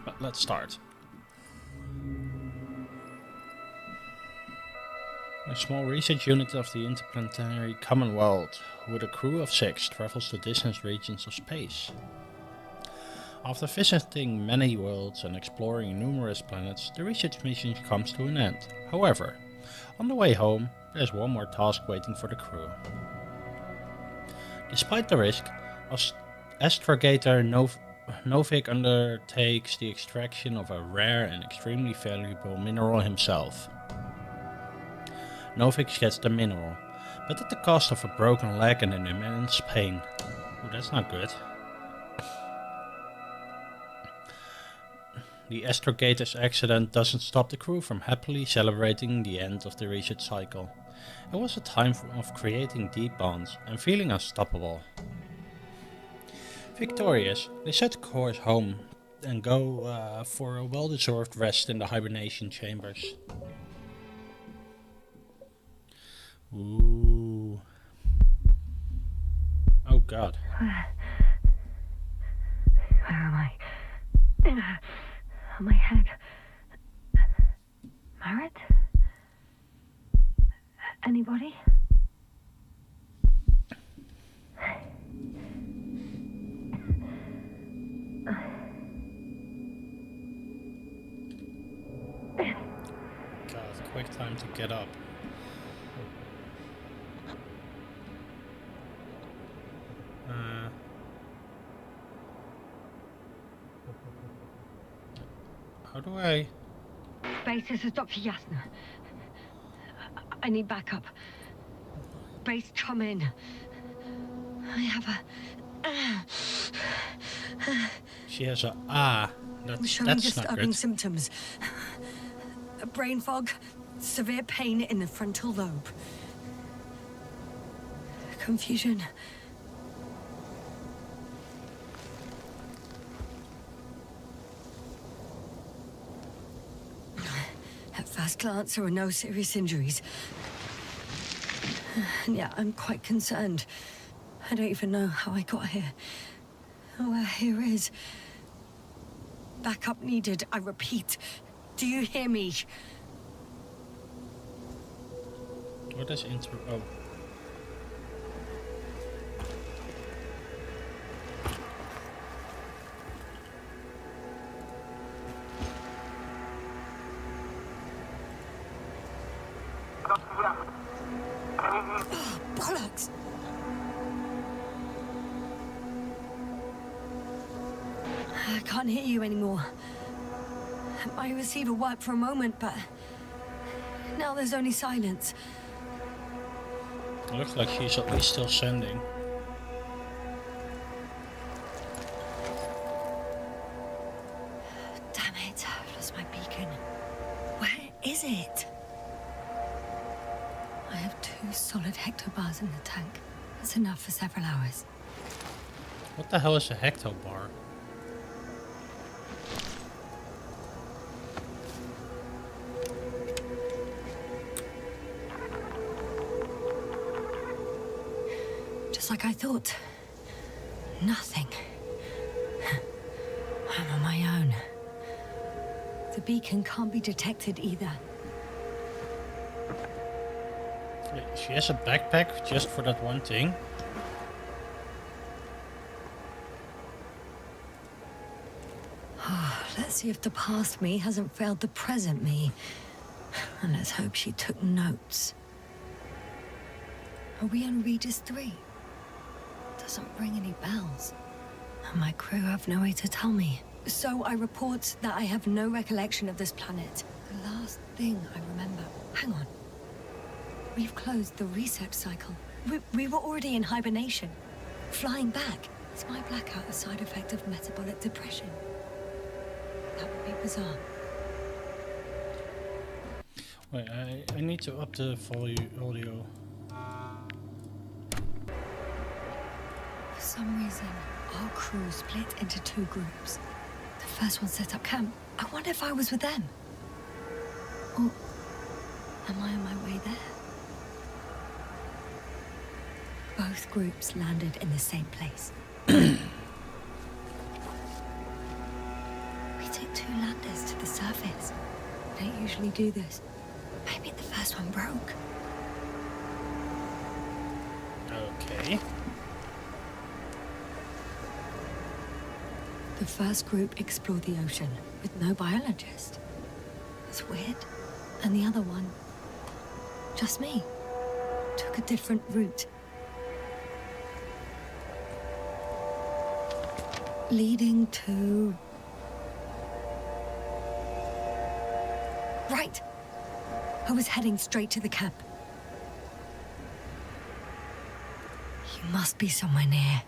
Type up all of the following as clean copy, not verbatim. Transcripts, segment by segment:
But let's start. A small research unit of the Interplanetary Commonwealth with a crew of 6 travels to distant regions of space. After visiting many worlds and exploring numerous planets, the research mission comes to an end. However, on the way home, there's one more task waiting for the crew. Despite the risk, astrogator Novik undertakes the extraction of a rare and extremely valuable mineral himself. Novik gets the mineral, but at the cost of a broken leg and an immense pain. Oh, that's not good. The astrogator's accident doesn't stop the crew from happily celebrating the end of the research cycle. It was a time of creating deep bonds and feeling unstoppable. Victorious, they set course home and go for a well-deserved rest in the hibernation chambers. Ooh. Oh god. Where am I? On my head. Marit? Anybody? God, quick time to get up. How do I... Base, this is Dr. Yasna. I need backup. Base, come in. I have a... She has a I'm showing that's not disturbing good. symptoms. A brain fog, severe pain in the frontal lobe. Confusion. At first glance, there are no serious injuries. And yet, I'm quite concerned. I don't even know how I got here. Or where here is. Backup needed, I repeat. Do you hear me? What is intro? Oh. Oh, bollocks! I can't hear you anymore. My receiver worked for a moment, but now there's only silence. It looks like she's at least still sending. Damn it, I've lost my beacon. Where is it? I have 2 solid hectobars in the tank. That's enough for several hours. What the hell is a hectobar? Just like I thought. Nothing. I'm on my own. The beacon can't be detected either. Wait, she has a backpack just for that one thing? Let's see if the past me hasn't failed the present me. And let's hope she took notes. Are we on Regis 3? Doesn't ring any bells. And my crew have no way to tell me. So I report that I have no recollection of this planet. The last thing I remember... Hang on. We've closed the research cycle. We were already in hibernation. Flying back. Is my blackout a side effect of metabolic depression? That would be bizarre. Wait, I need to up the audio. For some reason, our crew split into 2 groups. The first one set up camp. I wonder if I was with them. Or am I on my way there? Both groups landed in the same place. We took two landers to the surface. I don't usually do this. Maybe the first one broke. Okay. The first group explored the ocean with no biologist. That's weird. And the other one, just me, took a different route. Leading to... Right. I was heading straight to the camp. You must be somewhere near.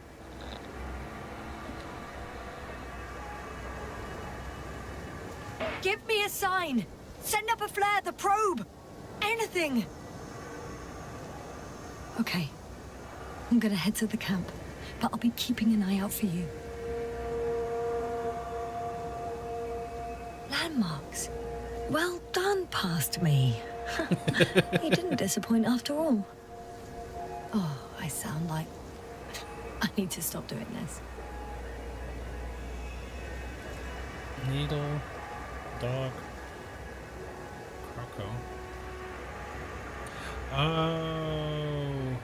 Give me a sign! Send up a flare, the probe! Anything! Okay. I'm gonna head to the camp, but I'll be keeping an eye out for you. Landmarks. Well done, past me. You didn't disappoint after all. Oh, I sound like... I need to stop doing this. Needle, dog, croco. Oh.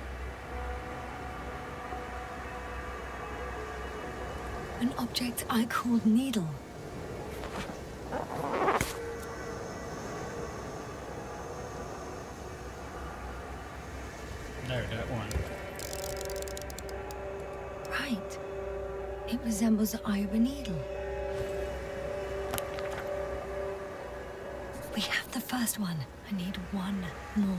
An object I called Needle. There, that one. Right. It resembles the eye of a needle. We have the first one. I need one more.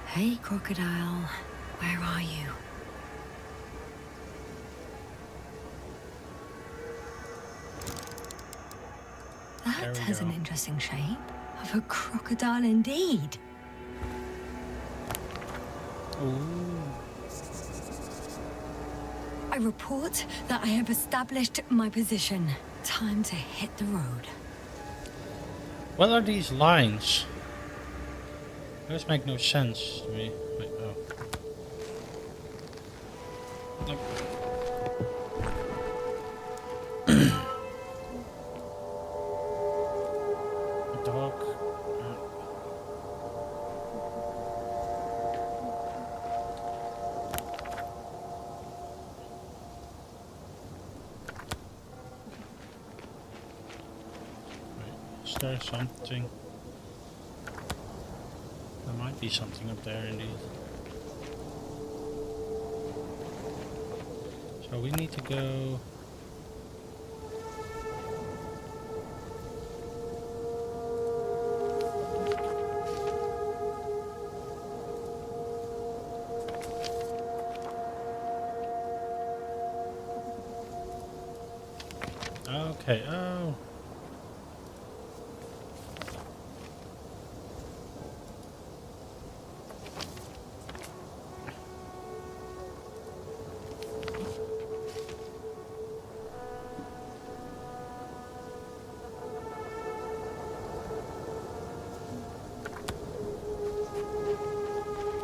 Hey, crocodile. Where are you? That has an interesting shape. Of a crocodile indeed. Ooh. I report that I have established my position. Time to hit the road. What are these lines? Those make no sense to me. Wait, oh. Nope. Dog. Is there something? There might be something up there indeed. So we need to go... Okay, oh.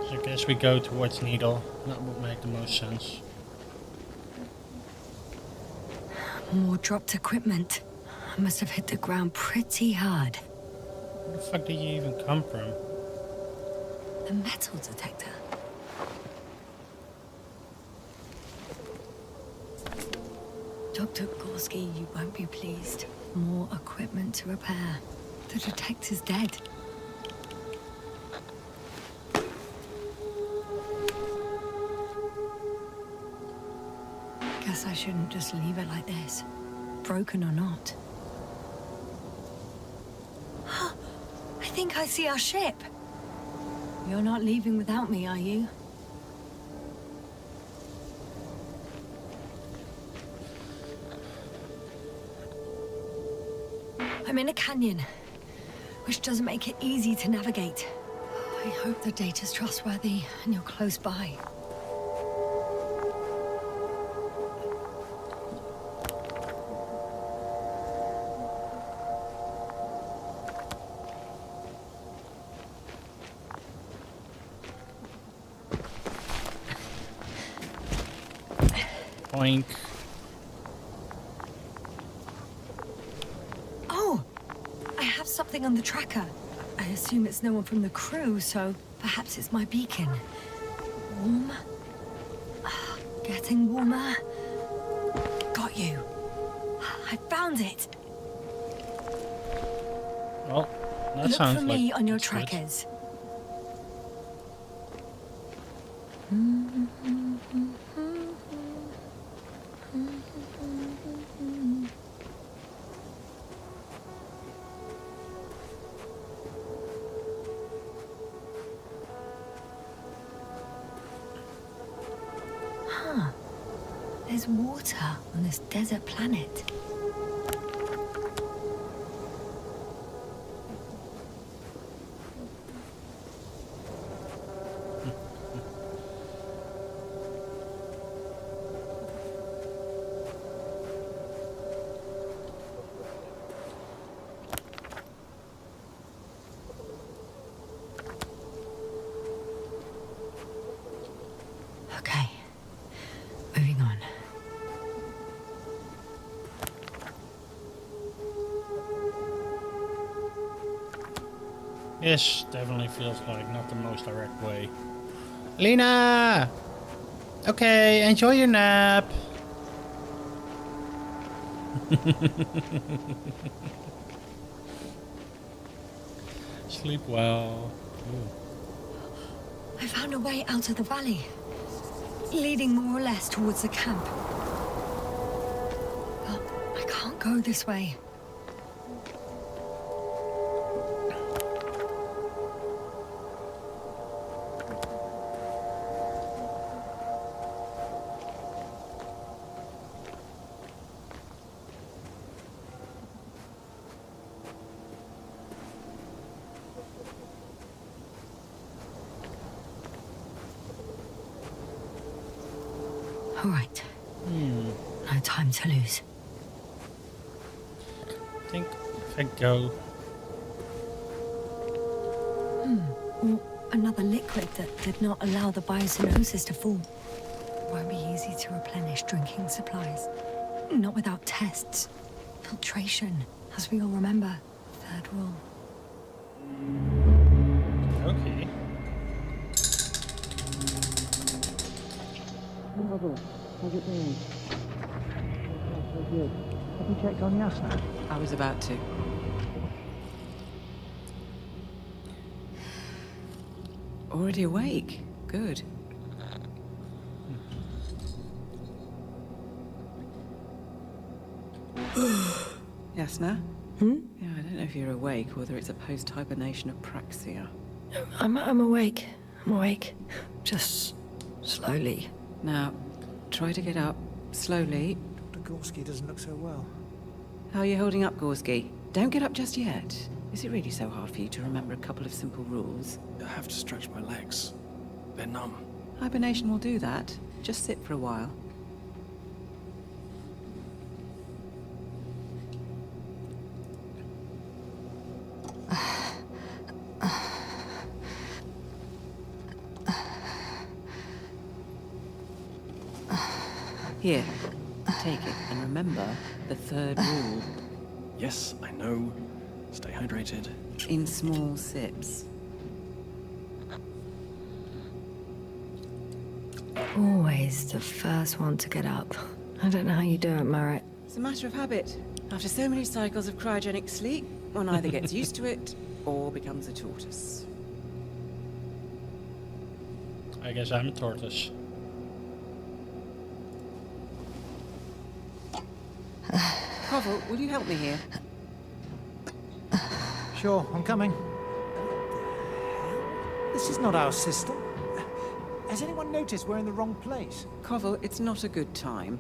So I guess we go towards Needle. That would make the most sense. More dropped equipment. I must have hit the ground pretty hard. Where the fuck did you even come from? A metal detector. Dr. Gorski, you won't be pleased. More equipment to repair. The detector's dead. Guess I shouldn't just leave it like this. Broken or not. I think I see our ship. You're not leaving without me, are you? I'm in a canyon, which doesn't make it easy to navigate. I hope the data's trustworthy and you're close by. Boink. something on the tracker. I assume it's no one from the crew, so perhaps it's my beacon. Warm. Getting warmer. Got you. I found it. Well, that Look sounds for like me on your it's good. trackers. Huh. There's water on this desert planet. Okay, moving on. This definitely feels like not the most direct way. Lena! Okay, enjoy your nap. Sleep well. Ooh. I found a way out of the valley, leading more or less towards the camp. But I can't go this way. All right. No time to lose. Think if I go. Or another liquid that did not allow the biosinosis to fall. Won't be easy to replenish drinking supplies. Not without tests. Filtration, as we all remember. Third rule. Okay. How's it going? So good. Have you checked on Yasna? I was about to. Already awake? Good. Yasna? Yeah, I don't know if you're awake or whether it's a post-hibernation apraxia. I'm awake. I'm awake. Just slowly. Now, try to get up slowly. Dr. Gorski doesn't look so well. How are you holding up, Gorski? Don't get up just yet. Is it really so hard for you to remember a couple of simple rules? I have to stretch my legs. They're numb. Hibernation will do that. Just sit for a while. Here, take it, and remember the third rule. Yes, I know. Stay hydrated. In small sips. Always the first one to get up. I don't know how you do it, Merritt. It's a matter of habit. After so many cycles of cryogenic sleep, one either gets used to it or becomes a tortoise. I guess I'm a tortoise. Koval, will you help me here? Sure, I'm coming. This is not our system. Has anyone noticed we're in the wrong place? Koval, it's not a good time.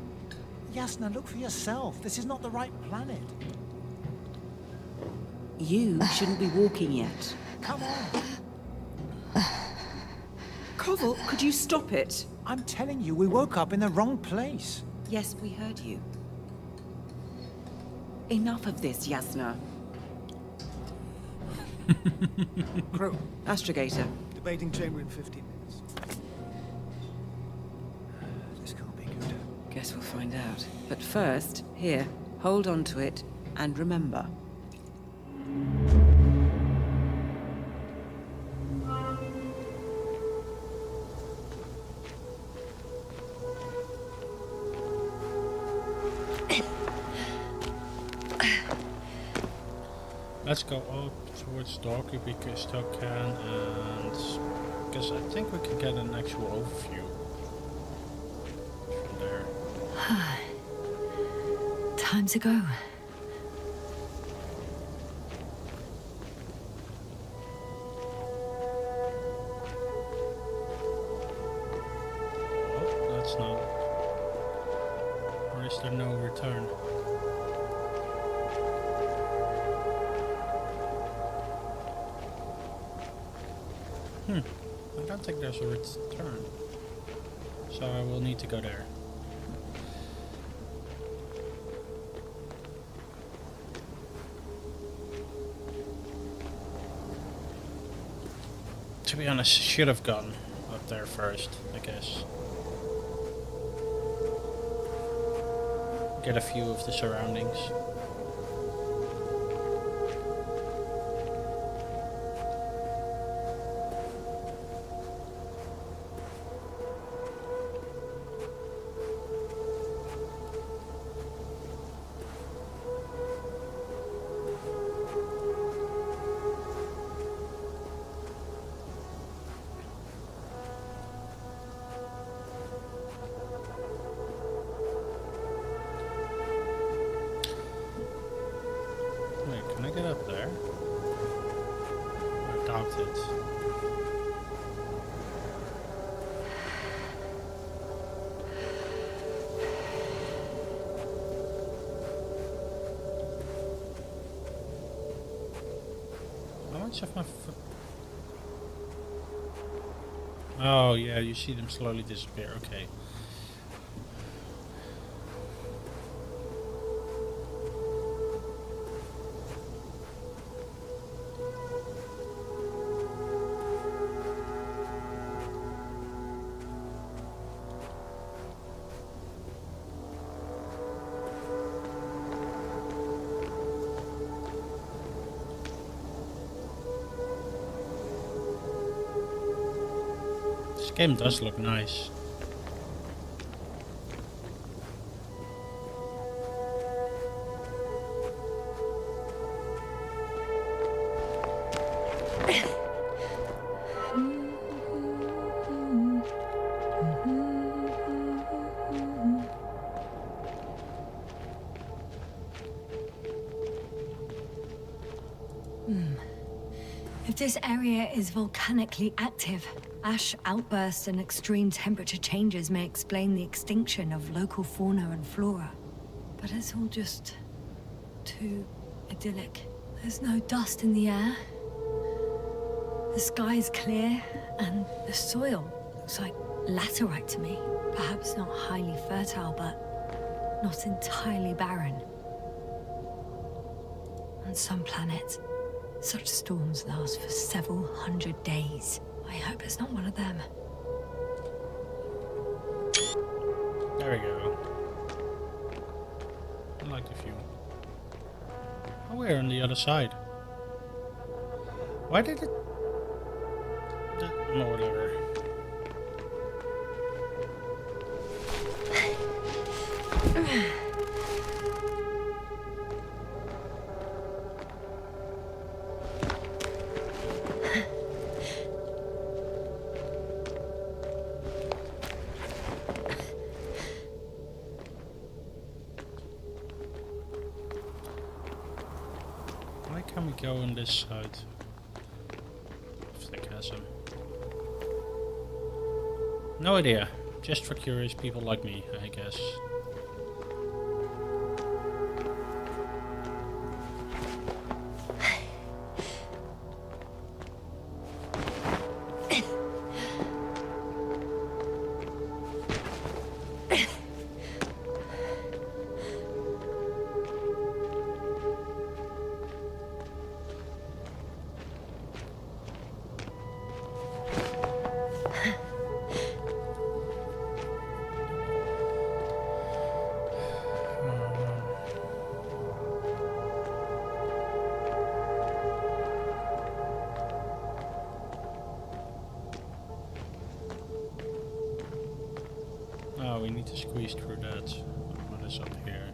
Yasna, look for yourself. This is not the right planet. You shouldn't be walking yet. Come on. Koval, could you stop it? I'm telling you, we woke up in the wrong place. Yes, we heard you. Enough of this, Yasna. Crew, Astrogator. debating chamber in 15 minutes. This can't be good. Guess we'll find out. But first, here, hold on to it and remember. Let's go up towards Dock if we still can, and because I think we can get an actual overview from there. Time to go. Oh, that's not. Or is there no return? I don't think there's a return. So I will need to go there. To be honest, should have gone up there first, I guess. Get a view of the surroundings. Wait, can I get up there? I doubt it. How much of my Oh yeah, you see them slowly disappear, okay. This game does look nice. If this area is volcanically active, ash outbursts and extreme temperature changes may explain the extinction of local fauna and flora. But it's all just too idyllic. There's no dust in the air. The sky's clear, and the soil looks like laterite to me. Perhaps not highly fertile, but not entirely barren. On some planets, such storms last for several hundred days. I hope it's not one of them. There we go. I like the view. Oh, we're on the other side. Why did it... No, whatever. Why can't we go on this side of the chasm? No idea. Just for curious people like me, I guess. Oh, we need to squeeze through that. What is up here?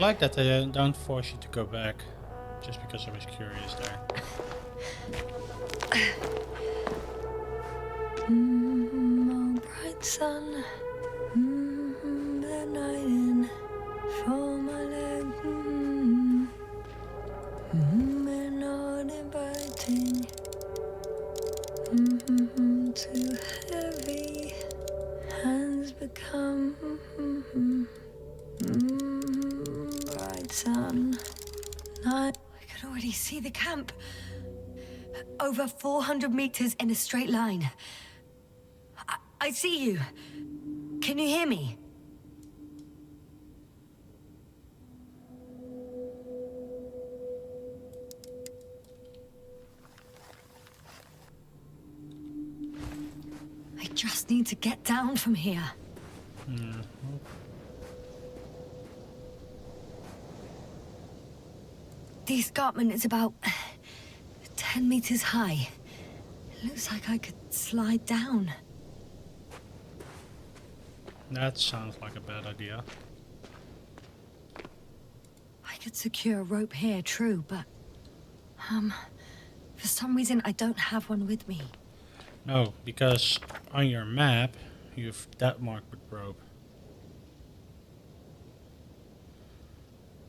like that they don't force you to go back, just because I was curious there. Oh, bright sun, the night in for my leg. We're not inviting. Too heavy, hands become bright sun. I could already see the camp. Over 400 meters in a straight line. I see you. Can you hear me? I just need to get down from here. The escarpment is about 10 meters high. It looks like I could slide down. That sounds like a bad idea. I could secure a rope here, true, but... for some reason I don't have one with me. No, because on your map, you've that marked with rope.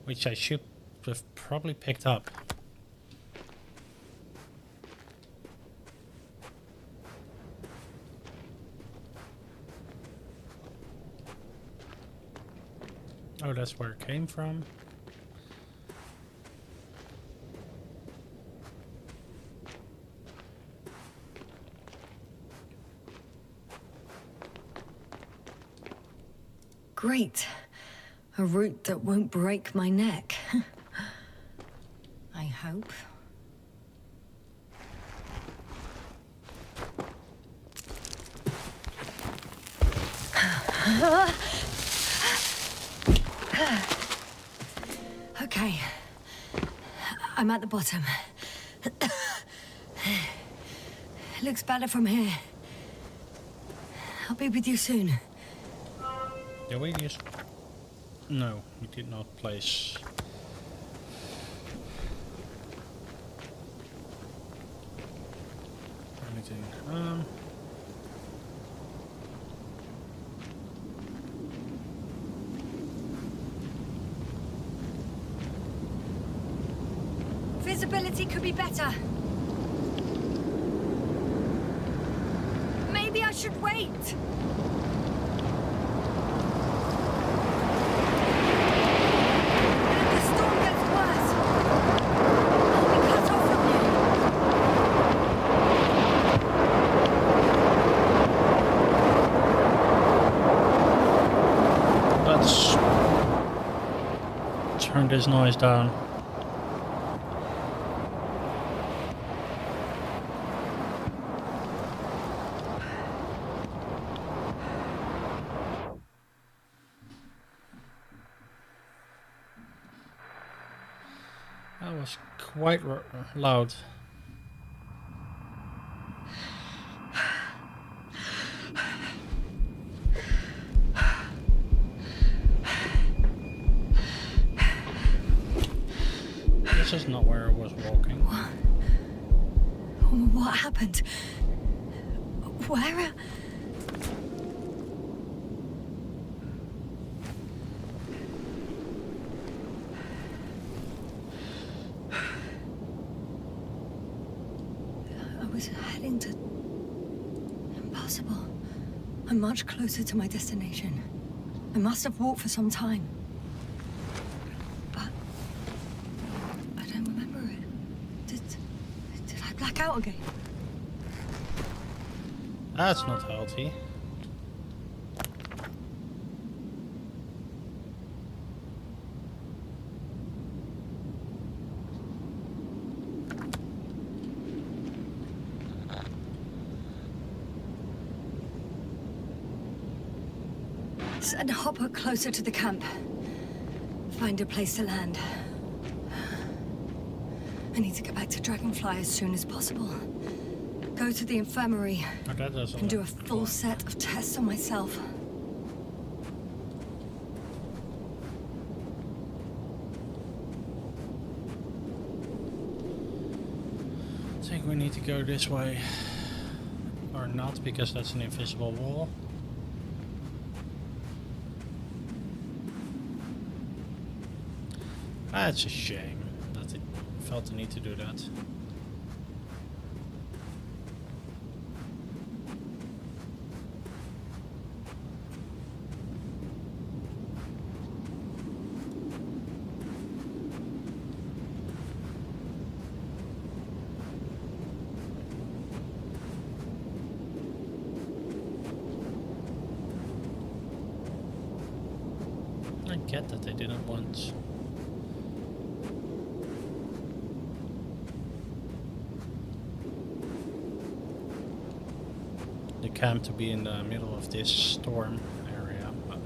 Which I should have probably picked up. Oh, that's where it came from. Great. A route that won't break my neck. I hope. Okay. I'm at the bottom. Looks better from here. I'll be with you soon. Did we just... No, we did not place... anything. Visibility could be better. Maybe I should wait. If the storm gets worse, I'll be cut off from you. Let's turn this noise down. That was quite loud. This is not where I was walking. What happened? Where? I was heading to... Impossible. I'm much closer to my destination. I must have walked for some time. But... I don't remember it. Did I black out again? That's not healthy. Send a hopper closer to the camp. Find a place to land. I need to get back to Dragonfly as soon as possible. Go to the infirmary Oh, that doesn't and do a look full fun. set of tests on myself. need to go this way or not, because that's an invisible wall. That's a shame that it felt the need to do that. I get that they didn't want the camp to be in the middle of this storm area, but it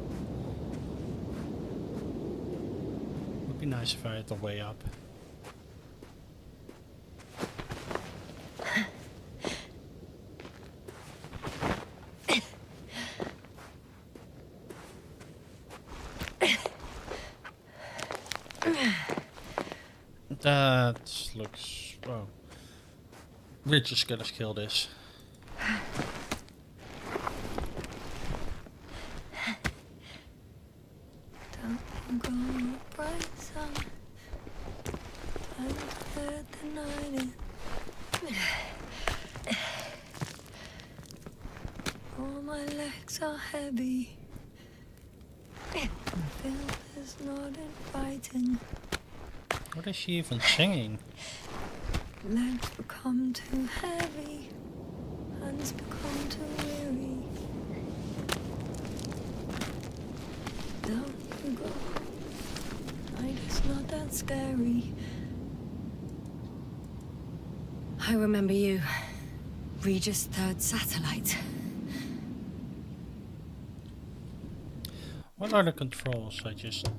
would be nice if I had the way up. That looks... well, we're just gonna kill this. Don't go bright sun. I'm glad the night is. All my legs are heavy. I feel it's not inviting. What is she even singing? Legs become too heavy, hands become too weary. Don't you go, like it's not that scary. I remember you, Regis' third satellite. What are the controls? I just...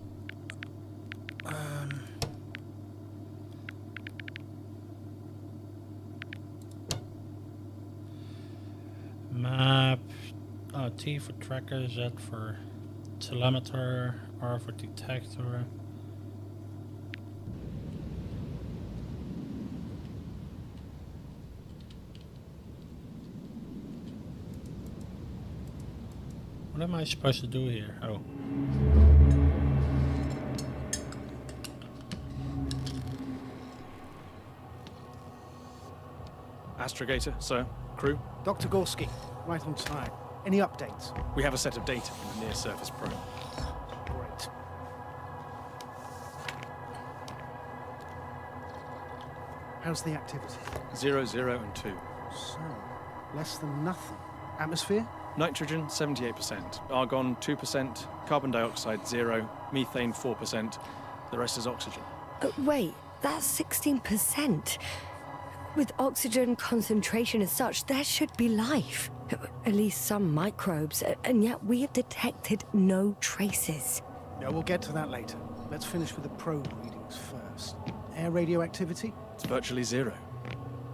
map, T for tracker, Z for telemeter, R for detector. What am I supposed to do here? Oh. Astrogator, sir. Crew, Dr. Gorski, right on time. Any updates? we have a set of data from the near-surface probe. Great. How's the activity? 0, 0, and 2. So, less than nothing. Atmosphere? Nitrogen, 78%. Argon, 2%. Carbon dioxide, 0. Methane, 4%. The rest is oxygen. Wait, that's 16%. With oxygen concentration as such, there should be life. At least some microbes, and yet we have detected no traces. No, we'll get to that later. Let's finish with the probe readings first. Air radioactivity? It's virtually 0.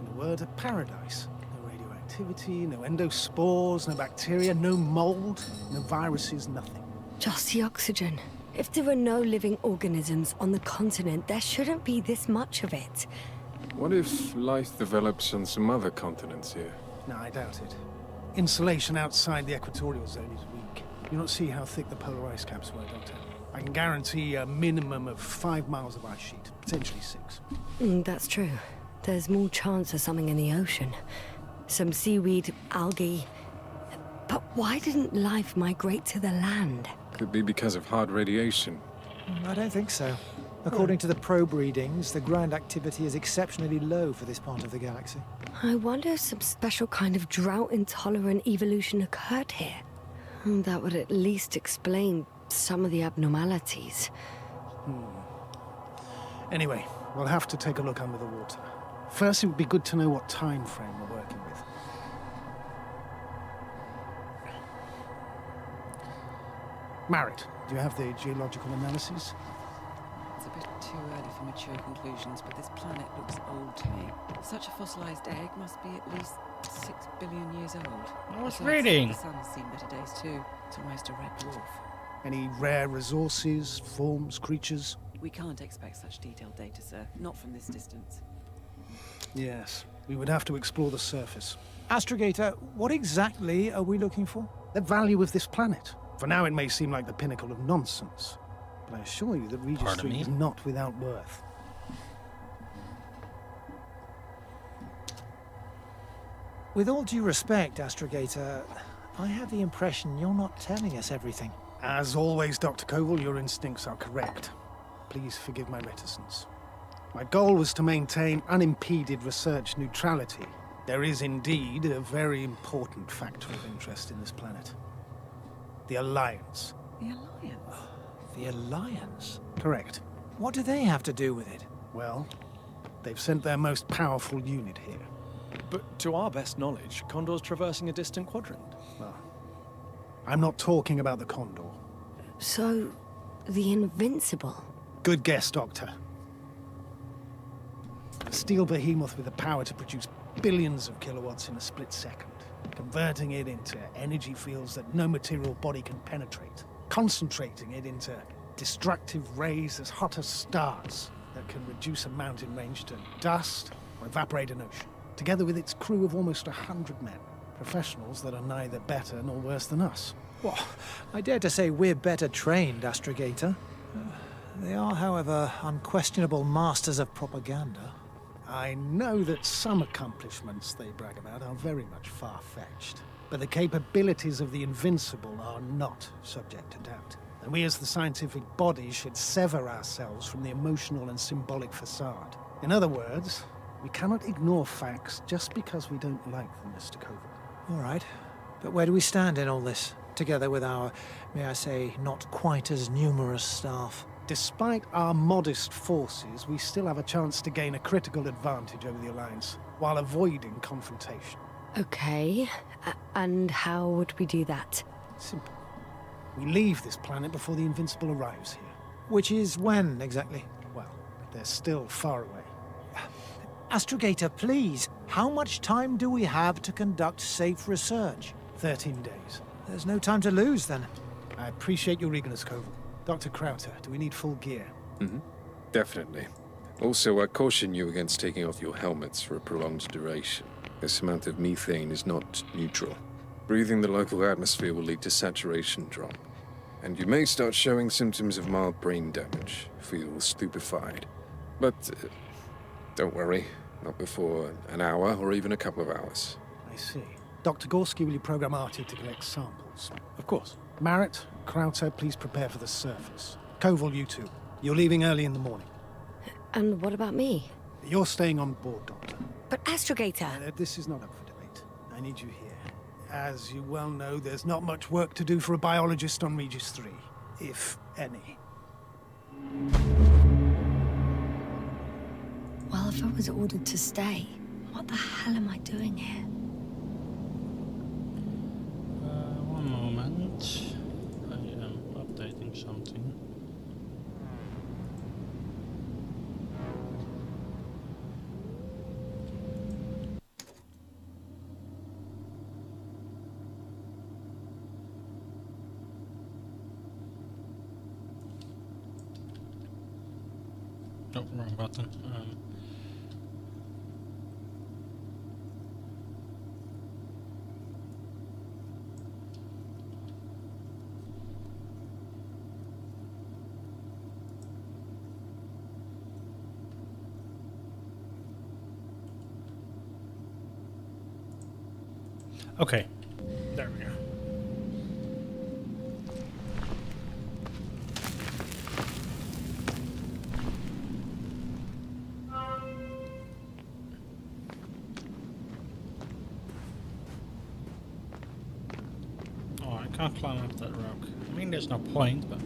In a word, a paradise. No radioactivity, no endospores, no bacteria, no mold, no viruses, nothing. Just the oxygen. If there are no living organisms on the continent, there shouldn't be this much of it. What if life develops on some other continents here? No, I doubt it. Insulation outside the equatorial zone is weak. You don't see how thick the polar ice caps were, Doctor. I can guarantee a minimum of 5 miles of ice sheet, potentially 6. That's true. There's more chance of something in the ocean. Some seaweed, algae. But why didn't life migrate to the land? Could be because of hard radiation. I don't think so. According to the probe readings, the ground activity is exceptionally low for this part of the galaxy. I wonder if some special kind of drought-intolerant evolution occurred here. That would at least explain some of the abnormalities. Anyway, we'll have to take a look under the water. First, it would be good to know what time frame we're working with. Marit, do you have the geological analyses? It's a bit too early for mature conclusions, but this planet looks old to me. Such a fossilized egg must be at least 6 billion years old. I was Besides, reading. The sun has seen better days too. It's almost a red dwarf. Any rare resources, forms, creatures? We can't expect such detailed data, sir. Not from this distance. Yes, We would have to explore the surface. Astrogator, what exactly are we looking for? The value of this planet. For now, it may seem like the pinnacle of nonsense, but I assure you that Regis Pardon 3 me? is not without worth. With all due respect, Astrogator, I have the impression you're not telling us everything. As always, Dr. Koval, your instincts are correct. Please forgive my reticence. My goal was to maintain unimpeded research neutrality. There is indeed a very important factor of interest in this planet. The Alliance. The Alliance? The Alliance? Correct. What do they have to do with it? Well, they've sent their most powerful unit here. But to our best knowledge, Condor's traversing a distant quadrant. Well, I'm not talking about the Condor. So, the Invincible. Good guess, Doctor. A steel behemoth with the power to produce billions of kilowatts in a split second, converting it into energy fields that no material body can penetrate, concentrating it into destructive rays as hot as stars that can reduce a mountain range to dust or evaporate an ocean, together with its crew of almost 100 men, professionals that are neither better nor worse than us. Well, I dare to say we're better trained, Astrogator. They are, however, unquestionable masters of propaganda. I know that some accomplishments they brag about are very much far-fetched, but the capabilities of the Invincible are not subject to doubt. And we as the scientific body should sever ourselves from the emotional and symbolic facade. In other words, we cannot ignore facts just because we don't like them, Mr. Koval. All right, but where do we stand in all this, together with our, may I say, not quite as numerous staff? Despite our modest forces, we still have a chance to gain a critical advantage over the Alliance, while avoiding confrontation. Okay, and how would we do that? Simple. We leave this planet before the Invincible arrives here. Which is when, exactly? Well, they're still far away. Astrogator, please, how much time do we have to conduct safe research? 13 days. There's no time to lose, then. I appreciate your eagerness, Koval. Dr. Crowther, do we need full gear? Definitely. Also, I caution you against taking off your helmets for a prolonged duration. This amount of methane is not neutral. Breathing the local atmosphere will lead to saturation drop, and you may start showing symptoms of mild brain damage, feel stupefied. But don't worry, not before an hour or even a couple of hours. I see. Dr. Gorski, will you program Artie to collect samples? Of course. Marrett, Crowther, please prepare for the surface. Koval, you too. You're leaving early in the morning. And what about me? You're staying on board, Doctor. But Astrogator... This is not up for debate. I need you here. As you well know, there's not much work to do for a biologist on Regis 3, if any. Well, if I was ordered to stay, what the hell am I doing here? One moment. I am updating something. Oh, wrong button. Okay, there we go. Oh, I can't climb up that rock. I mean, there's no point, but...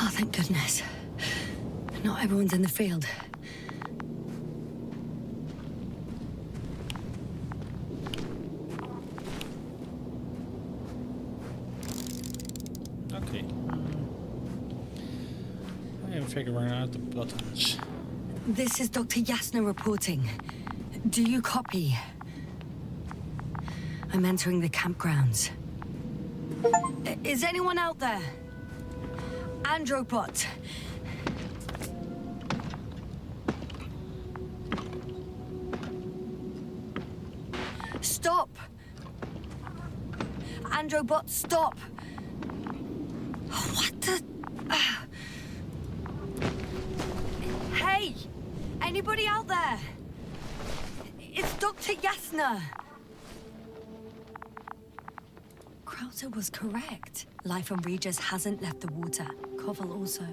Oh, thank goodness. Not everyone's in the field. Okay. I am figuring out the buttons. This is Dr. Yasna reporting. Do you copy? I'm entering the campgrounds. Is anyone out there? Androbot. Stop! Androbot, stop! What the... Hey! Anybody out there? It's Dr. Yasna! Krauser was correct. Life on Regis hasn't left the water. Koval also.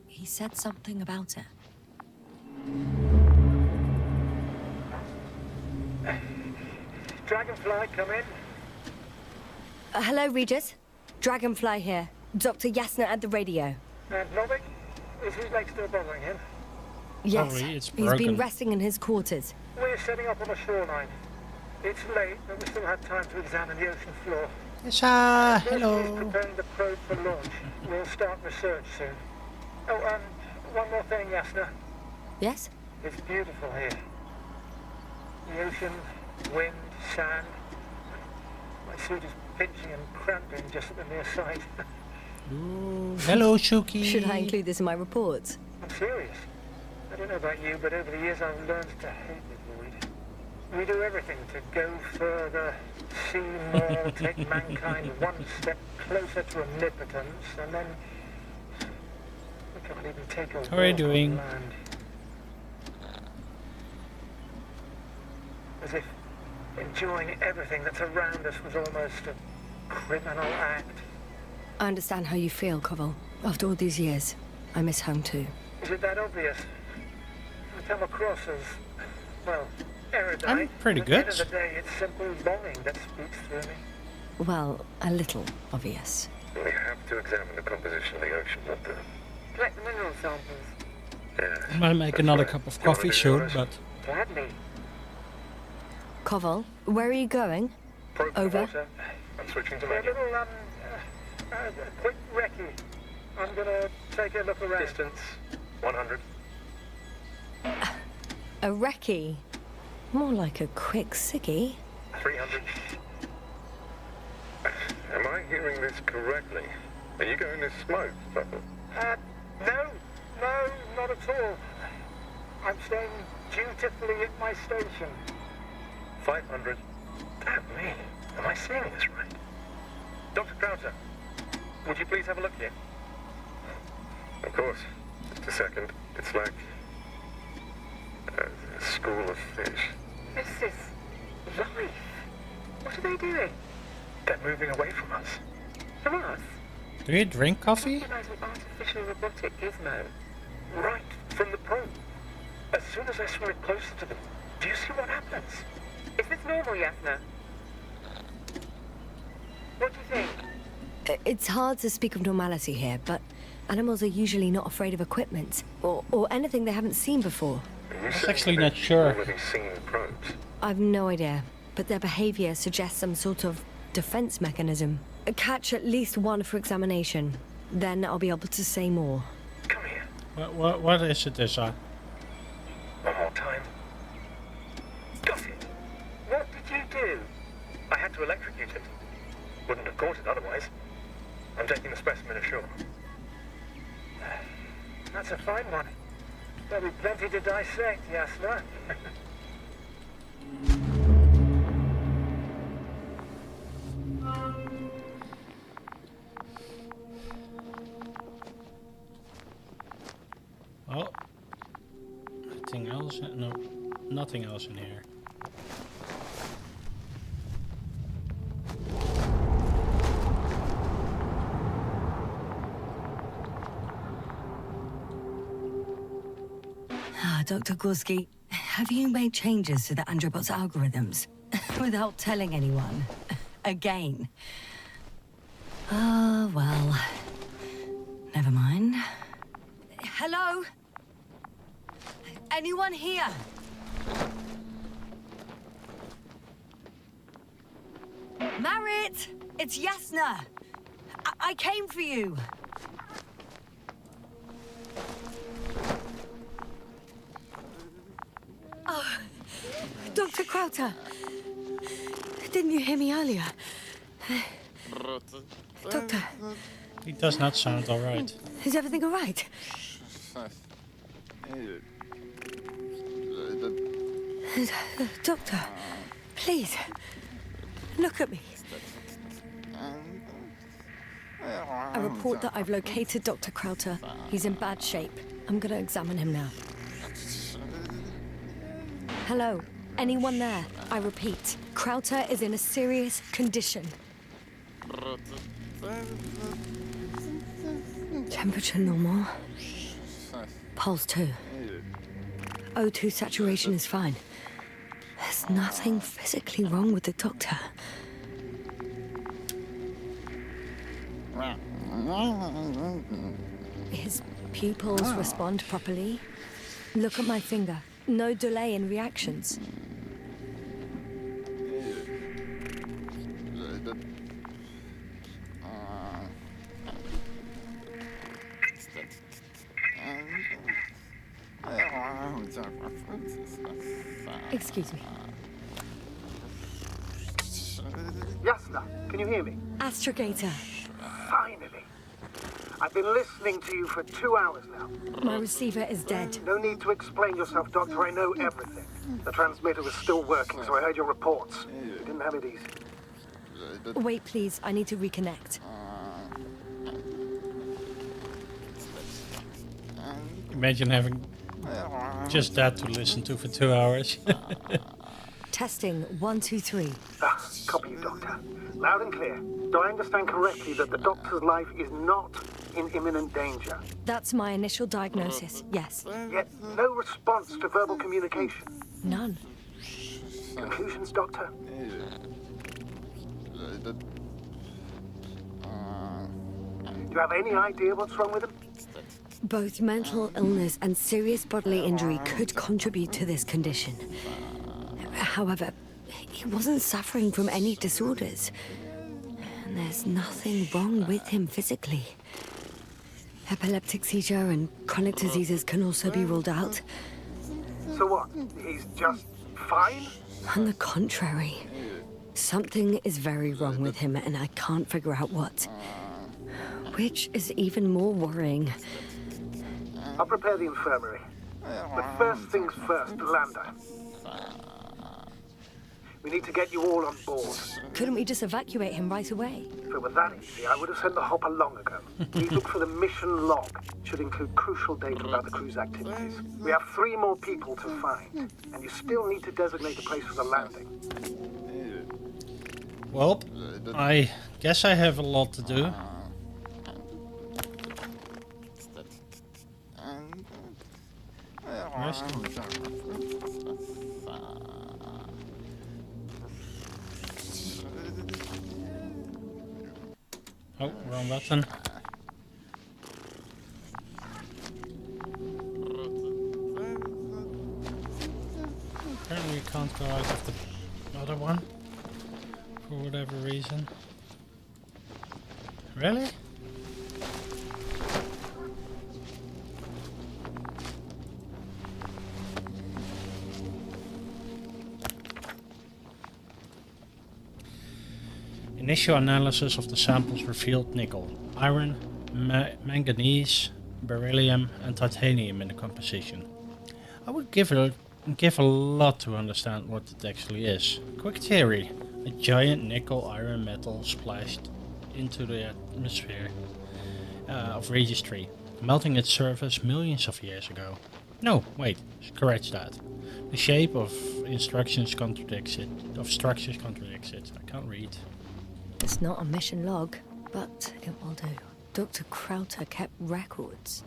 He said something about it. Dragonfly, come in. Hello, Regis. Dragonfly here. Dr. Yasna at the radio. And Novik? Is his leg still bothering him? Yes, Sorry, it's he's been broken. resting in his quarters. We're setting up on the shoreline. It's late, but we still have time to examine the ocean floor. Yes, He's hello. preparing the probe for launch. We'll start research soon. Oh, one more thing, Yasna. Yes? It's beautiful here. The ocean, wind, sand. My suit is pinching and cramping just at the mere sight. Ooh, hello, Shuki. Should I include this in my reports? I'm serious. I don't know about you, but over the years I've learned to hate the void. We do everything to go further, see more, take mankind one step closer to omnipotence, and then we can't even take a How are you walk doing? on land. As if enjoying everything that's around us was almost a criminal act. I understand how you feel, Koval. After all these years, I miss home too. Is it that obvious? I come across as, well, erudite. I'm pretty At the end good. of the day, it's simple longing that speaks through me. Well, a little obvious. We have to examine the composition of the ocean water. Collect the mineral samples. Yes. I might make that's another right. cup of You wanna coffee do soon, yours? but Gladly. Koval, where are you going? Probe the Over. water. I'm switching to A manual. little, quick recce. I'm gonna take a look around. Distance 100. A recce? More like a quick ciggy. 300. Am I hearing this correctly? Are you going to smoke, Papa? No, not at all. I'm staying dutifully at my station. 500. Damn me. Am I seeing this right? Dr. Krauser, would you please have a look here? Of course. Just a second. It's like a school of fish. This is life. What are they doing? They're moving away from us. From us? do you drink coffee? Recognize an artificial robotic gizmo. Right from the probe. As soon as I swim it closer to them, do you see what happens? Is this normal, Yasna? What do you think? It's hard to speak of normality here, but animals are usually not afraid of equipment or anything they haven't seen before. You was say actually they've not sure. already seen probes. I've no idea, but their behavior suggests some sort of defense mechanism. Catch at least one for examination. Then I'll be able to say more. Come here. What is it, Issa? One more time. Got it. What did you do? I had to electrocute it. Wouldn't have caught it otherwise. I'm taking the specimen ashore. That's a fine one. There'll be plenty to dissect, Yasna. Oh. Anything else? No, nothing else in here. Dr. Gorski, have you made changes to the Androbot's algorithms without telling anyone? Again? Well, never mind. Hello? Anyone here? Marit! It's Yasna! I came for you! Oh, Dr. Krauter! Didn't you hear me earlier? Doctor, He does not sound alright. is everything all right? Doctor, please, look at me. I report that I've located Dr. Krauter. He's in bad shape. I'm gonna examine him now. Hello? Anyone there? I repeat, Krauter is in a serious condition. Temperature normal. Pulse 2. O2 saturation is fine. There's nothing physically wrong with the doctor. His pupils respond properly. Look at my finger. No delay in reactions. Excuse me. Yasna, can you hear me? Astrogator. Finally. I've been listening to you for 2 hours now. My receiver is dead. No need to explain yourself, Doctor. I know everything. The transmitter was still working, so I heard your reports. You didn't have it easy. Wait, please. I need to reconnect. Imagine having just that to listen to for 2 hours. Testing 1, 2, 3. Copy you, Doctor. Loud and clear. Do I understand correctly that the Doctor's life is not in imminent danger? That's my initial diagnosis, yes. Yet no response to verbal communication. None. Conclusions, Doctor? Do you have any idea what's wrong with him? Both mental illness and serious bodily injury could contribute to this condition. However, he wasn't suffering from any disorders. And there's nothing wrong with him physically. Epileptic seizure and chronic diseases can also be ruled out. So what? He's just fine? On the contrary, something is very wrong with him and I can't figure out what. Which is even more worrying. I'll prepare the infirmary. But first things first, Landa. We need to get you all on board. Couldn't we just evacuate him right away? If it were that easy, I would have sent the hopper long ago. Please look for the mission log. It should include crucial data about the crew's activities. We have 3 more people to find, and you still need to designate a place for the landing. Well, I guess I have a lot to do. Rest. Oh, wrong button. Apparently we can't go out of the other one. For whatever reason. Really? Initial analysis of the samples revealed nickel, iron, manganese, beryllium and titanium in the composition. I would give a lot to understand what it actually is. Quick theory. A giant nickel iron metal splashed into the atmosphere of Registry, melting its surface millions of years ago. No, wait, scratch that. The shape of structures contradicts it. I can't read. It's not a mission log, but it will do. Dr. Krauter kept records.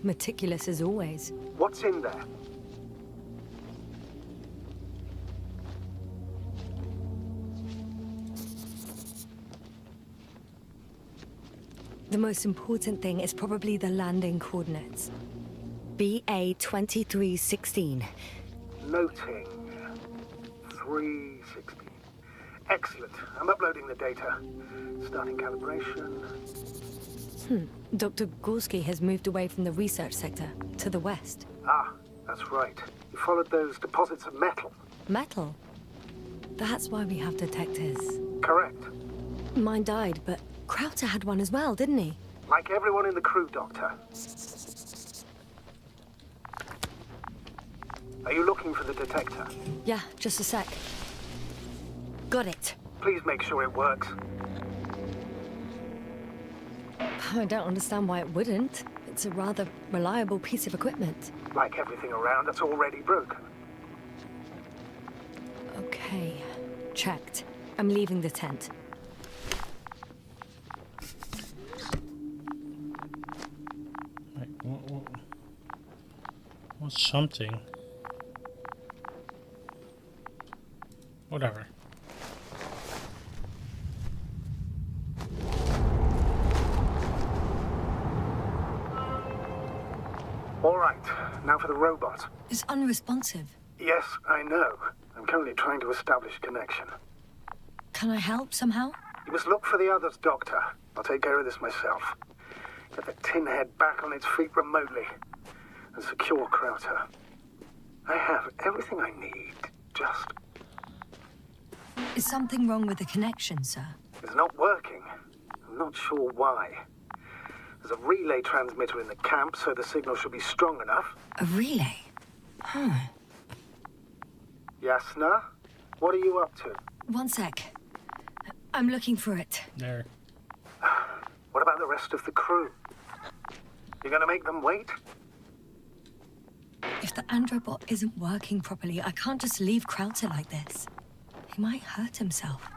Meticulous as always. What's in there? The most important thing is probably the landing coordinates. BA 2316. Noting. 316. Excellent. I'm uploading the data. Starting calibration. Dr. Gorski has moved away from the research sector to the west. Ah, that's right. You followed those deposits of metal. Metal? That's why we have detectors. Correct. Mine died, but Krauter had one as well, didn't he? Like everyone in the crew, Doctor. Are you looking for the detector? Yeah, just a sec. Got it. Please make sure it works. I don't understand why it wouldn't. It's a rather reliable piece of equipment. Like everything around that's already broken. Okay, checked. I'm leaving the tent. Wait, what's something? Whatever. All right, now for the robot. It's unresponsive. Yes, I know. I'm currently trying to establish connection. Can I help somehow? You must look for the others, Doctor. I'll take care of this myself. Get the tin head back on its feet remotely. And secure Krauter. I have everything I need. Just... Is something wrong with the connection, sir? It's not working. I'm not sure why. There's a relay transmitter in the camp, so the signal should be strong enough. A relay? Yasna? What are you up to? One sec. I'm looking for it. There. What about the rest of the crew? You're gonna make them wait? If the androbot isn't working properly, I can't just leave Krauter like this. He might hurt himself.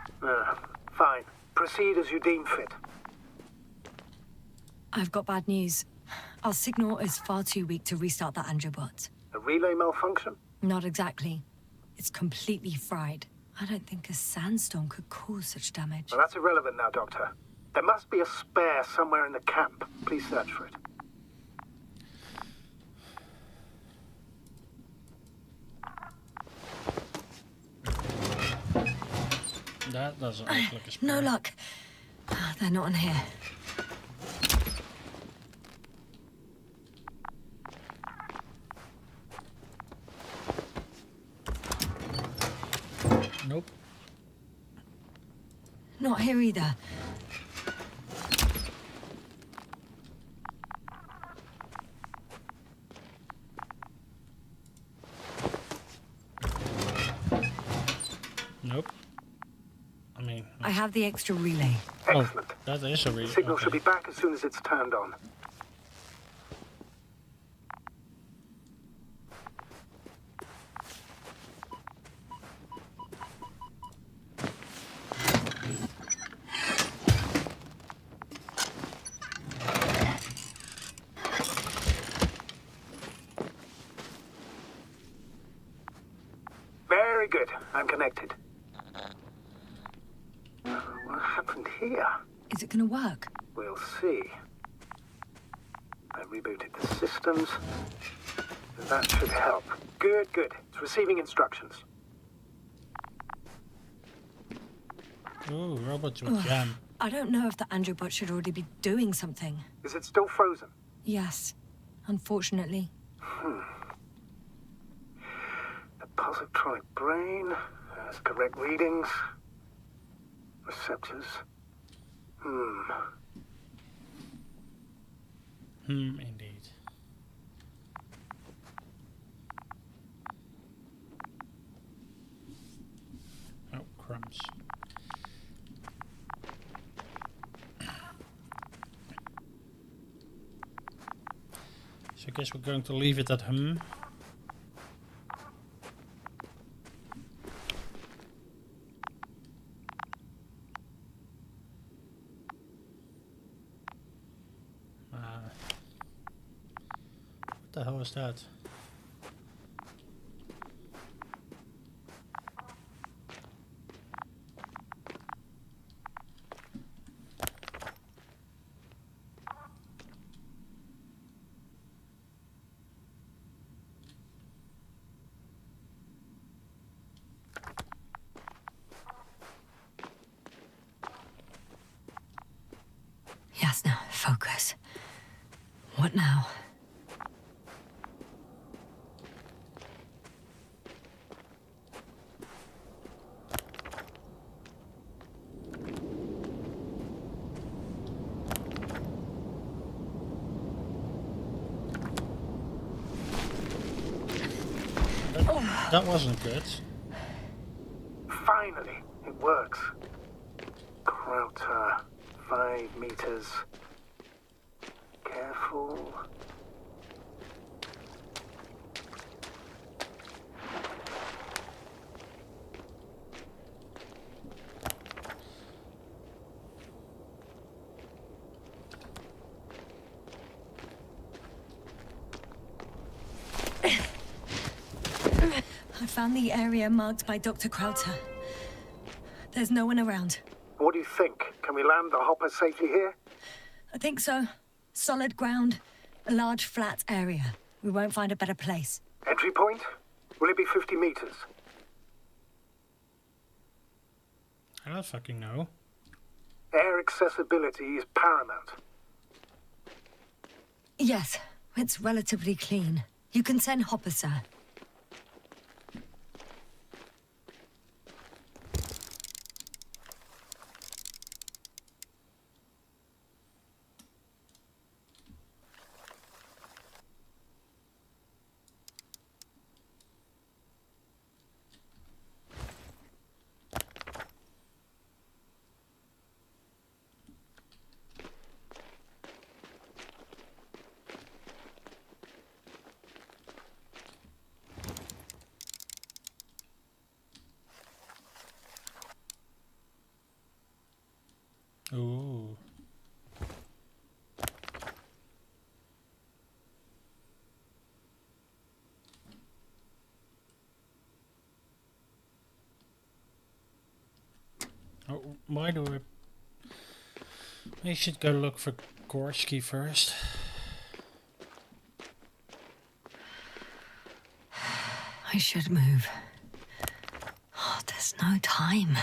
Fine. Proceed as you deem fit. I've got bad news. Our signal is far too weak to restart the androbot. A relay malfunction? Not exactly. It's completely fried. I don't think a sandstorm could cause such damage. Well, that's irrelevant now, Doctor. There must be a spare somewhere in the camp. Please search for it. That doesn't look like a spare. No luck. They're not in here. Nope. Not here either. Nope. I mean... I have the extra relay. Excellent. That is a relay. Signal should be back as soon as it's turned on. Very good. I'm connected. What happened here? Is it gonna work? We'll see. I rebooted the systems. That should help. Good, good. It's receiving instructions. Ooh, robots with jam. I don't know if the androbot should already be doing something. Is it still frozen? Yes, unfortunately. The positronic brain has correct readings. Receptors. Indeed. Oh, crumbs. So I guess we're going to leave it at hum. What the hell is that? Yasna, focus. What now? that wasn't good. Finally, it works. Krauter, 5 meters. Careful. I found the area marked by Dr. Krauter. There's no one around. What do you think? Can we land the hopper safely here? I think so. Solid ground, a large flat area. We won't find a better place. Entry point? Will it be 50 meters? I don't fucking know. Air accessibility is paramount. Yes, it's relatively clean. You can send Hopper, sir. Ooh. Oh, why do we should go look for Gorski first. I should move. Oh, there's no time.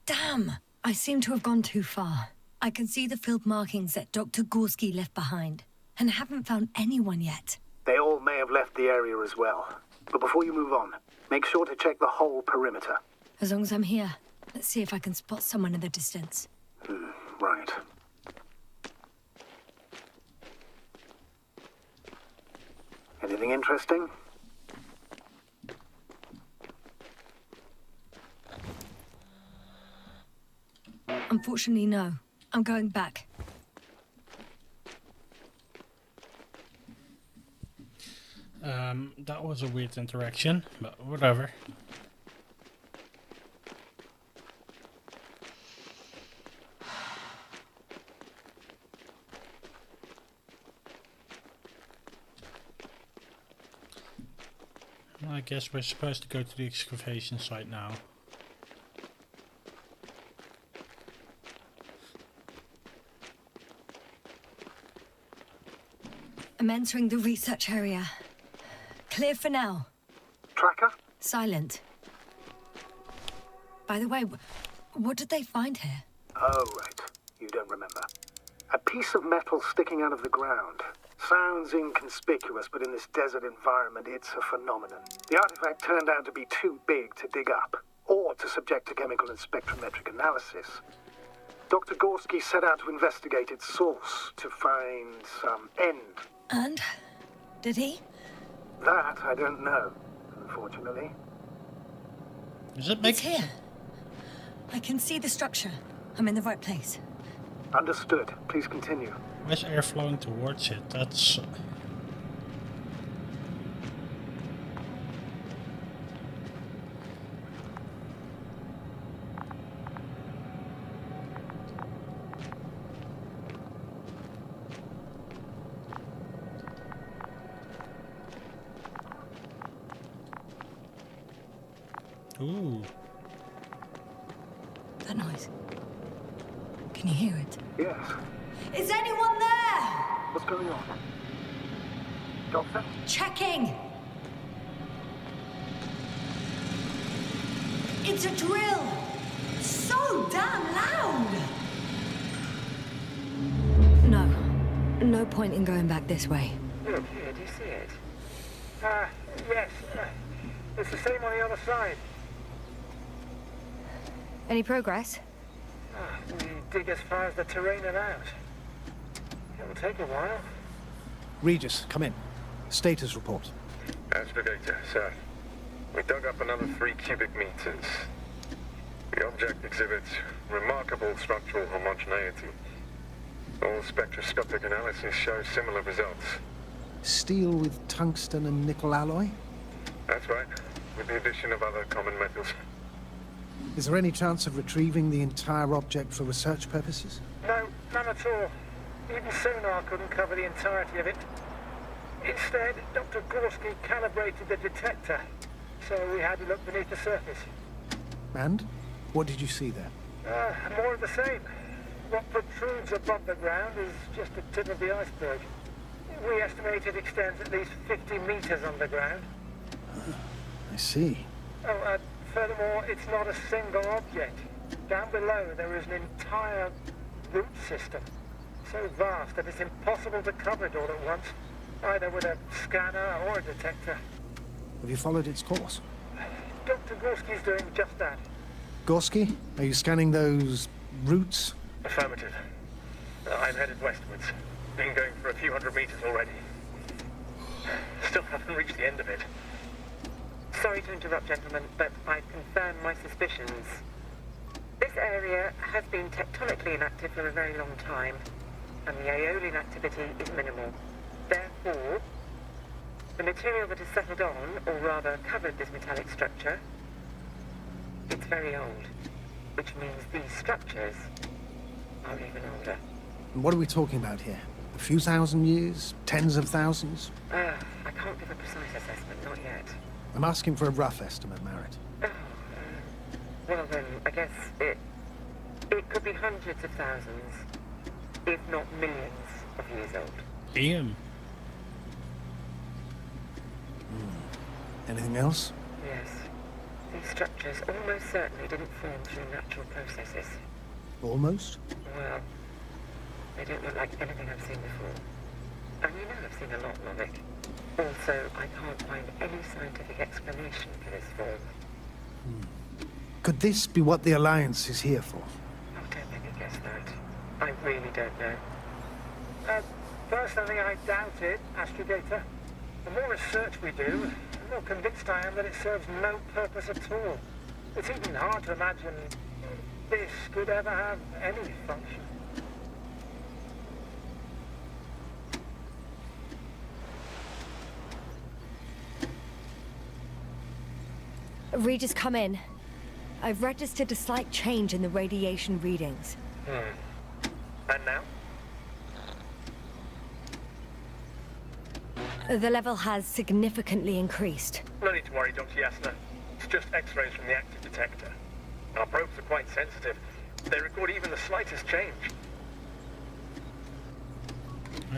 Damn! I seem to have gone too far. I can see the field markings that Dr. Gorski left behind, and haven't found anyone yet. They all may have left the area as well. But before you move on, make sure to check the whole perimeter. As long as I'm here, let's see if I can spot someone in the distance. Right. Anything interesting? Unfortunately, no. I'm going back. That was a weird interaction, but whatever. I guess we're supposed to go to the excavation site now. I'm entering the research area. Clear for now. Tracker? Silent. By the way, what did they find here? Oh, right. You don't remember. A piece of metal sticking out of the ground. Sounds inconspicuous, but in this desert environment, it's a phenomenon. The artifact turned out to be too big to dig up, or to subject to chemical and spectrometric analysis. Dr. Gorski set out to investigate its source, to find some end. And? Did he? That I don't know, unfortunately. Does it It's make... here. I can see the structure. I'm in the right place. Understood. Please continue. Where's air flowing towards it? That's... Ooh. That noise. Can Can you hear it? Yes. Is anyone there? What's going on? Doctor? Checking. It's a drill. So damn loud. No point in going back this way. Look here, do you see it? Yes. It's the same on the other side. Any progress? We dig as far as the terrain allows. It'll take a while. Regis, come in. Status report. Aspirator, sir. We dug up another 3 cubic meters. The object exhibits remarkable structural homogeneity. All spectroscopic analyses show similar results. Steel with tungsten and nickel alloy? That's right, with the addition of other common metals. Is there any chance of retrieving the entire object for research purposes? No, none at all. Even sonar couldn't cover the entirety of it. Instead, Dr. Gorski calibrated the detector, so we had to look beneath the surface. And? What did you see there? More of the same. What protrudes above the ground is just the tip of the iceberg. We estimate it extends at least 50 meters underground. I see. Oh, furthermore, it's not a single object. Down below, there is an entire root system. So vast that it's impossible to cover it all at once, either with a scanner or a detector. Have you followed its course? Dr. Gorski's doing just that. Gorski, are you scanning those roots? Affirmative. I'm headed westwards. Been going for a few hundred meters already. Still haven't reached the end of it. Sorry to interrupt, gentlemen, but I've confirmed my suspicions. This area has been tectonically inactive for a very long time, and the aeolian activity is minimal. Therefore, the material that has settled on, or rather covered this metallic structure, it's very old, which means these structures are even older. And what are we talking about here? A few thousand years? Tens of thousands? I can't give a precise assessment, not yet. I'm asking for a rough estimate, Merritt. Well then, I guess it could be hundreds of thousands, if not millions of years old. Damn. Anything else? Yes. These structures almost certainly didn't form through natural processes. Almost? Well, they don't look like anything I've seen before. And you know I've seen a lot, Lovick. Also, I can't find any scientific explanation for this form. Could this be what the Alliance is here for? I don't think I guess that. I really don't know. Personally, I doubt it, Astrogator. The more research we do, the more convinced I am that it serves no purpose at all. It's even hard to imagine this could ever have any function. Regis, come in. I've registered a slight change in the radiation readings. And now? The level has significantly increased. No need to worry, Dr. Yasna. It's just X-rays from the active detector. Our probes are quite sensitive. They record even the slightest change.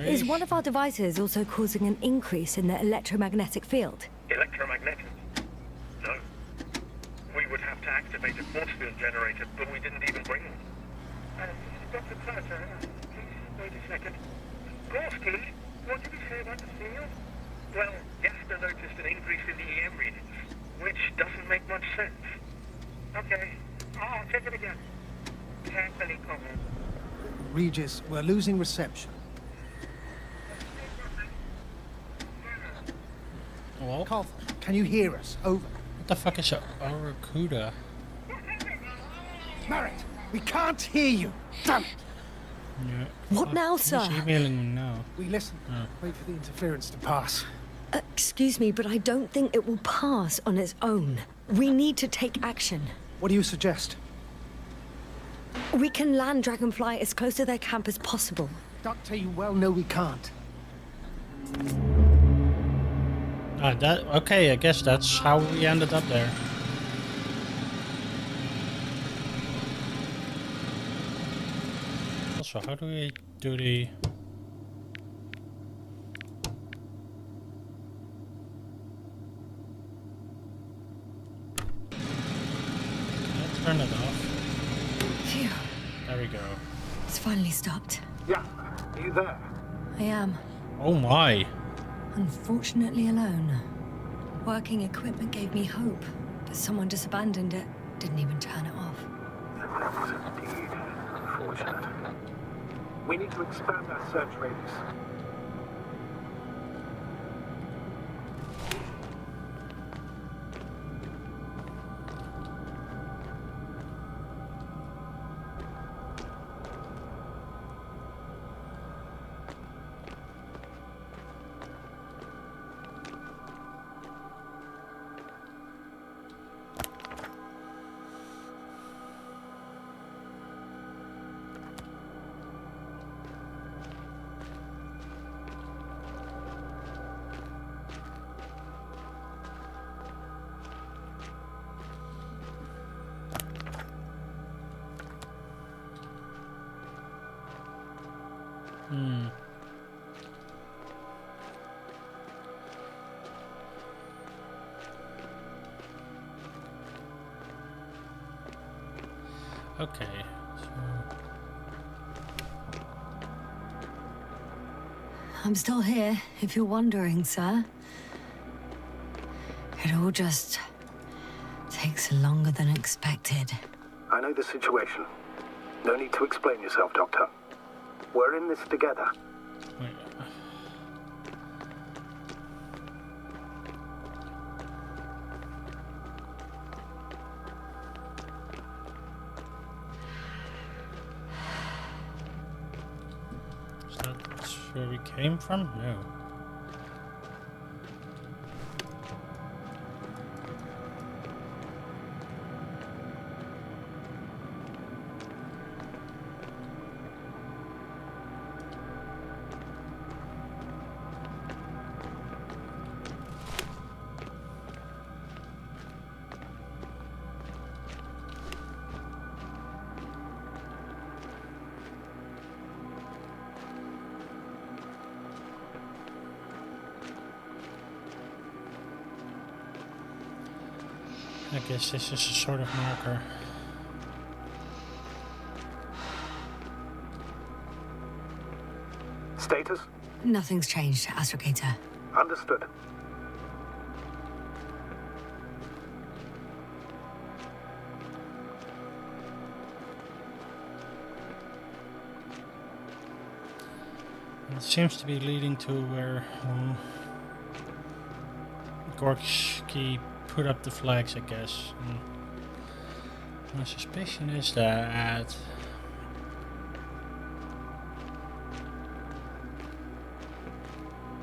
Is one of our devices also causing an increase in the electromagnetic field? Electromagnetic? No. We would have to activate a force field generator, but we didn't even bring them. Dr. Carter, please wait a second. Gorski, what did you say about the field? Well, Yasna noticed an increase in the EM readings, which doesn't make much sense. Okay, I'll check it again. Carefully, Colin. Regis, we're losing reception. Well, what Carl, can you hear us? Over. the fuck is a Oracuda? Merritt, we can't hear you. Damn it. Yeah. What now, sir? Who's emailing me now? We listen. Oh. Wait for the interference to pass. Excuse me, but I don't think it will pass on its own. We need to take action. What do you suggest? We can land Dragonfly as close to their camp as possible. Doctor, you well know we can't. Okay, I guess that's how we ended up there. Also, how do we do the... Turn it off. Phew. There we go. It's finally stopped. Yeah, are you there? I am, Oh my! unfortunately, alone. Working equipment gave me hope, but someone just abandoned it. Didn't even turn it off. That was indeed unfortunate. We need to expand our search radius. Okay. I'm still here, if you're wondering, sir. It all just takes longer than expected. I know the situation. No need to explain yourself, Doctor. We're in this together. Wait. Is that where we came from? No. I guess this is a sort of marker. Status? Nothing's changed, Astrogator. Understood. It seems to be leading to where Gorksky put up the flags, I guess. And my suspicion is that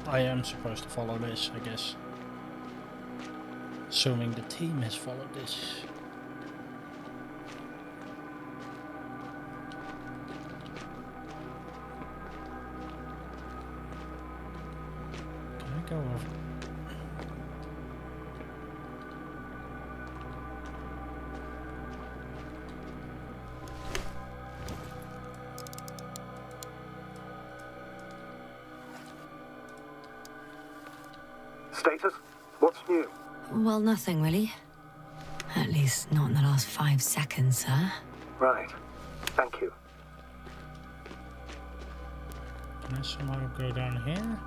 I am supposed to follow this, I guess. Assuming the team has followed this. Can I go over? Status? What's new? Well, nothing really. At least not in the last 5 seconds, sir. Right. Thank you. Can I somehow go down here?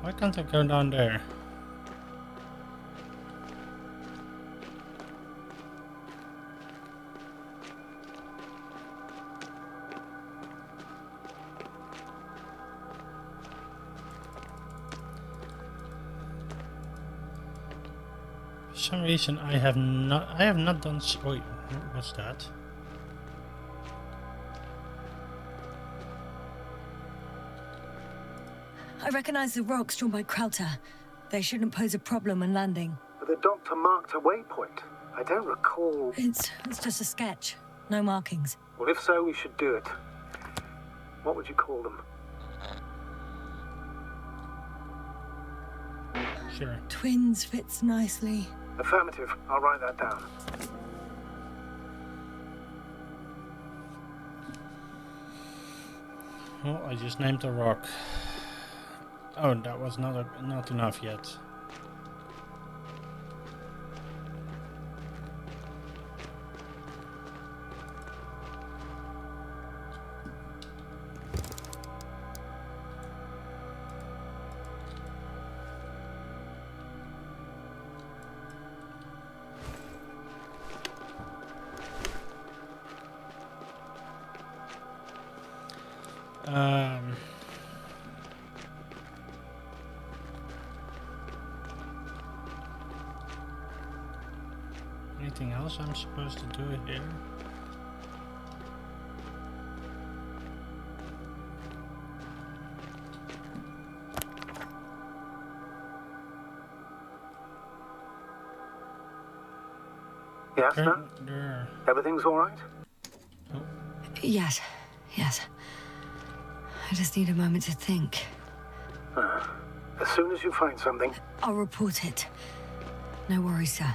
Why can't I go down there? For some reason I have not done wait, what's that? I recognize the rocks drawn by Krauter. They shouldn't pose a problem when landing. But the doctor marked a waypoint. I don't recall... It's just a sketch. No markings. Well, if so, we should do it. What would you call them? Sure. Twins fits nicely. Affirmative. I'll write that down. Oh, I just named a rock. Oh, that was not enough yet. Anything else I'm supposed to do here? Yes, sir? Everything's all right? Yes, yes. I just need a moment to think. As soon as you find something... I'll report it. No worries, sir.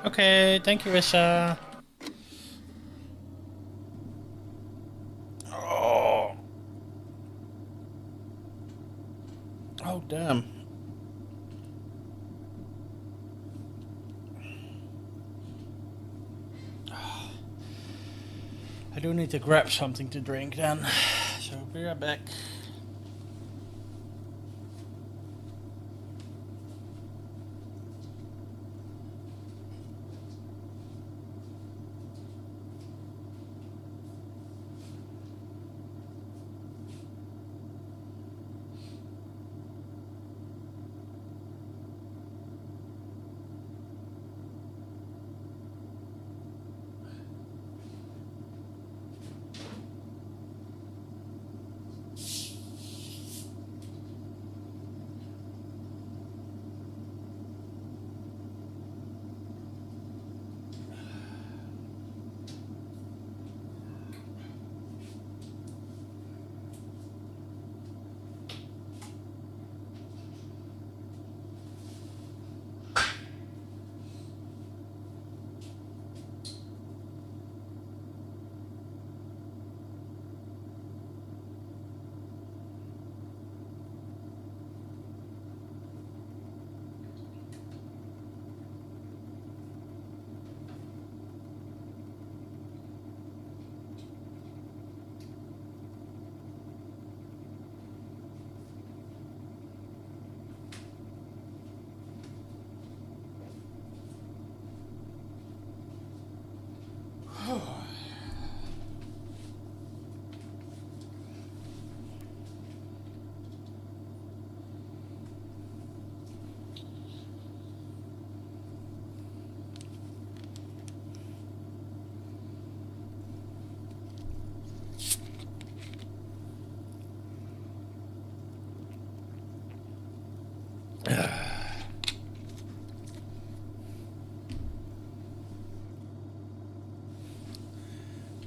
Okay, thank you, Issa. Oh. Oh, damn. I do need to grab something to drink then. So be right back.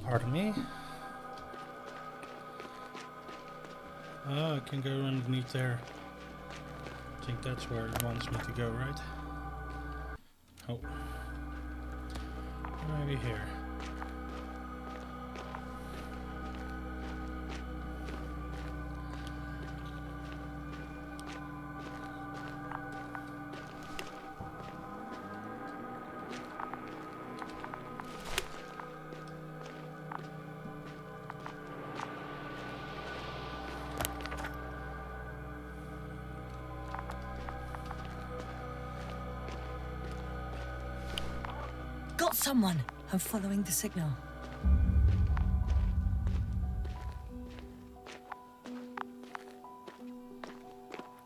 Pardon me. Oh, I can go underneath there. I think that's where it wants me to go, right? Oh. Maybe here. Got someone. I'm following the signal.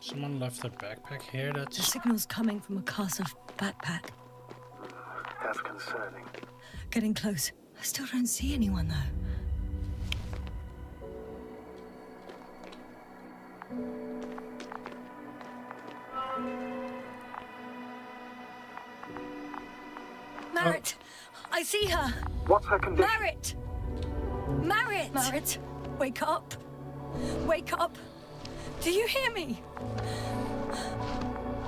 Someone left a backpack here. The That's signal's coming from a castle backpack. That's concerning. Getting close. I still don't see anyone, though. Marit! I see her! What's her condition? Marit! Marit! Marit! Wake up! Wake up! Do you hear me?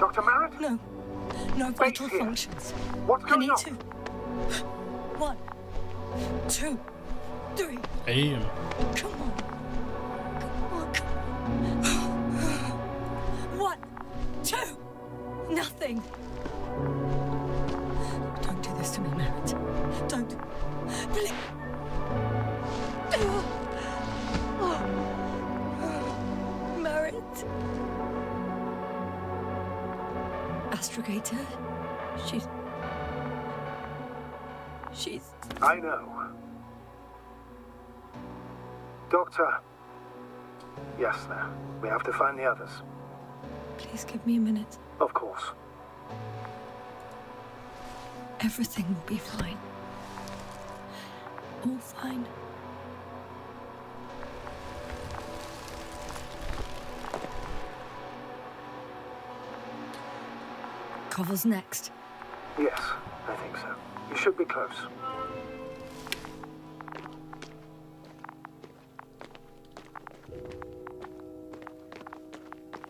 Dr. Marrett? No. No vital functions. What's I going need on? to 1, 2, 3. Damn. Come on. Come on. 1, 2. Nothing. Don't do this to me, Merritt. Don't. Please. Merritt. Astrogator. She's... I know. Doctor. Yes, sir. We have to find the others. Please give me a minute. Of course. Everything will be fine. All fine. Koval's next. Yes, I think so. You should be close.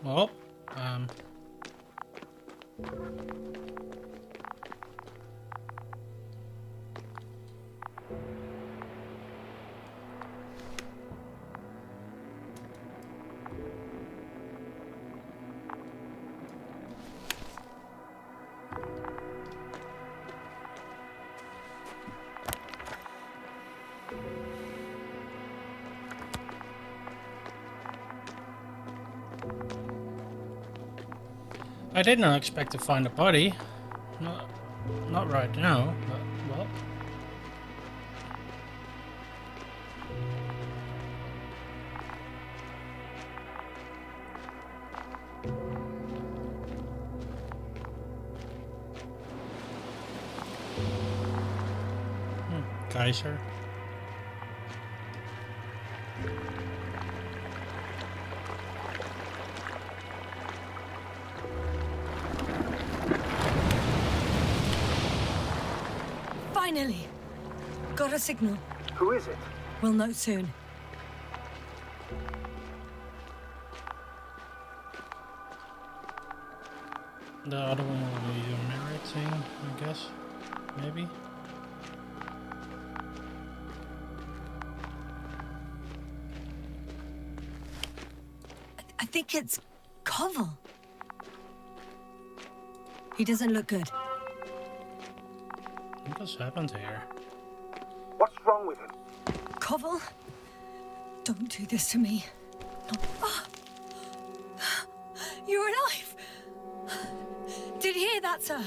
Well, I did not expect to find a body. Not right now, but well. Kaiser. Finally! Got a signal. Who is it? We'll know soon. The other one will be a Merritt thing, I guess. Maybe. I think it's Koval. He doesn't look good. What has happened here? What's wrong with him? Koval? Don't do this to me. No. Ah. You're alive! Did you hear that, sir?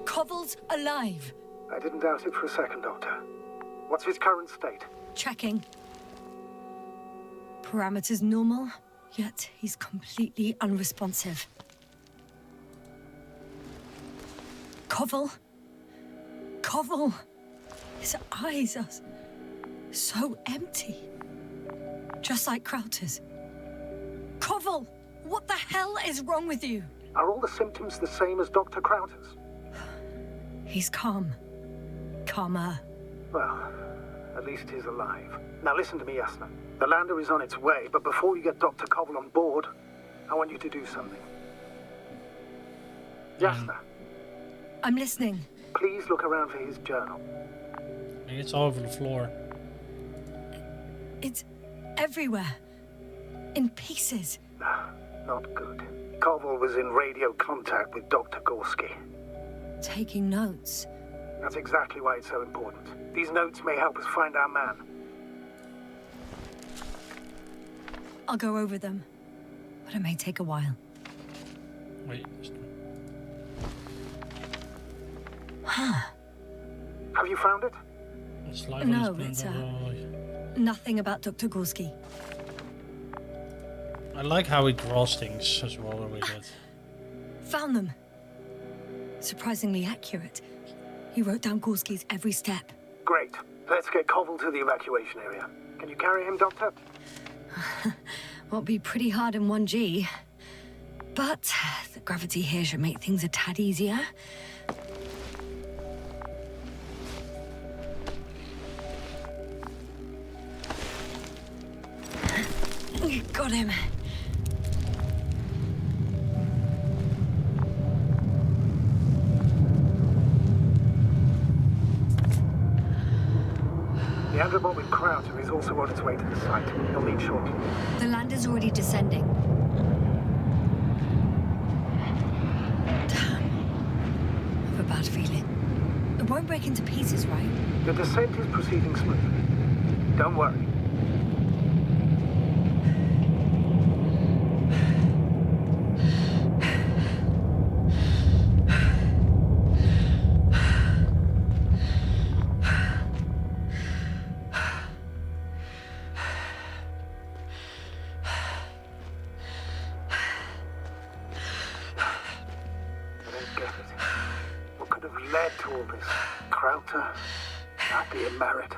Koval's alive. I didn't doubt it for a second, Doctor. What's his current state? Checking. Parameters normal, yet he's completely unresponsive. Koval? Koval! His eyes are so empty. Just like Krauter's. Koval! What the hell is wrong with you? Are all the symptoms the same as Dr. Krauter's? He's calm. Calmer. Well, at least he's alive. Now listen to me, Yasna. The lander is on its way, but before you get Dr. Koval on board, I want you to do something. Yasna, I'm listening. please look around for his journal. And it's all over the floor. It's everywhere. In pieces. Not good. Koval was in radio contact with Dr. Gorski. Taking notes. That's exactly why it's so important. These notes may help us find our man. I'll go over them. But it may take a while. Wait. Have you found it? It's live No, on his it's, band. Nothing about Dr. Gorski. I like how he draws things as well with it. Found them. Surprisingly accurate. He wrote down Gorski's every step. Great. Let's get Koval to the evacuation area. Can you carry him, Doctor? Won't be pretty hard in 1G. But the gravity here should make things a tad easier. Got him. Thunderbolt with Crowder is also on its way to the site. He'll meet shortly. The lander's already descending. Damn. I have a bad feeling. It won't break into pieces, right? The descent is proceeding smoothly. Don't worry. Merit,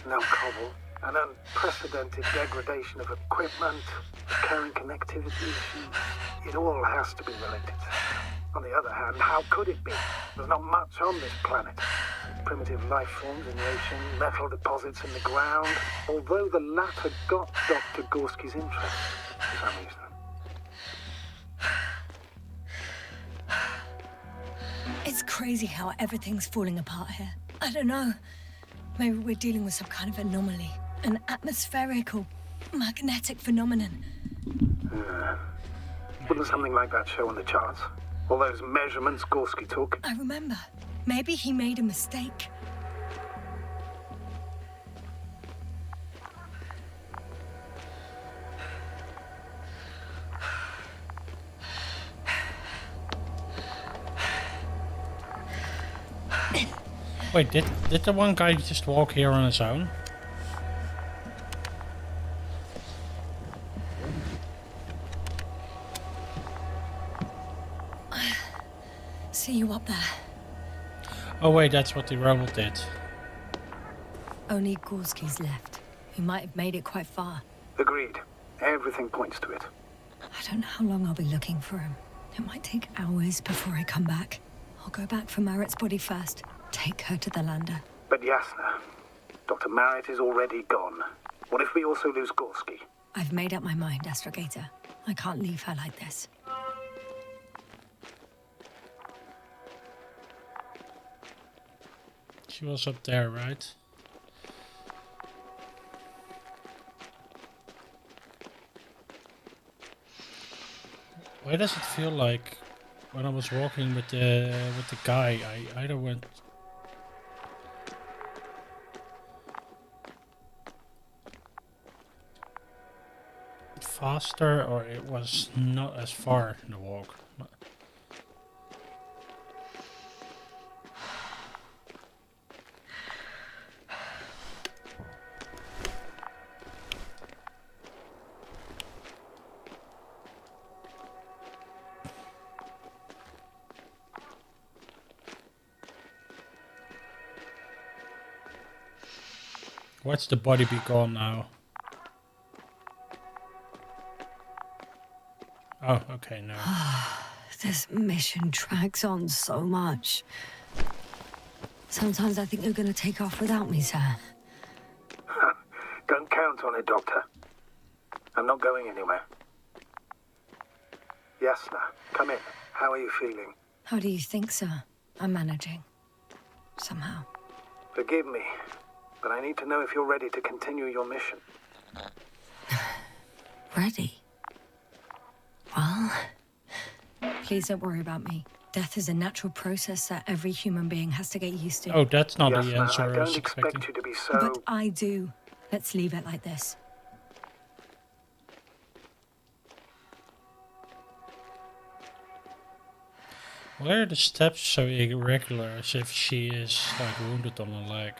no cobble, an unprecedented degradation of equipment, recurring connectivity issues. It all has to be related. On the other hand, how could it be? There's not much on this planet. Primitive life forms in the ocean, metal deposits in the ground, although the latter got Dr. Gorski's interest for some reason. It's crazy how everything's falling apart here. I don't know. Maybe we're dealing with some kind of anomaly. An atmospheric or magnetic phenomenon. Wouldn't something like that show on the charts? All those measurements Gorski took? I remember. Maybe he made a mistake. Wait, did the one guy just walk here on his own? See you up there. Oh wait, that's what the robot did. Only Gorski's left. He might have made it quite far. Agreed. Everything points to it. I don't know how long I'll be looking for him. It might take hours before I come back. I'll go back for Marit's body first. Take her to the lander. But Yasna, Dr. Marit is already gone. What if we also lose Gorski? I've made up my mind, Astrogator. I can't leave her like this. She was up there, right? Why does it feel like when I was walking with the guy, I either went faster or it was not as far in the walk. What's the body be gone now? Oh, okay, no. This mission drags on so much. Sometimes I think you're gonna take off without me, sir. Don't count on it, Doctor. I'm not going anywhere. Yasna, come in. How are you feeling? How do you think, sir? I'm managing. Somehow. Forgive me, but I need to know if you're ready to continue your mission. Ready? Well, please don't worry about me. Death is a natural process that every human being has to get used to. Oh, that's not the Yasna, answer I I don't was expect expecting. you to be so... But I do. Let's leave it like this. Why are the steps so irregular, as if she is like wounded on her leg?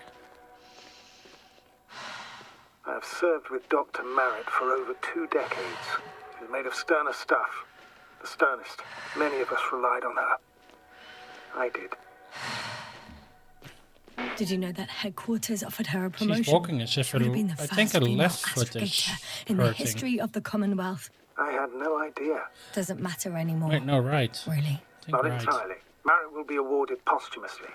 I've served with Dr. Marit for over 2 decades. She's made of sterner stuff. The sternest. Many of us relied on her. I did. Did you know that headquarters offered her a promotion? She's walking as if her, Would have been the I first think her female left foot is astrogator in the hurting. history of the Commonwealth. I had no idea. Doesn't matter anymore. Wait, no, right. Really? I think Not right. entirely. Marit will be awarded posthumously.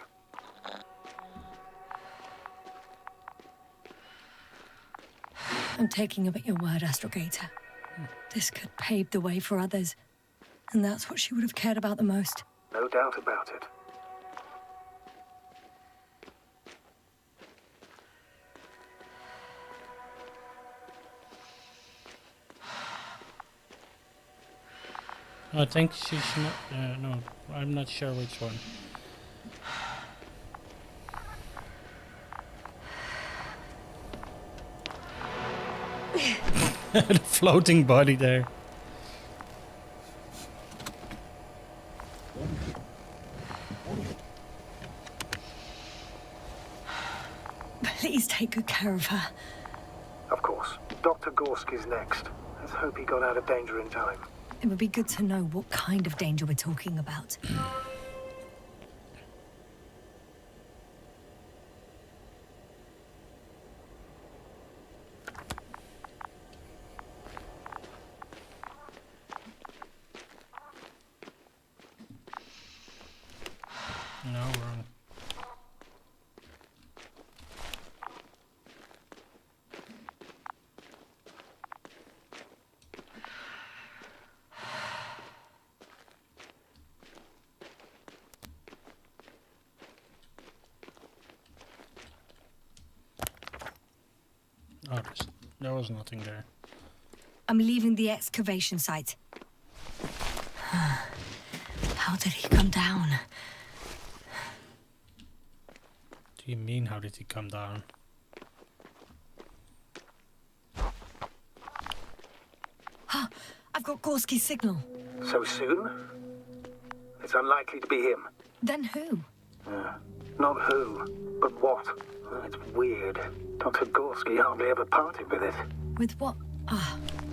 I'm taking you at your word, Astrogator. This could pave the way for others. And that's what she would have cared about the most. No doubt about it. I think she's not. No, I'm not sure which one. The floating body there. Please take good care of her. Of course. Dr. Gorski's next. Let's hope he got out of danger in time. It would be good to know what kind of danger we're talking about. No, wrong. Oh, there was nothing there. I'm leaving the excavation site. How did he come down? Do you mean, how did he come down? I've got Gorski's signal. So soon? It's unlikely to be him. Then who? Not who, but what. It's weird. Dr. Gorski hardly ever parted with it. With what?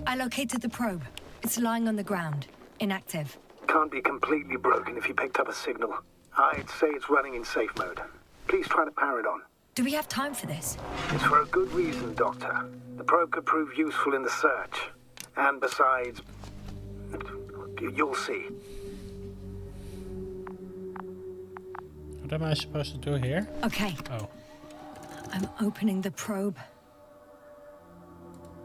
I located the probe. It's lying on the ground. Inactive. Can't be completely broken if you picked up a signal. I'd say it's running in safe mode. Please try to power it on. Do we have time for this? It's for a good reason, Doctor. The probe could prove useful in the search. And besides, you'll see. What am I supposed to do here? Okay. Oh. I'm opening the probe.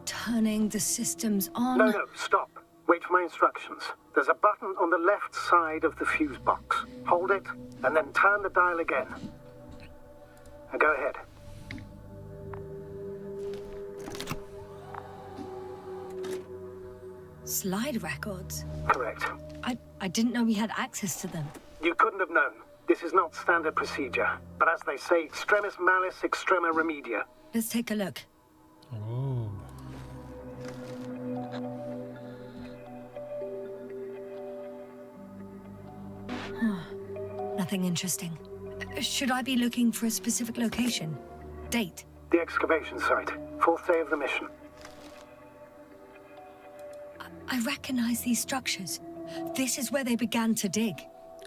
Turning the systems on. No, stop. Wait for my instructions. There's a button on the left side of the fuse box. Hold it, and then turn the dial again. Now go ahead. Slide records? Correct. I didn't know we had access to them. You couldn't have known. This is not standard procedure. But as they say, extremis malis, extrema remedia. Let's take a look. Oh. Nothing interesting. Should I be looking for a specific location? Date? The excavation site. 4th day of the mission. I recognize these structures. This is where they began to dig.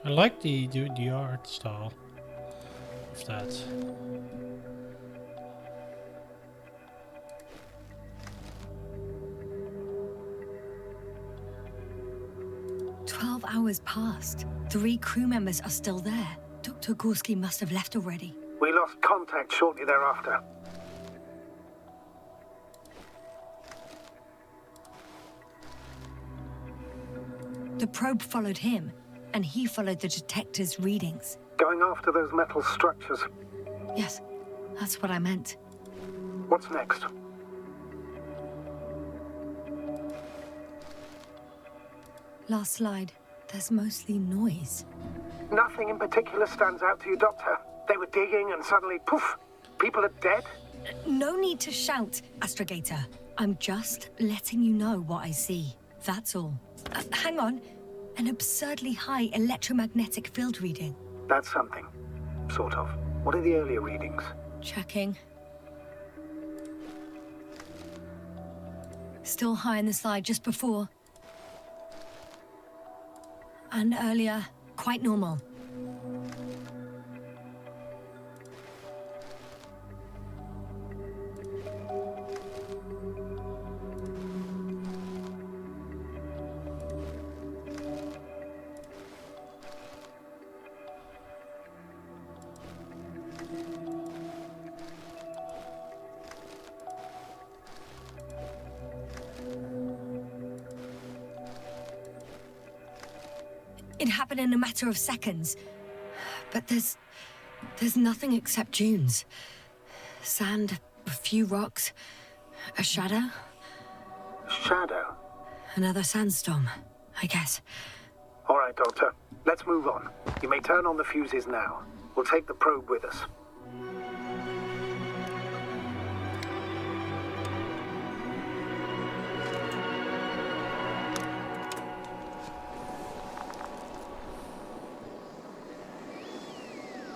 I like the art style of that. Hours passed. 3 crew members are still there. Dr. Gorski must have left already. We lost contact shortly thereafter. The probe followed him, and he followed the detector's readings. Going after those metal structures. Yes, that's what I meant. What's next? Last slide. There's mostly noise. Nothing in particular stands out to you, Doctor. They were digging and suddenly, poof, people are dead? No need to shout, Astrogator. I'm just letting you know what I see. That's all. Hang on. An absurdly high electromagnetic field reading. That's something. Sort of. What are the earlier readings? Checking. Still high in the slide just before. And earlier, quite normal. It happened in a matter of seconds. But there's nothing except dunes. Sand, a few rocks, a shadow. Shadow? Another sandstorm. I guess. All right, Doctor. Let's move on. You may turn on the fuses now. We'll take the probe with us.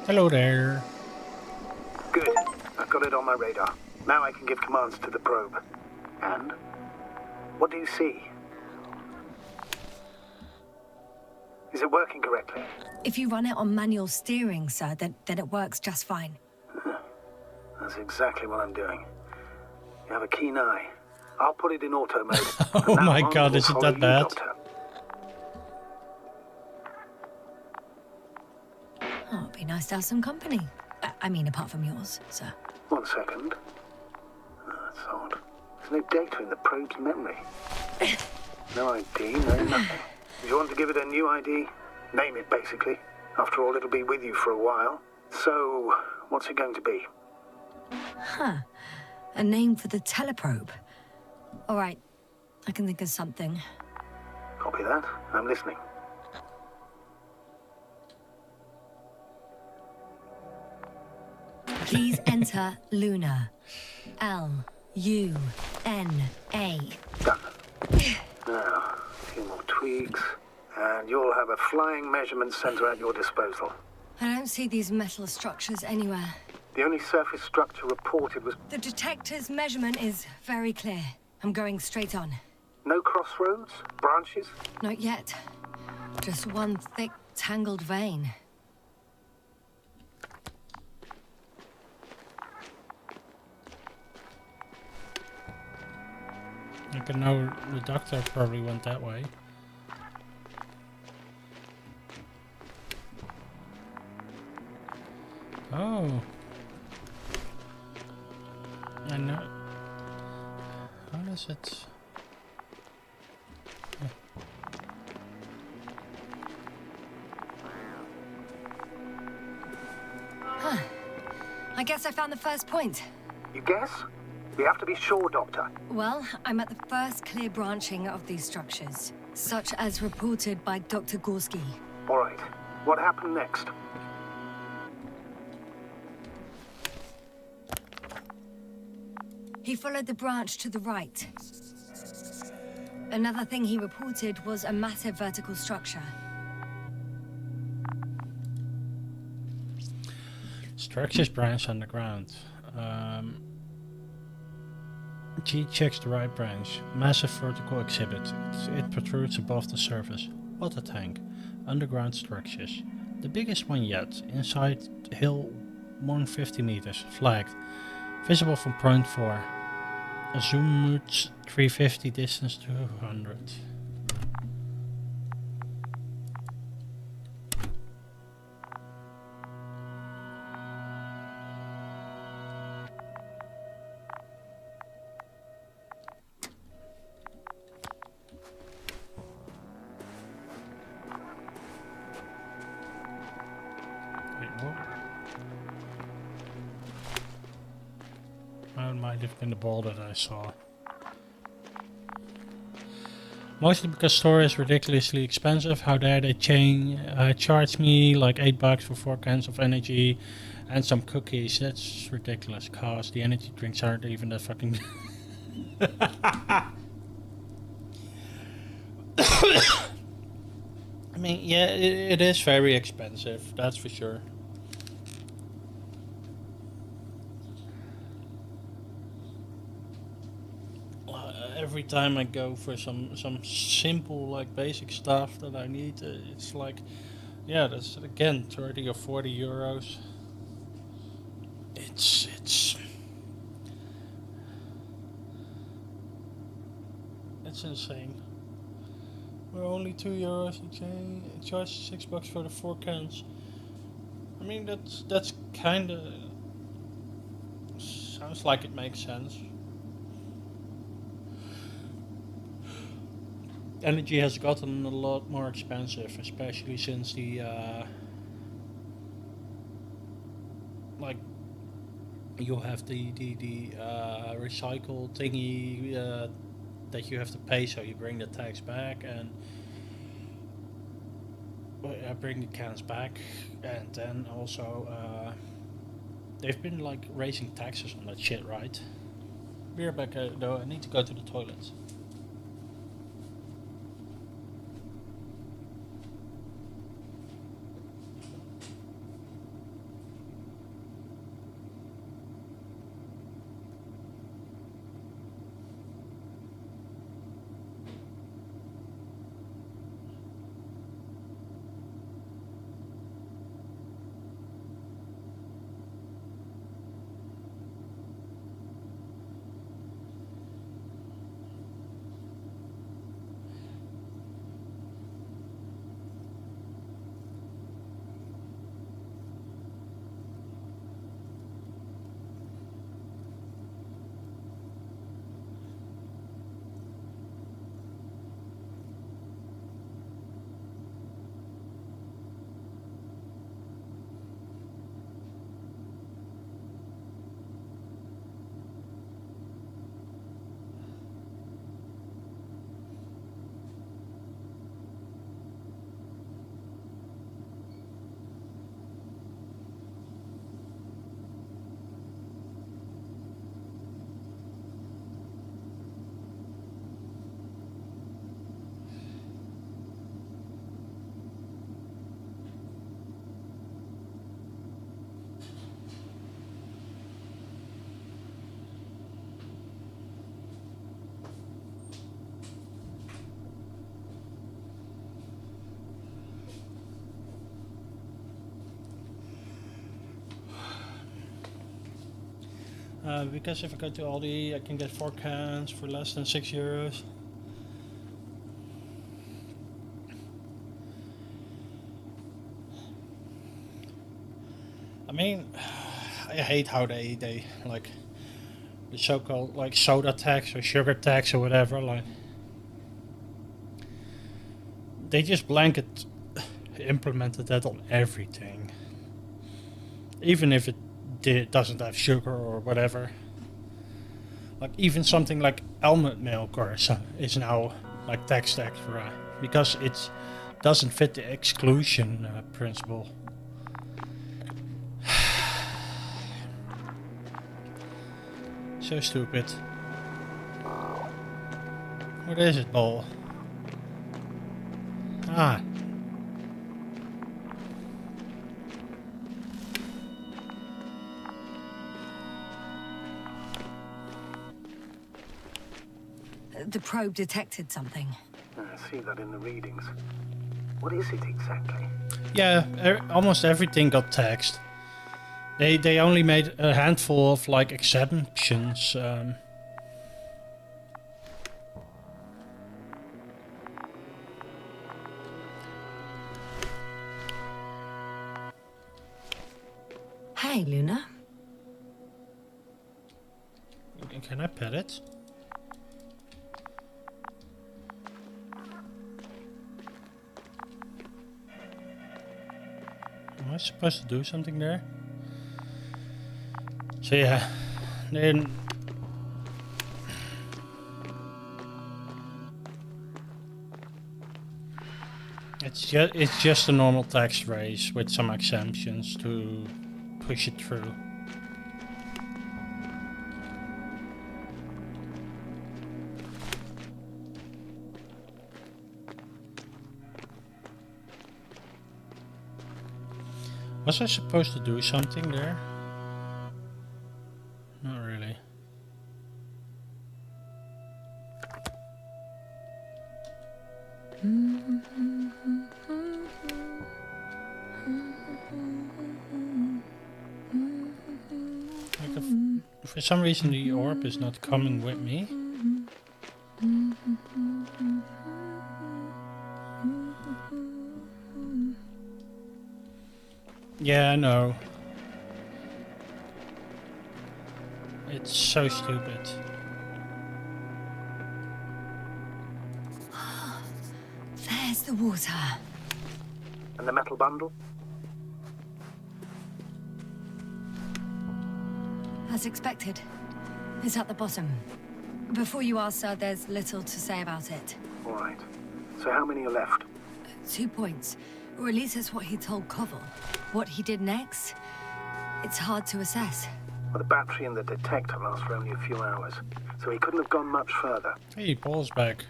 Hello there. Good. I've got it on my radar. Now I can give commands to the probe. And? What do you see? Is it working correctly? If you run it on manual steering, sir, then it works just fine. That's exactly what I'm doing. You have a keen eye. I'll put it in auto mode. Oh my god, is it that bad? Doctor. Oh, it'd be nice to have some company. I mean, apart from yours, sir. 1 second. Oh, that's odd. There's no data in the probe's memory. No ID, no nothing. Do you want to give it a new ID? Name it, basically. After all, it'll be with you for a while. So, what's it going to be? Huh. A name for the teleprobe. All right. I can think of something. Copy that. I'm listening. Please enter Luna. Luna. Done. Now, a few more tweaks, and you'll have a flying measurement center at your disposal. I don't see these metal structures anywhere. The only surface structure reported was The detector's measurement is very clear. I'm going straight on. no crossroads, branches. Not yet. Just one thick, tangled vein. I can know the doctor probably went that way. Oh. I know. How does it... Huh. I guess I found the first point. You guess? We have to be sure, Doctor. Well, I'm at the first clear branching of these structures, such as reported by Dr. Gorski. All right. What happened next? He followed the branch to the right. Another thing he reported was a massive vertical structure. Structures branch underground. G checks the right branch. Massive vertical exhibit. It protrudes above the surface. Water tank. Underground structures. The biggest one yet. Inside hill 150 meters. Flagged. Visible from point 4. Azimuth 350, distance 200. Wait, what? That might have been the ball that I saw. Mostly because storage is ridiculously expensive. How dare they charge me like $8 for 4 cans of energy and some cookies. That's ridiculous cost. The energy drinks aren't even that fucking... I mean, yeah, it is very expensive, that's for sure. Every time I go for some simple, like, basic stuff that I need, it's like, yeah, that's again 30 or 40 euros. It's insane. We're only €2 each. Charge $6 for the 4 cans. I mean, that's kind of sounds like it makes sense. Energy has gotten a lot more expensive, especially since the like you have the recycle thingy that you have to pay, so you bring the tax back, and bring the cans back, and then also they've been like raising taxes on that shit, right? Be right back though. I need to go to the toilet. Because if I go to Aldi, I can get 4 cans for less than €6. I mean, I hate how they like the so-called like soda tax or sugar tax or whatever. Like they just blanket implemented that on everything, even if it doesn't have sugar or whatever. Like even something like almond milk or so is now like taxed extra because it doesn't fit the exclusion principle. So stupid. What is it, ball? Ah. The probe detected something. I see that in the readings. What is it exactly? Yeah, almost everything got taxed. They only made a handful of like exemptions. Hey, Luna. Can I pet it? Am I supposed to do something there? So yeah, then it's just a normal tax raise with some exemptions to push it through. Was I supposed to do something there? Not really. Like for some reason the orb is not coming with me. Yeah, I know. It's so stupid. There's the water. And the metal bundle? As expected. It's at the bottom. Before you ask, sir, there's little to say about it. All right. So how many are left? 2 points. Or at least that's what he told Koval. What he did next, it's hard to assess. Well, the battery in the detector lasts for only a few hours, so he couldn't have gone much further. Hey, Paul's back.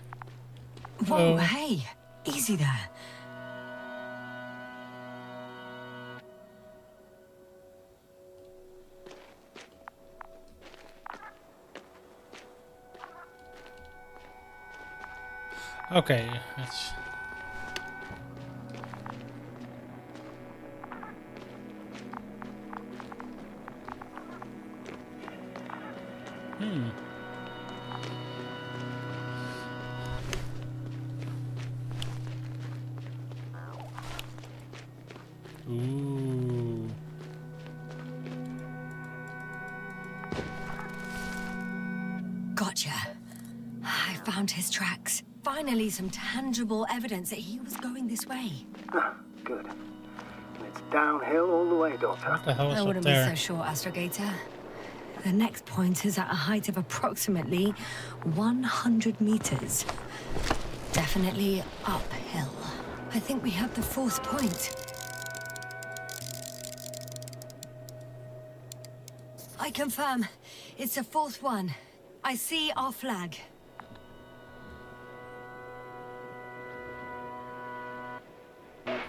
Whoa, Hello. hey, easy there. Okay, let's... Ooh. Gotcha. I found his tracks. Finally, some tangible evidence that he was going this way. Good. And it's downhill all the way, Doctor. What the hell is I up wouldn't be there? so sure, Astrogator. The next point is at a height of approximately 100 meters. Definitely uphill. I think we have the fourth point. I confirm. It's the fourth one. I see our flag.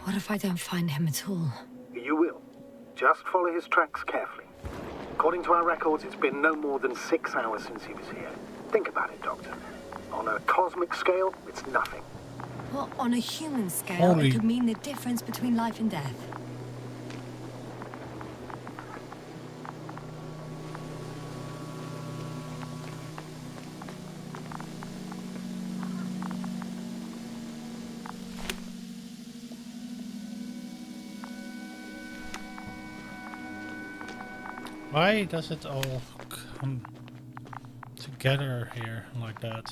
What if I don't find him at all? You will. Just follow his tracks carefully. According to our records, it's been no more than 6 hours since he was here. Think about it, Doctor. On a cosmic scale, it's nothing. Well, on a human scale, Holy- it could mean the difference between life and death. Why does it all come together here like that?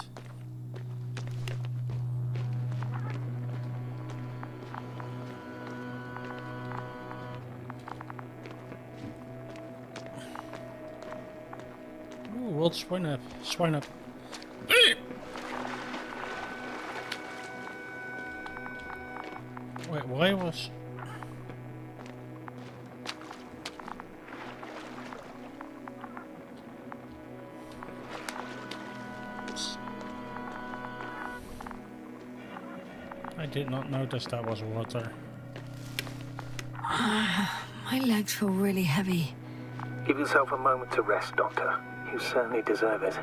Ooh, world swine up. Swine up. Wait, why was... I did not notice that was water. My legs feel really heavy. Give yourself a moment to rest, Doctor. You certainly deserve it.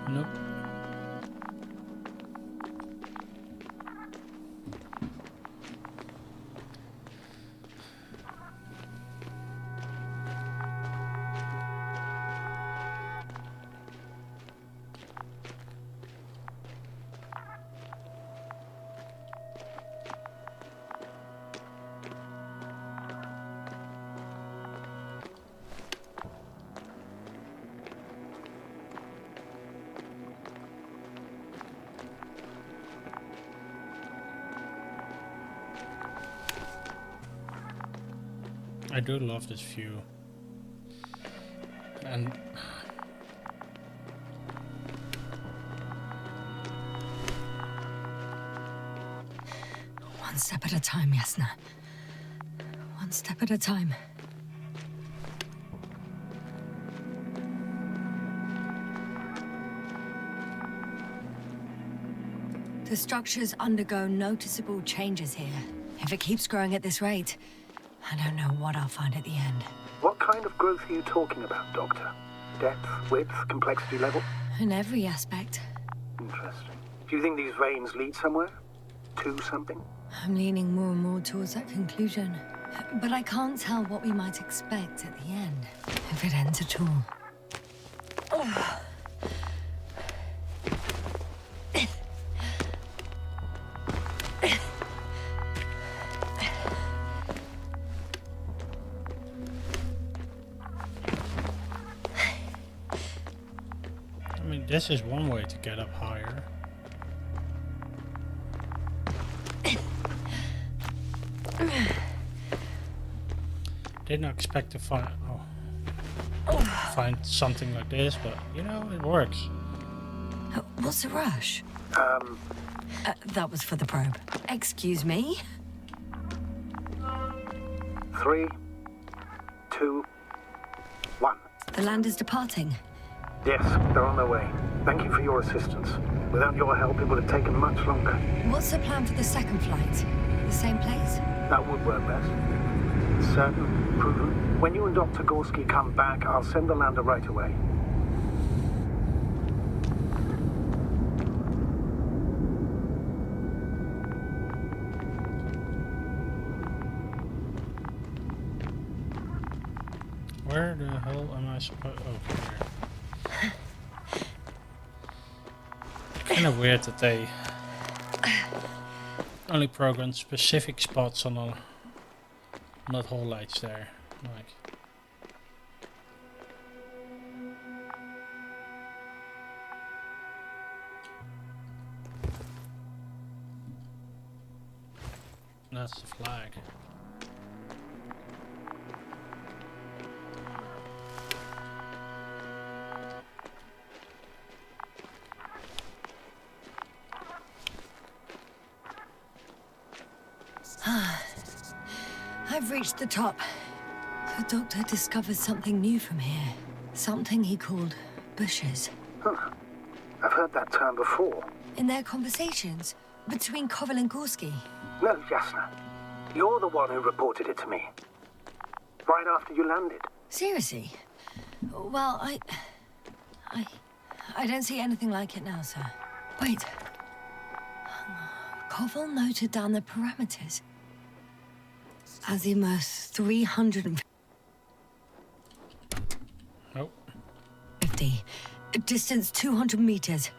Nope. I do love this view. And One step at a time, Yasna. One step at a time. The structures undergo noticeable changes here. If it keeps growing at this rate, I don't know what I'll find at the end. What kind of growth are you talking about, Doctor? Depth, width, complexity level? In every aspect. Interesting. Do you think these veins lead somewhere? To something? I'm leaning more and more towards that conclusion. But I can't tell what we might expect at the end, if it ends at all. I mean, this is one way to get up higher. Did not expect to find. Oh. find something like this, but you know, it works. What's the rush? That was for the probe. Excuse me? 3, 2, 1. The land is departing. Yes, they're on their way. Thank you for your assistance. Without your help, it would have taken much longer. What's the plan for the second flight? The same place? That would work best. Certain, proven. When you and Dr. Gorski come back, I'll send the lander right away. Where the hell am I supposed? Oh, here. Kind of weird that they only programmed specific spots on a not whole lights there. Like, that's the flag. I've reached the top. The doctor discovered something new from here. Something he called bushes. Huh. I've heard that term before. In their conversations between Koval and Gorski. No, Jasna. You're the one who reported it to me. Right after you landed. Seriously? Well, I don't see anything like it now, sir. Wait. Koval noted down the parameters. Azimuth 350. Oh. Distance 200 meters.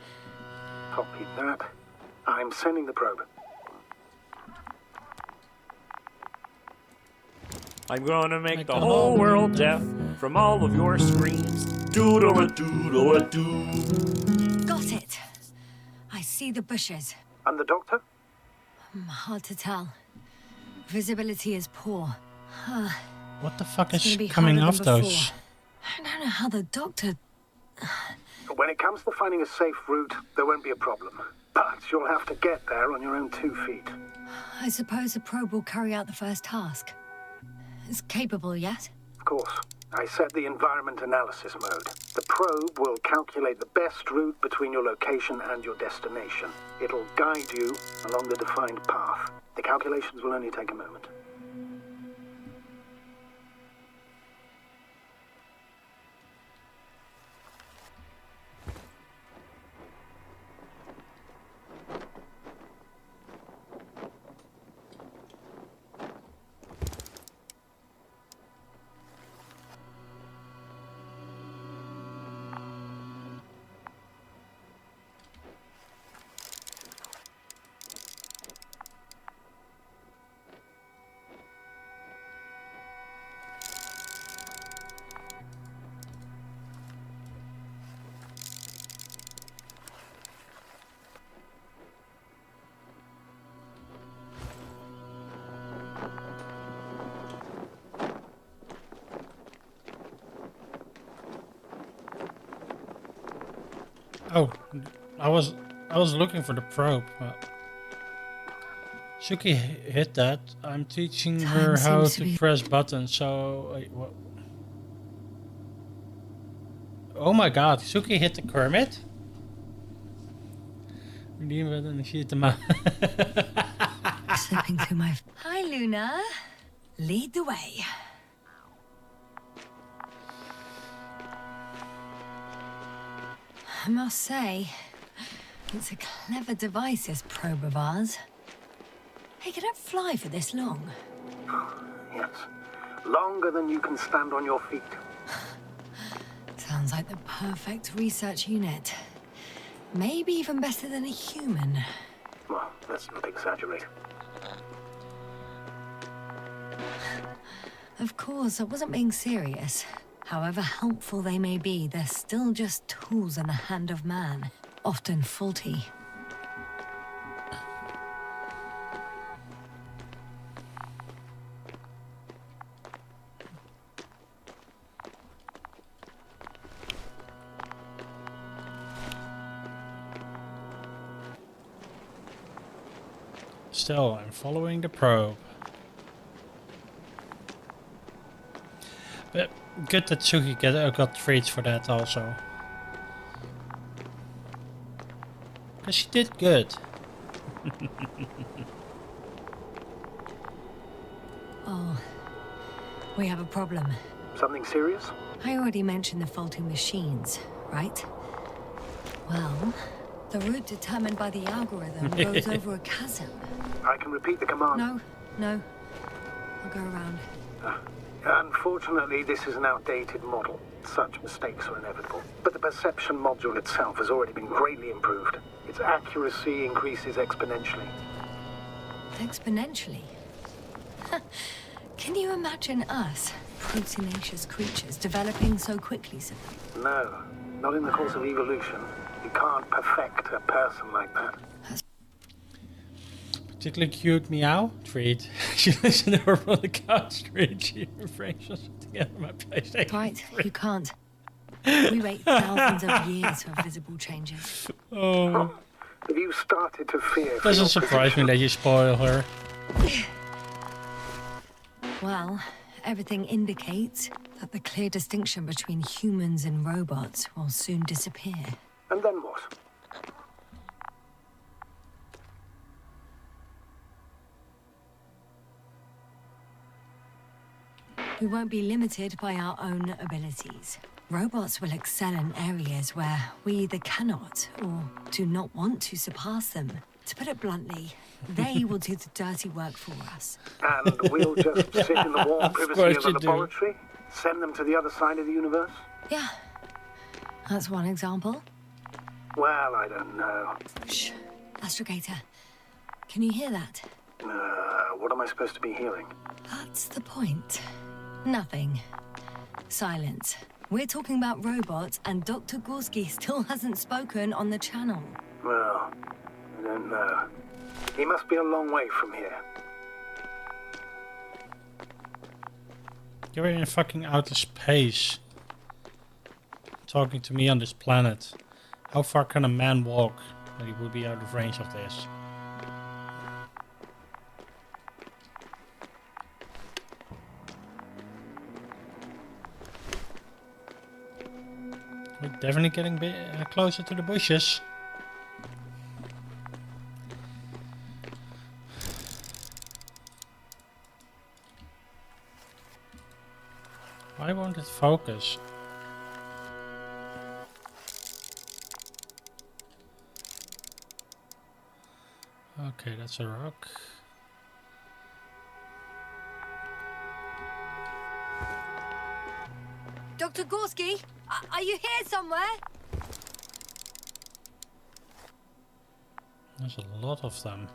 Copy that. I'm sending the probe. I'm gonna make the whole world deaf from all of your screams. Doodle-a-doodle-a-doo. Got it. I see the bushes. And the doctor? Hard to tell. Visibility is poor. What the fuck It's is gonna be coming harder off than those? before. I don't know how the doctor... When it comes to finding a safe route, there won't be a problem. But you'll have to get there on your own 2 feet. I suppose the probe will carry out the first task. It's capable yet? Of course. I set the environment analysis mode. The probe will calculate the best route between your location and your destination. It'll guide you along the defined path. The calculations will only take a moment. Oh, I was looking for the probe. But Suki hit that. I'm teaching her how to press buttons. So, wait, what? Oh my God, Suki hit the Kermit. Slipping through my... Hi, Luna. Lead the way. I must say, it's a clever device, this probe of ours. Hey, can it fly for this long? Yes. Longer than you can stand on your feet. Sounds like the perfect research unit. Maybe even better than a human. Well, let's not exaggerate. Of course, I wasn't being serious. However helpful they may be, they're still just tools in the hand of man, often faulty. still. I'm following the probe. But good that Suki got treats for that also. Because she did good. Oh, we have a problem. Something serious? I already mentioned the faulty machines, right? Well, the route determined by the algorithm goes over a chasm. I can repeat the command. No. I'll go around. Unfortunately, this is an outdated model. Such mistakes are inevitable. But the perception module itself has already been greatly improved. Its accuracy increases exponentially. Exponentially? Can you imagine us, proteinaceous creatures, developing so quickly, sir? No, not in the course of evolution. You can't perfect a person like that. Particularly cute meow treat. She listened to her on the couch treat. She refrains us together my PlayStation. Right, you can't. We wait thousands of years for visible changes. Oh. Have you started to fear? Doesn't surprise me that you spoil her. Well, everything indicates that the clear distinction between humans and robots will soon disappear. And then what? We won't be limited by our own abilities. Robots will excel in areas where we either cannot or do not want to surpass them. To put it bluntly, they will do the dirty work for us. And we'll just sit in the warm privacy of the laboratory? Send them to the other side of the universe? Yeah, that's one example. Well, I don't know. Shh, Astrogator, can you hear that? What am I supposed to be hearing? That's the point. Nothing. Silence. We're talking about robots, and Dr. Gorski still hasn't spoken on the channel. Well, I don't know. He must be a long way from here. You're in fucking outer space. Talking to me on this planet. How far can a man walk that he would be out of range of this? We're definitely getting closer to the bushes. Why won't it focus? Okay, that's a rock. Dr. Gorski, are you here somewhere? There's a lot of them.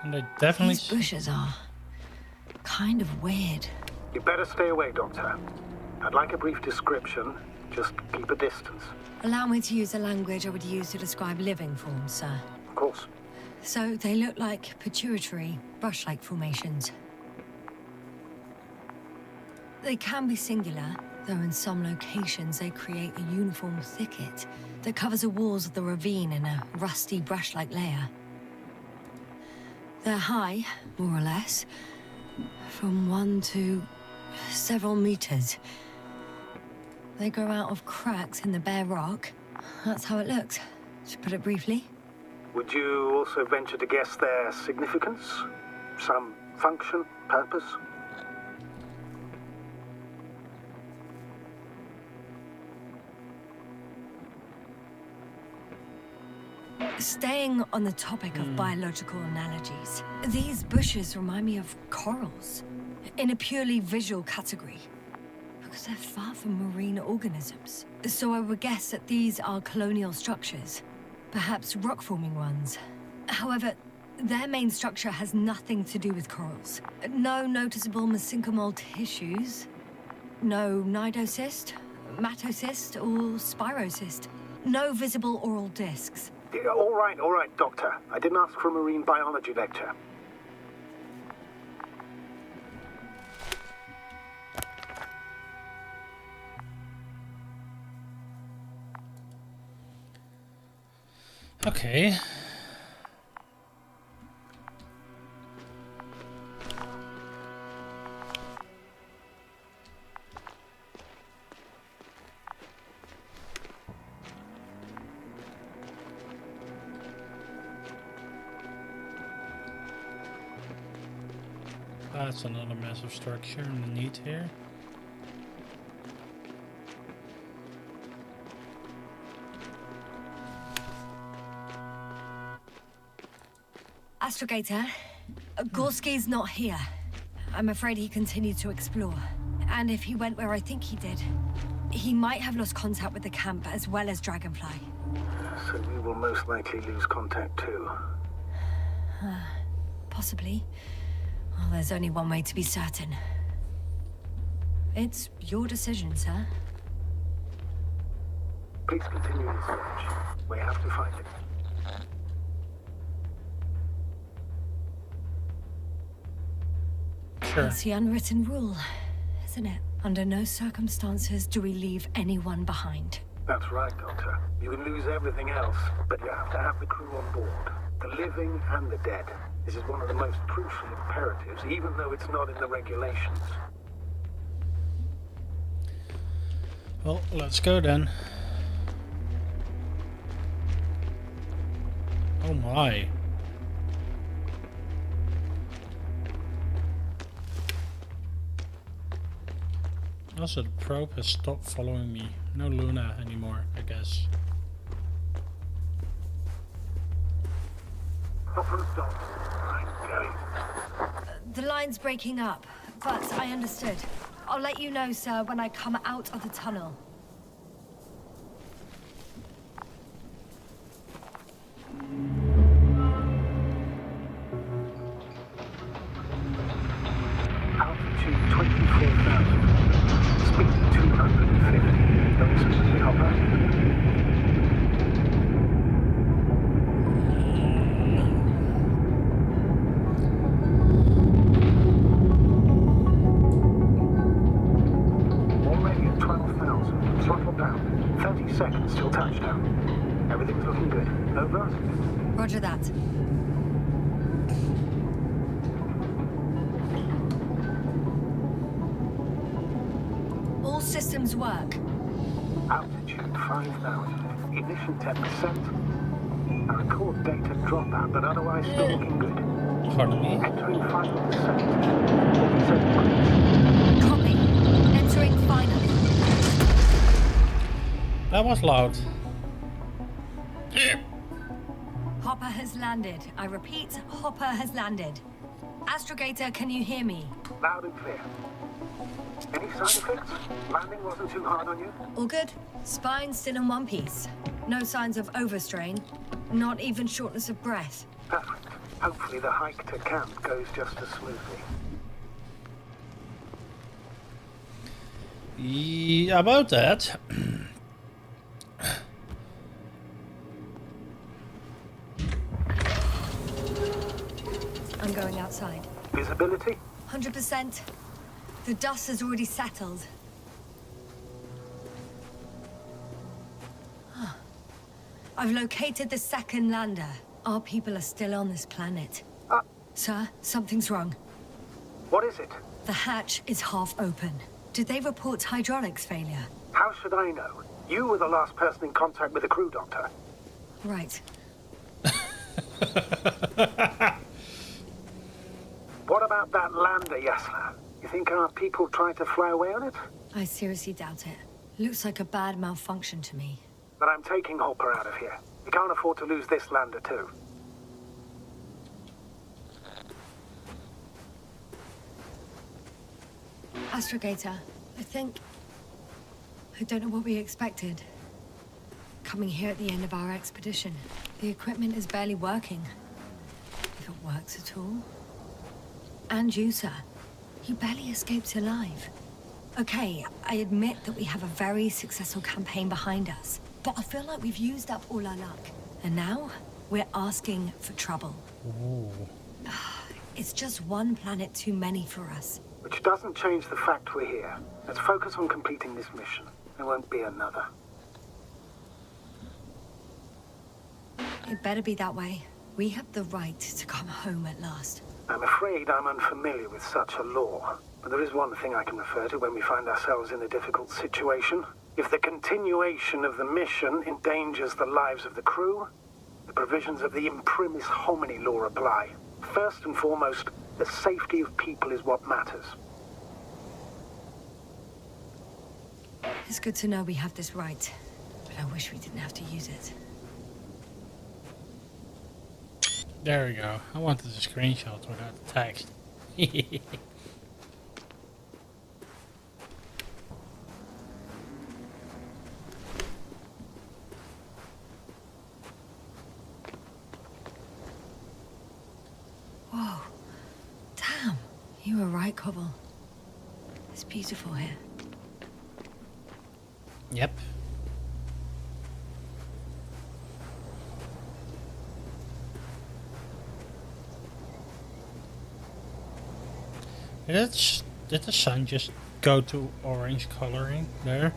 And they definitely... These bushes are kind of weird. You better stay away, Doctor. I'd like a brief description. Just keep a distance. Allow me to use the language I would use to describe living forms, sir. Of course. So they look like pituitary, brush-like formations. They can be singular, though in some locations they create a uniform thicket that covers the walls of the ravine in a rusty brush-like layer. They're high, more or less, from 1 to several meters. They grow out of cracks in the bare rock. That's how it looks, to put it briefly. Would you also venture to guess their significance? Some function, purpose? Staying on the topic of biological analogies, these bushes remind me of corals, in a purely visual category, because they're far from marine organisms. So I would guess that these are colonial structures, perhaps rock-forming ones. However, their main structure has nothing to do with corals. No noticeable mesenchymal tissues, no nidocyst, matocyst, or spirocyst, no visible oral discs. All right, Doctor. I didn't ask for a marine biology lecture. Okay. That's another massive structure underneath here. Astrogator, Gorski's not here. I'm afraid he continued to explore. And if he went where I think he did, he might have lost contact with the camp as well as Dragonfly. So we will most likely lose contact too. Possibly. Well, there's only one way to be certain. It's your decision, sir. Please continue the search. We have to find it. Sure. It's the unwritten rule, isn't it? Under no circumstances do we leave anyone behind. That's right, Doctor. You can lose everything else, but you have to have the crew on board. The living and the dead. This is one of the most crucial imperatives, even though it's not in the regulations. Well, let's go then. Oh my. Also, the probe has stopped following me. No Luna anymore, I guess. The line's breaking up, but I understood. I'll let you know, sir, when I come out of the tunnel. Altitude 24,000. Speed 250. Don't smoothly hover. Already at 12,000. Throttle down. 30 seconds till touchdown. Everything's looking good. Over? Roger that. All systems work. Altitude 5,000. Ignition 10%. I record data dropout, but otherwise still looking good. Pardon me? Entering final descent. 47 Copy. Entering final. That was loud. Hopper has landed. I repeat, Hopper has landed. Astrogator, can you hear me? Loud and clear. Any side effects? Landing wasn't too hard on you? All good. Spine still in one piece. No signs of overstrain. Not even shortness of breath. Perfect. Hopefully the hike to camp goes just as smoothly. Yeah, about that. I'm going outside. Visibility? 100%. The dust has already settled. I've located the second lander. Our people are still on this planet. Sir, something's wrong. What is it? The hatch is half open. Did they report hydraulics failure? How should I know? You were the last person in contact with the crew, Doctor. Right. What about that lander, Yasla? You think our people tried to fly away on it? I seriously doubt it. Looks like a bad malfunction to me. But I'm taking Hopper out of here. We can't afford to lose this lander, too. Astrogator, I don't know what we expected. Coming here at the end of our expedition. The equipment is barely working. If it works at all. And you, sir. You barely escaped alive. Okay, I admit that we have a very successful campaign behind us. But I feel like we've used up all our luck. And now, we're asking for trouble. Ooh. It's just one planet too many for us. Which doesn't change the fact we're here. Let's focus on completing this mission. There won't be another. It better be that way. We have the right to come home at last. I'm afraid I'm unfamiliar with such a law, but there is one thing I can refer to when we find ourselves in a difficult situation. If the continuation of the mission endangers the lives of the crew, the provisions of the imprimis homini law apply. First and foremost, the safety of people is what matters. It's good to know we have this right, but I wish we didn't have to use it. There we go. I wanted a screenshot without the text. Whoa. Damn. You were right, Cobble. It's beautiful here. Yep. Did the sun just go to orange coloring there?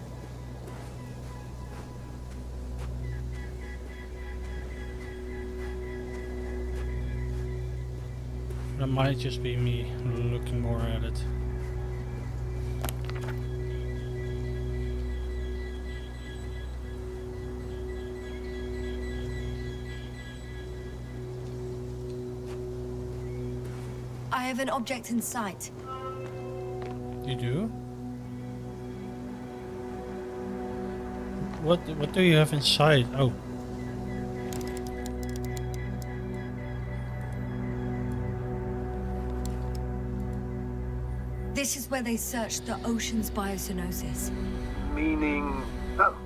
That might just be me looking more at it. I have an object in sight. You do? What do you have inside? Oh. This is where they searched the ocean's biocenosis. Meaning... oh,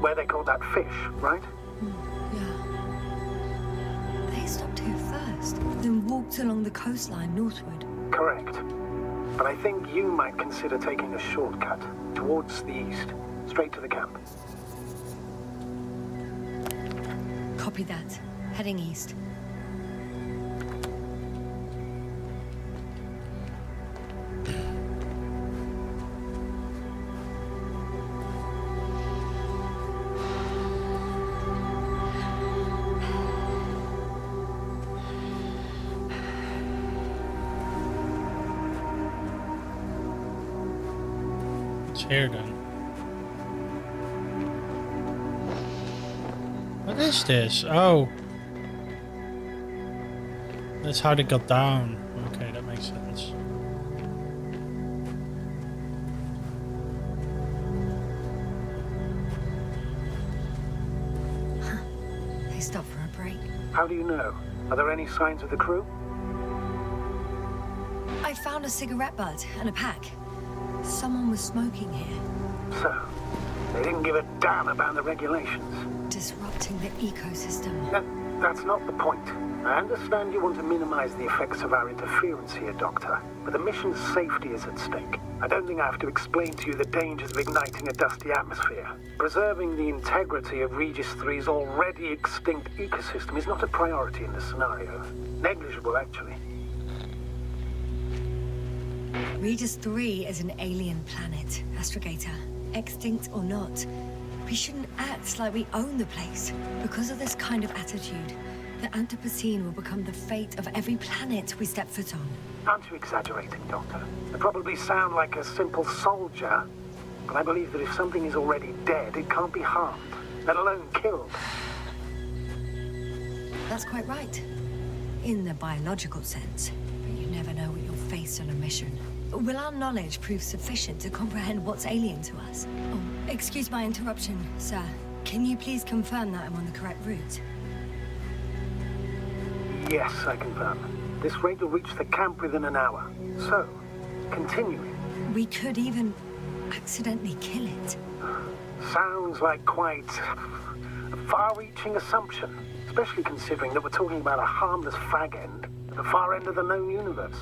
where they caught that fish, right? Yeah. They stopped here first, then walked along the coastline northward. Correct. But I think you might consider taking a shortcut towards the east, straight to the camp. Copy that. Heading east. Here then. What is this? Oh. That's how they got down. Okay, that makes sense. They stopped for a break. How do you know? Are there any signs of the crew? I found a cigarette butt and a pack. Someone was smoking here. So, they didn't give a damn about the regulations. Disrupting the ecosystem. That's not the point. I understand you want to minimize the effects of our interference here, Doctor, but the mission's safety is at stake. I don't think I have to explain to you the dangers of igniting a dusty atmosphere. Preserving the integrity of Regis 3's already extinct ecosystem is not a priority in this scenario. Negligible, actually. Regis 3 is an alien planet, Astrogator. Extinct or not, we shouldn't act like we own the place. Because of this kind of attitude, the Anthropocene will become the fate of every planet we step foot on. Aren't you exaggerating, Doctor? I probably sound like a simple soldier, but I believe that if something is already dead, it can't be harmed, let alone killed. That's quite right. In the biological sense. But you never know what you'll face on a mission. Will our knowledge prove sufficient to comprehend what's alien to us? Oh, excuse my interruption, sir. Can you please confirm that I'm on the correct route? Yes, I confirm. This rate will reach the camp within an hour. So, continuing. We could even accidentally kill it. Sounds like quite a far-reaching assumption, especially considering that we're talking about a harmless fag end at the far end of the known universe.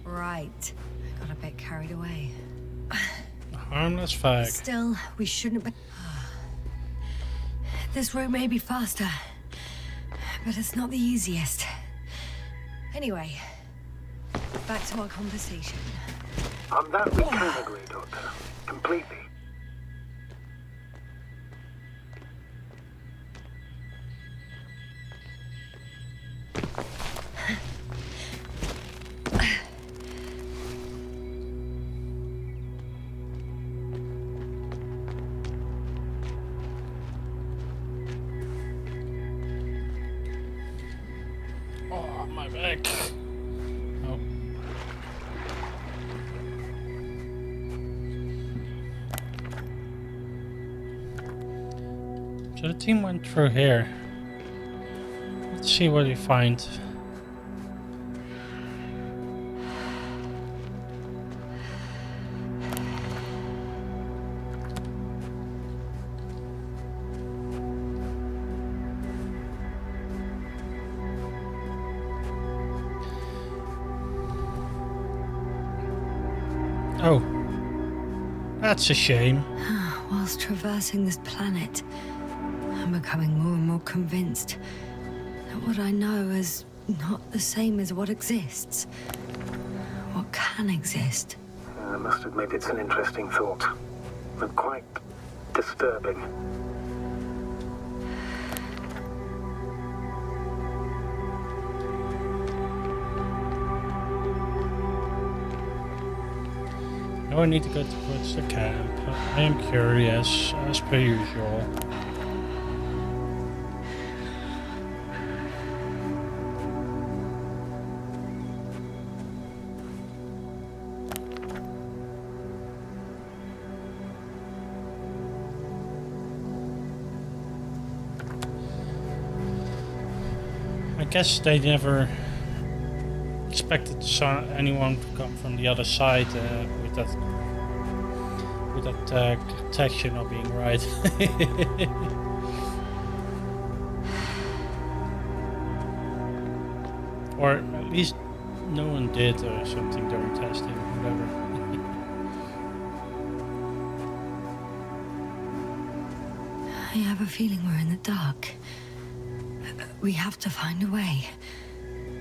Right. I got a bit carried away. A harmless fag. Still, we shouldn't be... This route may be faster, but it's not the easiest. Anyway, back to our conversation. On that we can agree, Doctor. Completely. back. Oh. So the team went through here. Let's see what we find. Oh, that's a shame. Whilst traversing this planet, I'm becoming more and more convinced that what I know is not the same as what exists. What can exist. I must admit it's an interesting thought, and quite disturbing. Now I need to go towards the camp. I am curious, as per usual. I guess they never expected anyone to come from the other side with that texture not being right. Or at least no one did or something during testing, whatever. I have a feeling we're in the dark. We have to find a way.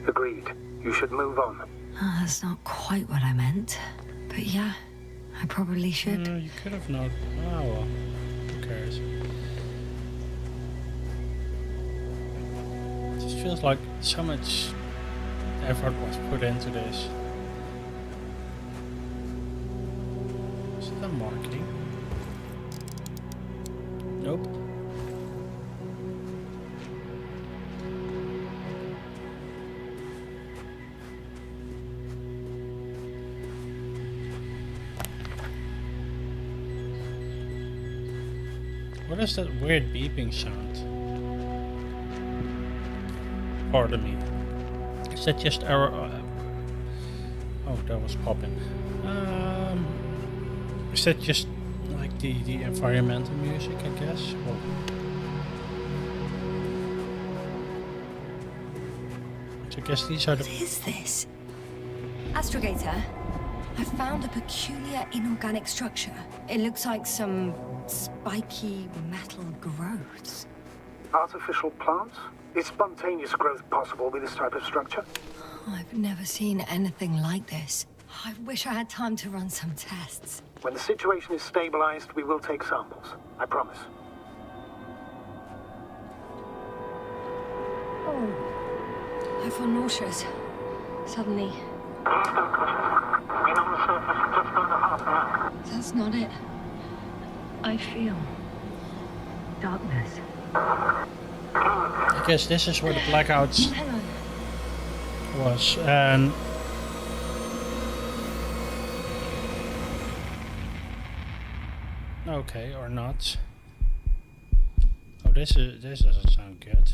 Agreed. You should move on. Oh, that's not quite what I meant. But yeah, I probably should. You could have not. Oh well, who cares? It just feels like so much effort was put into this. Is it a marking? Nope. What is that weird beeping sound? Pardon me. Is that just our... oh, that was popping. Is that just like the environmental music, I guess? Well, so I guess these are the... What is this? Astrogator, I found a peculiar inorganic structure. It looks like some spiky metal growths. Artificial plants? Is spontaneous growth possible with this type of structure? I've never seen anything like this. I wish I had time to run some tests. When the situation is stabilized, we will take samples. I promise. Oh, I feel nauseous. Suddenly. Been on the surface for just under half an hour. That's not it. I feel darkness. I guess this is where the blackouts Hang on. was, and okay, or not. Oh, this doesn't sound good.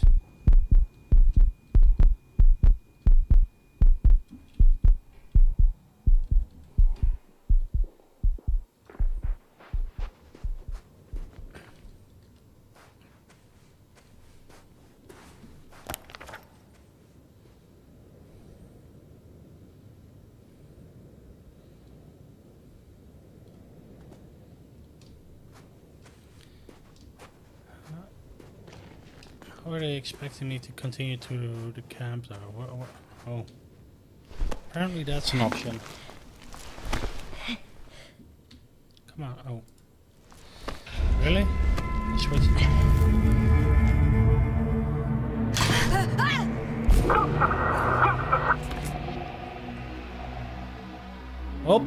How are they expecting me to continue to the camp though? What? Oh. Apparently that's an option. Come on, oh. Really? Switch. Oh!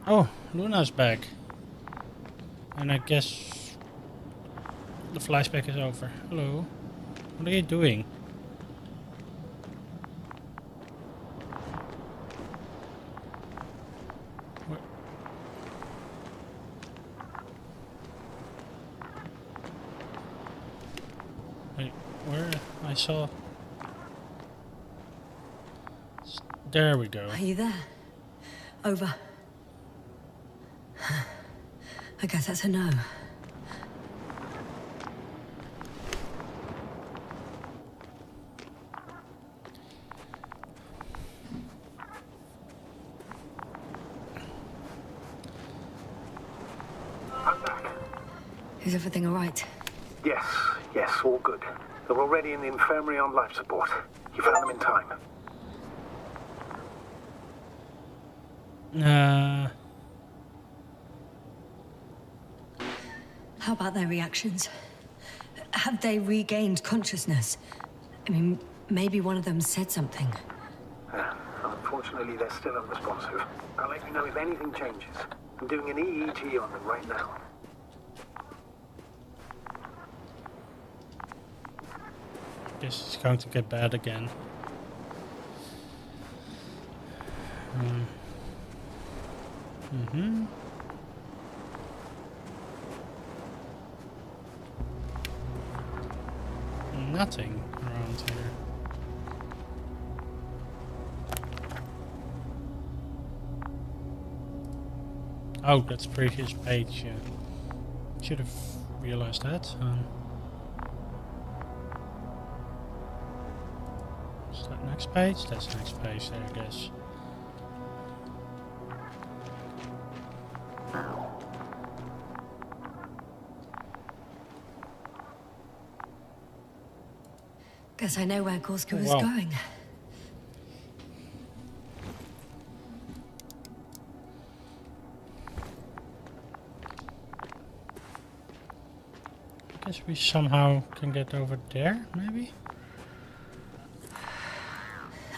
Oh, Luna's back. And I guess The flashback is over. Hello. What are you doing? What? Wait, where? I saw... There we go. Are you there? Over. I guess that's a no. I'm back. Is everything all right? Yes, all good. They're already in the infirmary on life support. You found them in time. How about their reactions? Have they regained consciousness? I mean, maybe one of them said something. Unfortunately, they're still unresponsive. I'll let you know if anything changes. I'm doing an EEG on them right now. Guess it's going to get bad again. Nothing around here. Oh, that's previous page. Yeah. Should have realized that. Is that next page? That's next page there, I guess. Guess I know where Gorska was wow. going. Guess we somehow can get over there, maybe?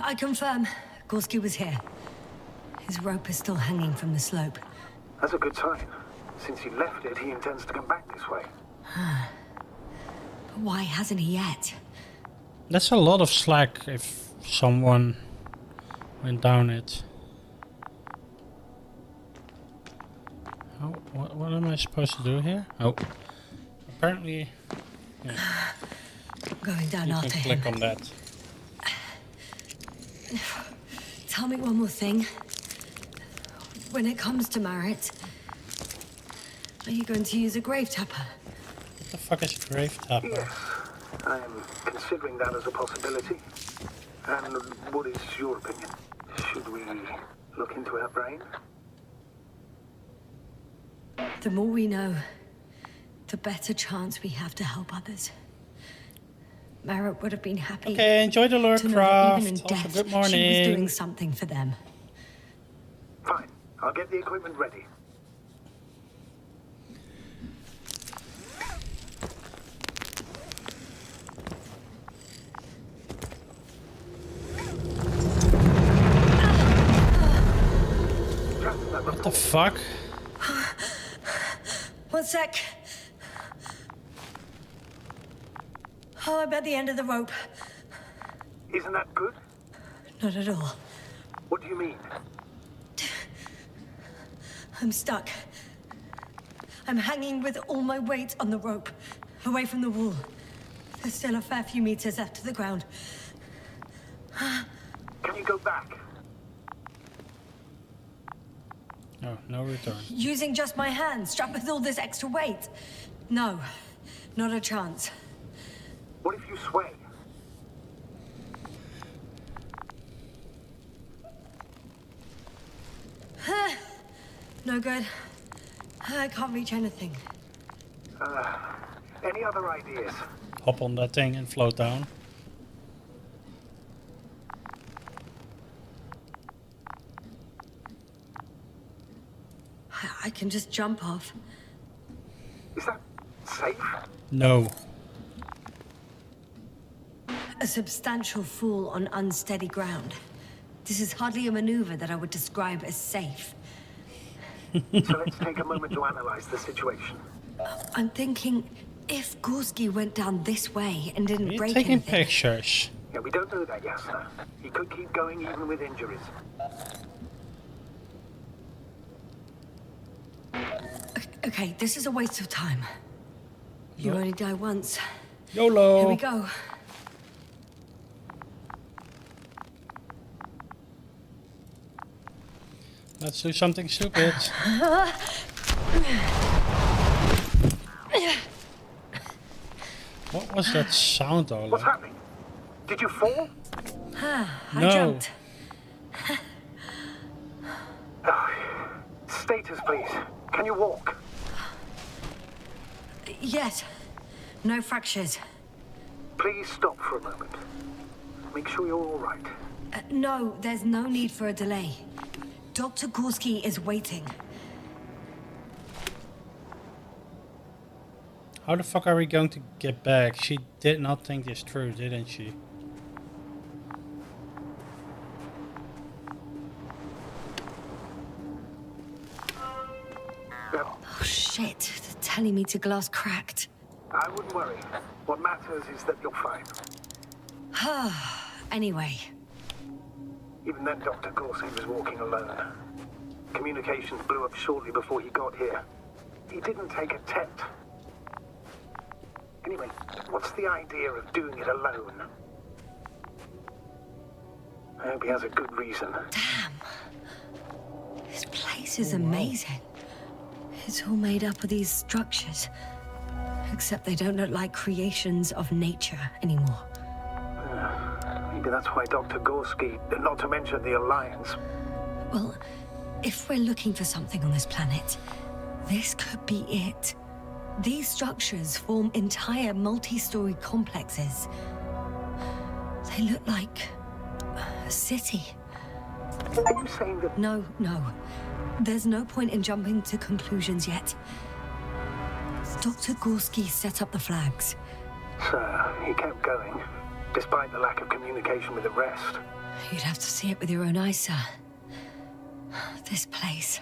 I confirm, Gorski was here. His rope is still hanging from the slope. That's a good sign. Since he left it, he intends to come back this way. But why hasn't he yet? That's a lot of slack if someone went down it. Oh, what am I supposed to do here? Oh, apparently, yeah. Going down You after can him. click on that. Tell me one more thing. When it comes to Marit, are you going to use a grave tapper? What the fuck is a grave tapper? Yes, I'm considering that as a possibility. And what is your opinion? Should we look into her brain? The more we know, the better chance we have to help others. Marit would have been happy Okay, enjoy the Lord to know that even in Craft. Also, death, good she was morning. doing something for them. Fine, I'll get the equipment ready. What the fuck? 1 sec. Oh, I'm at the end of the rope. Isn't that good? Not at all. What do you mean? I'm stuck. I'm hanging with all my weight on the rope, away from the wall. There's still a fair few meters left to the ground. Can you go back? Oh, no return. Using just my hands, strapped with all this extra weight? No, not a chance. What if you sway? No good. I can't reach anything. Any other ideas? Hop on that thing and float down. I can just jump off. Is that safe? No. A substantial fall on unsteady ground. This is hardly a maneuver that I would describe as safe. So let's take a moment to analyze the situation. I'm thinking If Gorski went down this way and didn't Are you break taking anything... pictures? Yeah, we don't know that yet, sir. He could keep going even with injuries. Okay, this is a waste of time. You only die once. YOLO! Here we go. Let's do something stupid. What was that sound, Ola? What's happening? Did you fall? I No. jumped. Status, please. Can you walk? Yes. No fractures. Please stop for a moment. Make sure you're all right. No, there's no need for a delay. Dr. Gorski is waiting. How the fuck are we going to get back? She did not think this through, didn't she? Oh shit, the telemeter glass cracked. I wouldn't worry. What matters is that you're fine. Anyway, Even then, Dr. Gorski was walking alone. Communications blew up shortly before he got here. He didn't take a tent. Anyway, what's the idea of doing it alone? I hope he has a good reason. damn. This place is amazing. It's all made up of these structures. Except they don't look like creations of nature anymore. Maybe that's why Dr. Gorski, not to mention the Alliance. Well, if we're looking for something on this planet, this could be it. These structures form entire multi-story complexes. They look like a city. Are you saying that... No. There's no point in jumping to conclusions yet. Dr. Gorski set up the flags. Sir, he kept going, despite the lack of communication with the rest. You'd have to see it with your own eyes, sir. This place.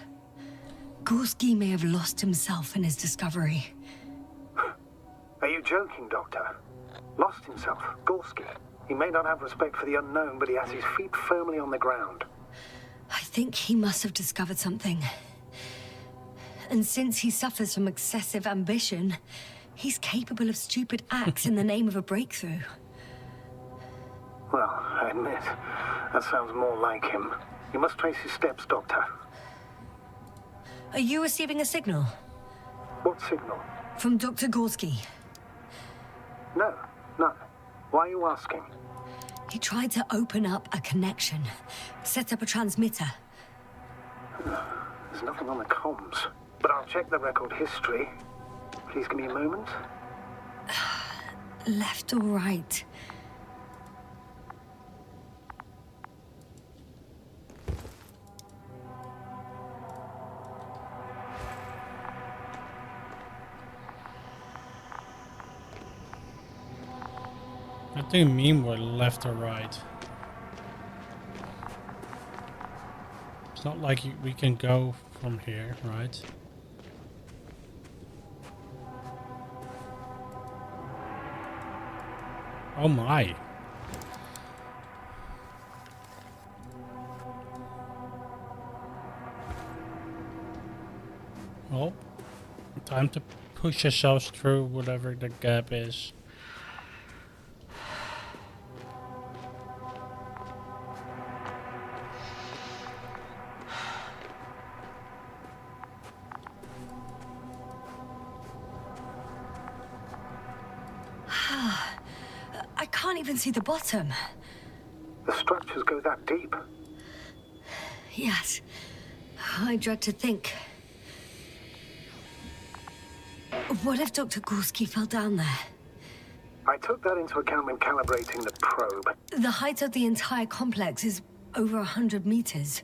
Gorski may have lost himself in his discovery. Are you joking, Doctor? Lost himself, Gorski. He may not have respect for the unknown, but he has his feet firmly on the ground. I think he must have discovered something. And since he suffers from excessive ambition, he's capable of stupid acts in the name of a breakthrough. Well, I admit, that sounds more like him. You must trace his steps, Doctor. Are you receiving a signal? What signal? From Dr. Gorski. No, none. Why are you asking? He tried to open up a connection, set up a transmitter. There's nothing on the comms, but I'll check the record history. Please give me a moment. Left or right? What do you mean we're left or right? It's not like we can go from here, right? Oh my. Well, time to push ourselves through whatever the gap is. I can't even see the bottom. The structures go that deep. Yes. I dread to think. What if Dr. Gorski fell down there? I took that into account when calibrating the probe. The height of the entire complex is over 100 meters.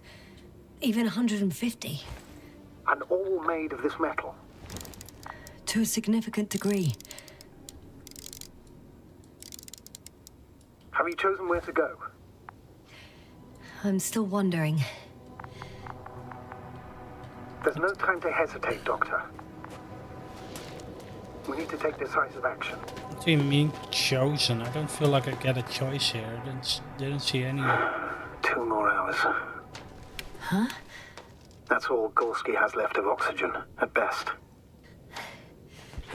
Even 150. And all made of this metal. To a significant degree. Have you chosen where to go? I'm still wondering. There's no time to hesitate, Doctor. We need to take decisive action. Between me and chosen, I don't feel like I get a choice here. Didn't see any. 2 more hours. Huh? That's all Gorski has left of oxygen, at best.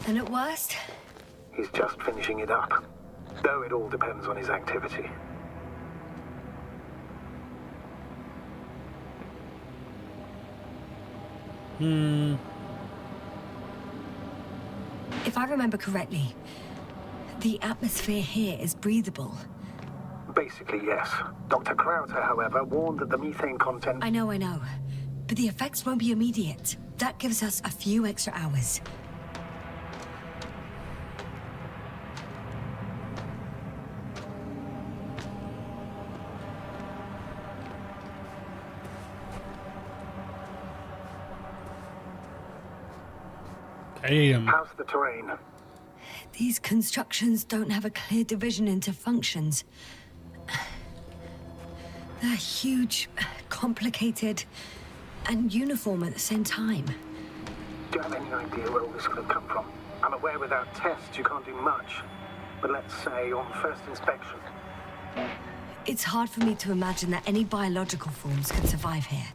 And at worst? He's just finishing it up. Though it all depends on his activity. If I remember correctly, the atmosphere here is breathable. Basically, yes. Dr. Krauter, however, warned that the methane content... I know. But the effects won't be immediate. That gives us a few extra hours. How's the terrain? These constructions don't have a clear division into functions. They're huge, complicated, and uniform at the same time. Do you have any idea where all this could have come from? I'm aware without tests you can't do much. But let's say on first inspection. It's hard for me to imagine that any biological forms could survive here.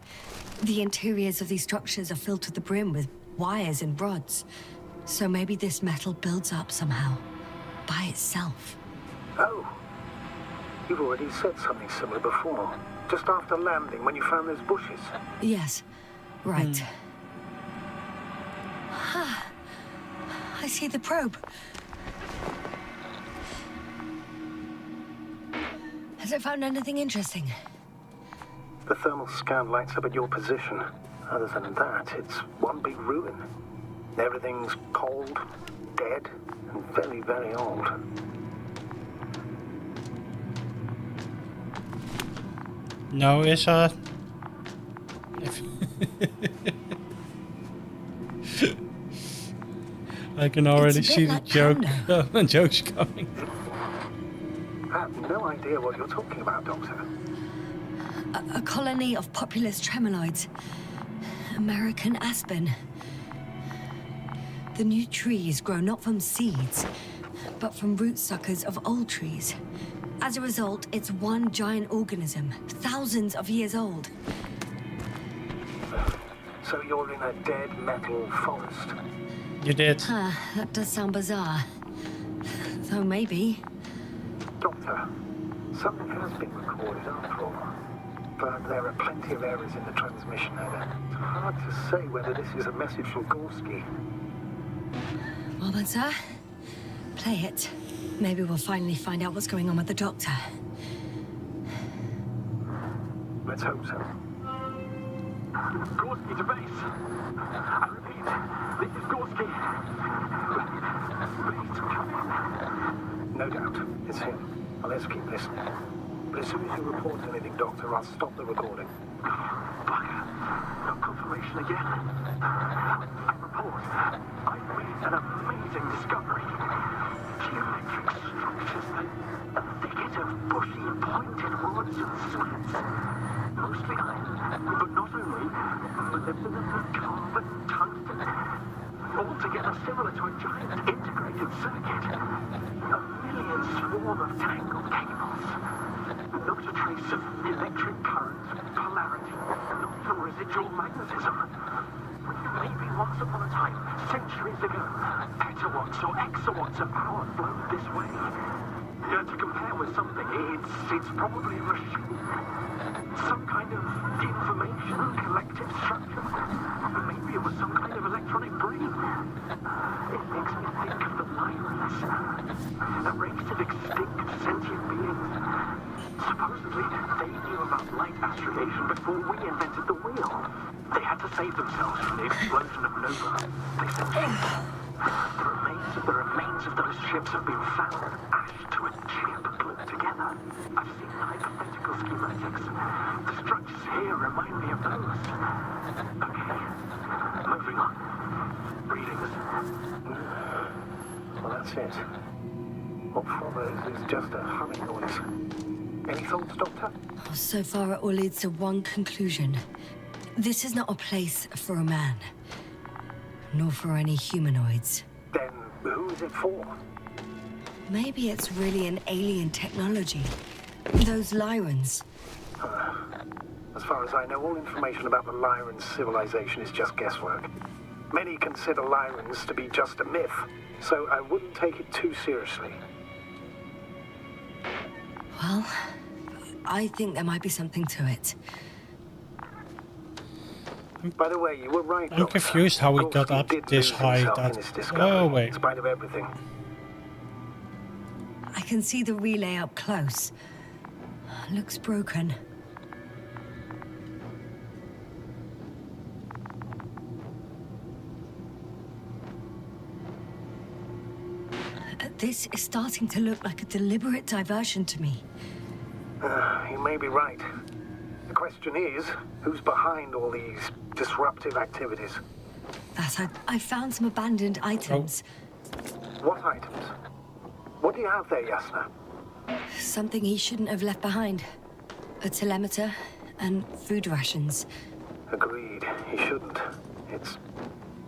The interiors of these structures are filled to the brim with wires and rods. So maybe this metal builds up somehow, by itself. Oh. You've already said something similar before. Just after landing, when you found those bushes. Yes, right. I see the probe. Has it found anything interesting? The thermal scan lights up at your position. Other than that, it's one big ruin. Everything's cold, dead, and very, very old. No, it's I can already see the joke. The joke's coming. I have no idea what you're talking about, Doctor. A colony of populous tremoloids. American aspen. The new trees grow not from seeds, but from root suckers of old trees. As a result, it's one giant organism, thousands of years old. So you're in a dead metal forest? You did. That does sound bizarre. Though maybe. Doctor, something has been recorded after all. But there are plenty of errors in the transmission header. It's hard to say whether this is a message from Gorski. Well then, sir, play it. Maybe we'll finally find out what's going on with the doctor. Let's hope so. Gorski to base. I repeat, this is Gorski. Please come in. No doubt. It's him. Well, let's keep listening. But as soon as you report anything, Doctor, I'll stop the recording. Bugger. No confirmation again. I report. I've made an amazing discovery. Geometric structures. A thicket of bushy, pointed rods and slats. Mostly iron, but not only. Molybdenum, carbon, tungsten. Altogether similar to a giant integrated circuit. A million swarm of tangled cables. Not a trace of electric current, polarity, not some residual magnetism. Maybe once upon a time, centuries ago, petawatts or exawatts of power flowed this way. To compare with something, it's probably a machine. Some kind of information collective structure. Maybe it was some kind of electronic brain. It makes me think of the Lyrians. A race of extinct sentient beings. Supposedly, they knew about light astrogation before we invented the wheel. They had to save themselves from the explosion of Nova. They sent ships. The remains of those ships have been found, ashed to a chip glued together. I've seen the hypothetical schematics. The structures here remind me of those. Okay, moving on. Readings. Well, that's it. What follows is just a humming noise. Any thoughts, Doctor? So far, it all leads to one conclusion. This is not a place for a man. Nor for any humanoids. Then Who is it for? Maybe it's really an alien technology. Those Lyrans. As far as I know, all information about the Lyran civilization is just guesswork. Many consider Lyrans to be just a myth, so I wouldn't take it too seriously. Well, I think there might be something to it. By the way, you were right, I'm Doctor. confused how we got Gorski up did this lose high. himself That in his discovery, oh wait, in spite of everything. I can see the relay up close. Looks broken. This is starting to look like a deliberate diversion to me. You may be right. The question is, who's behind all these disruptive activities? I found some abandoned items. What items? What do you have there, Yasna? Something he shouldn't have left behind. A telemeter and food rations. Agreed. He shouldn't. It's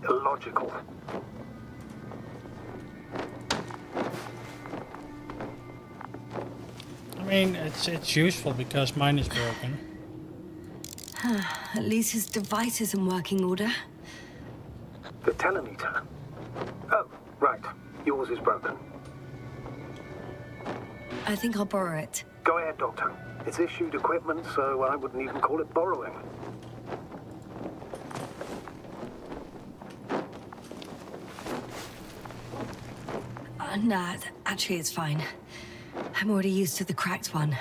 illogical. I mean it's useful because mine is broken. At least his device is in working order. The telemeter? Oh, right. Yours is broken. I think I'll borrow it. Go ahead, Doctor. It's issued equipment, so I wouldn't even call it borrowing. Nah, actually it's fine. I'm already used to the cracked one.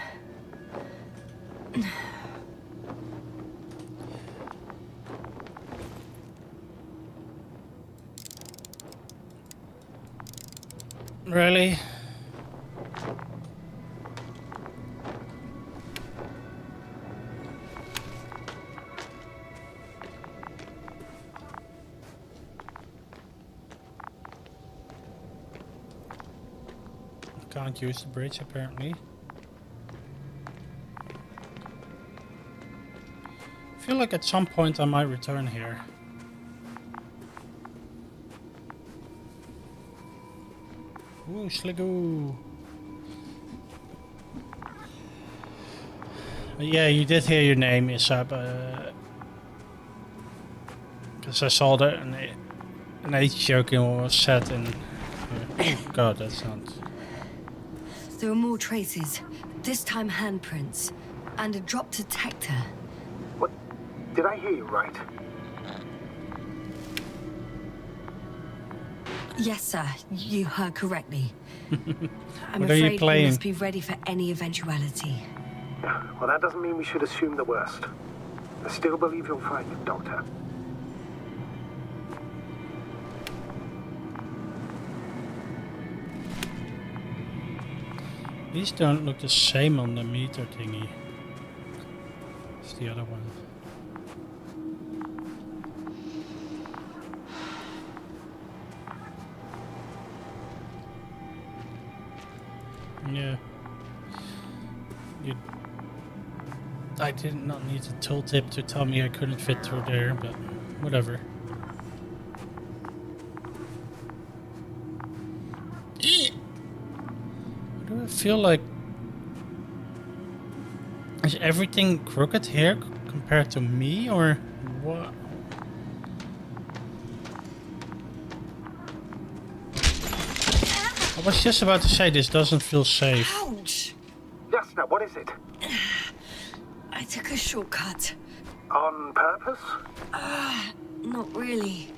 Really? Can't use the bridge apparently. I feel like at some point I might return here. Ooh, Sligoo. Yeah, you did hear your name, Isab. Because I saw that an age joking was said in. God, that's not. There are more traces. This time handprints. And a drop detector. What? Did I hear you right? Yes, sir. You heard correctly. I'm What are you afraid we playing? must be ready for any eventuality. Well, that doesn't mean we should assume the worst. I still believe you'll find it, Doctor. These don't look the same on the meter thingy. It's the other one. Yeah. I did not need a tooltip to tell me I couldn't fit through there, but whatever. Do I feel like... Is everything crooked here compared to me, or what? I was just about to say this doesn't feel safe. Ouch! Yasna, what is it? I took a shortcut. On purpose? Not really.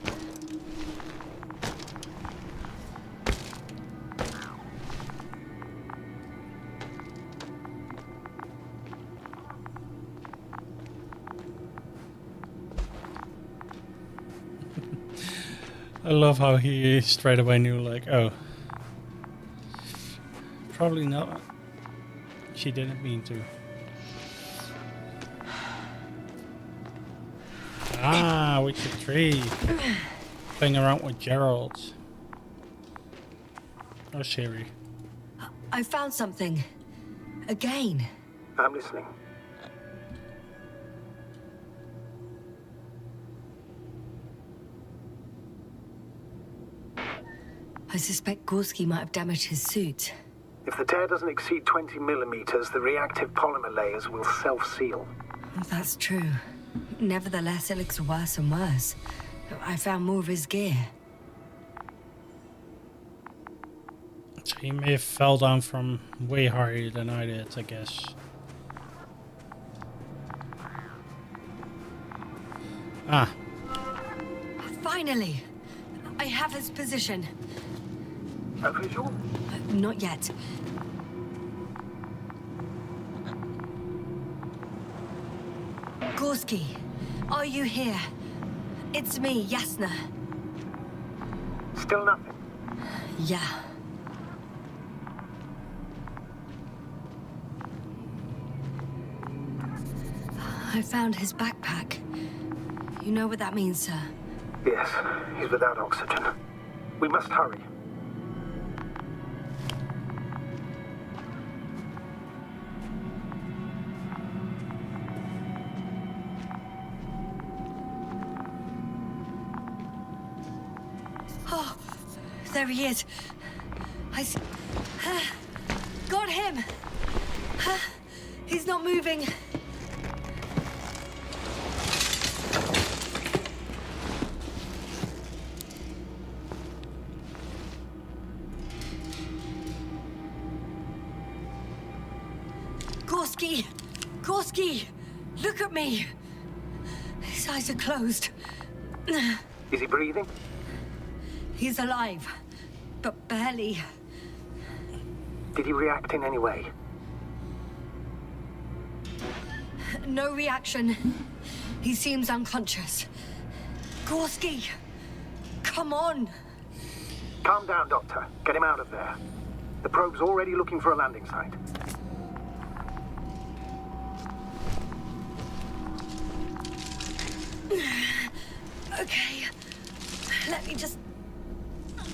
I love how he straight away knew, like, oh. Probably not. She didn't mean to. Ah, Witcher 3. Playing around with Gerald. Oh, Siri. I found something. Again. I'm listening. I suspect Gorski might have damaged his suit. If the tear doesn't exceed 20 millimeters, the reactive polymer layers will self-seal. That's true. Nevertheless, it looks worse and worse. I found more of his gear. So he may have fell down from way higher than I did, I guess. Ah. Finally! I have his position. A visual? Not yet. Gorski, are you here? It's me, Yasna. Still nothing. Yeah. I found his backpack. You know what that means, sir? Yes, he's without oxygen. We must hurry. Oh, there he is. Got him. He's not moving. Gorski! Gorski! Look at me! His eyes are closed. Is he breathing? He's alive, but barely. Did he react in any way? No reaction. He seems unconscious. Gorski! Come on! Calm down, Doctor. Get him out of there. The probe's already looking for a landing site. Okay. Let me just...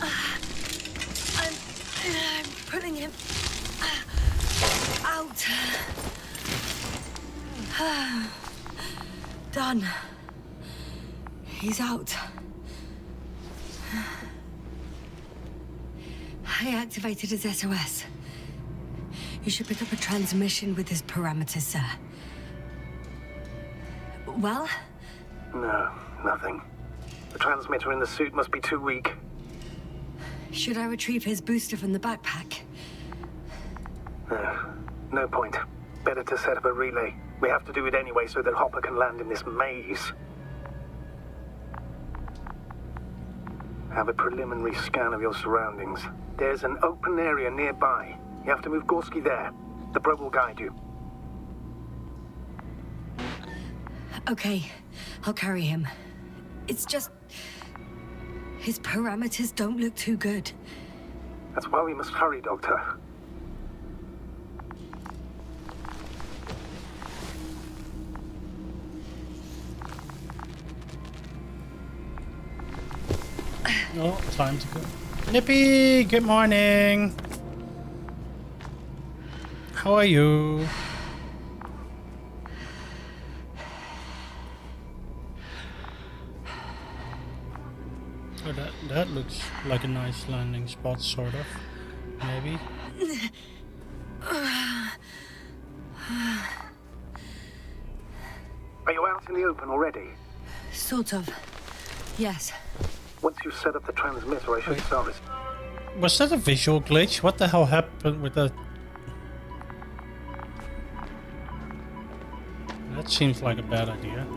I'm pulling him out. Done. He's out. I activated his SOS. You should pick up a transmission with his parameters, sir. Well? No, nothing. The transmitter in the suit must be too weak. Should I retrieve his booster from the backpack? No point. Better to set up a relay. We have to do it anyway so that Hopper can land in this maze. Have a preliminary scan of your surroundings. There's an open area nearby. You have to move Gorski there. The probe will guide you. Okay, I'll carry him. It's just... his parameters don't look too good. That's why we must hurry, Doctor. Oh, time to go. Nippy, good morning. How are you? Oh, that looks like a nice landing spot, sort of. Maybe. Are you out in the open already? Sort of. Yes. Once you've set up the transmitter, I should start this. Was that a visual glitch? What the hell happened with that? That seems like a bad idea.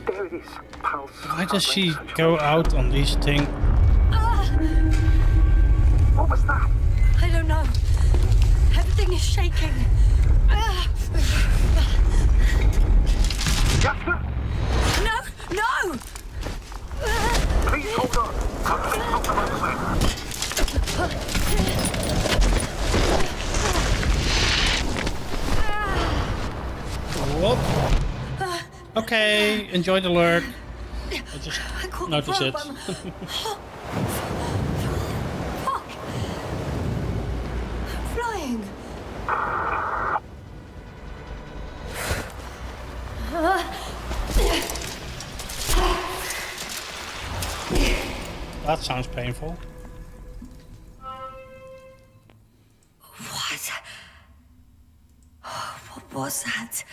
There it is. Pulse. Why does she go out on these things? What was that? I don't know. Everything is shaking. Jasper? No! No! Please hold on. I'll not the right way. Whoop. Okay, enjoy the lurk. I just noticed it. Fuck! Flying! That sounds painful. What? What was that?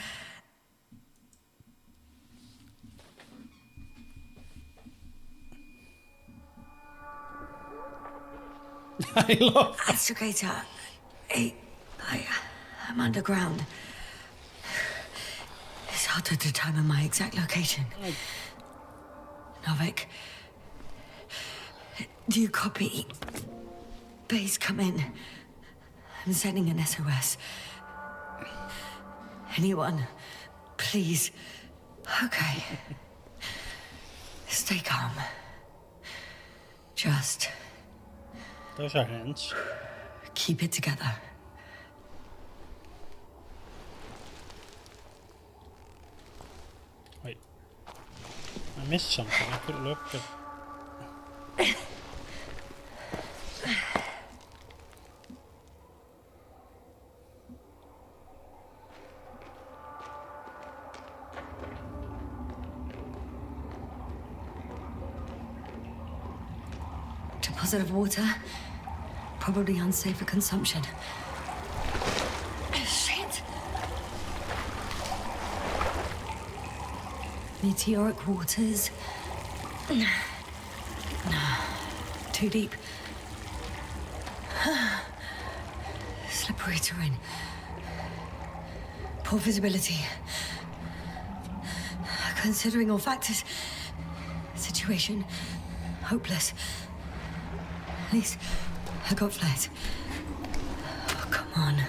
I love that. Astrogator. I'm underground. It's hard to determine my exact location. Novik, do you copy? Base, come in. I'm sending an SOS. Anyone, please. Okay. Stay calm. Just Those are hands. keep it together. Wait. I missed something. I could look, but... Deposit of water. Probably unsafe for consumption. Shit! Meteoric waters. Too deep. Slippery terrain. Poor visibility. Considering all factors, situation hopeless. At least I got flares. Oh, come on.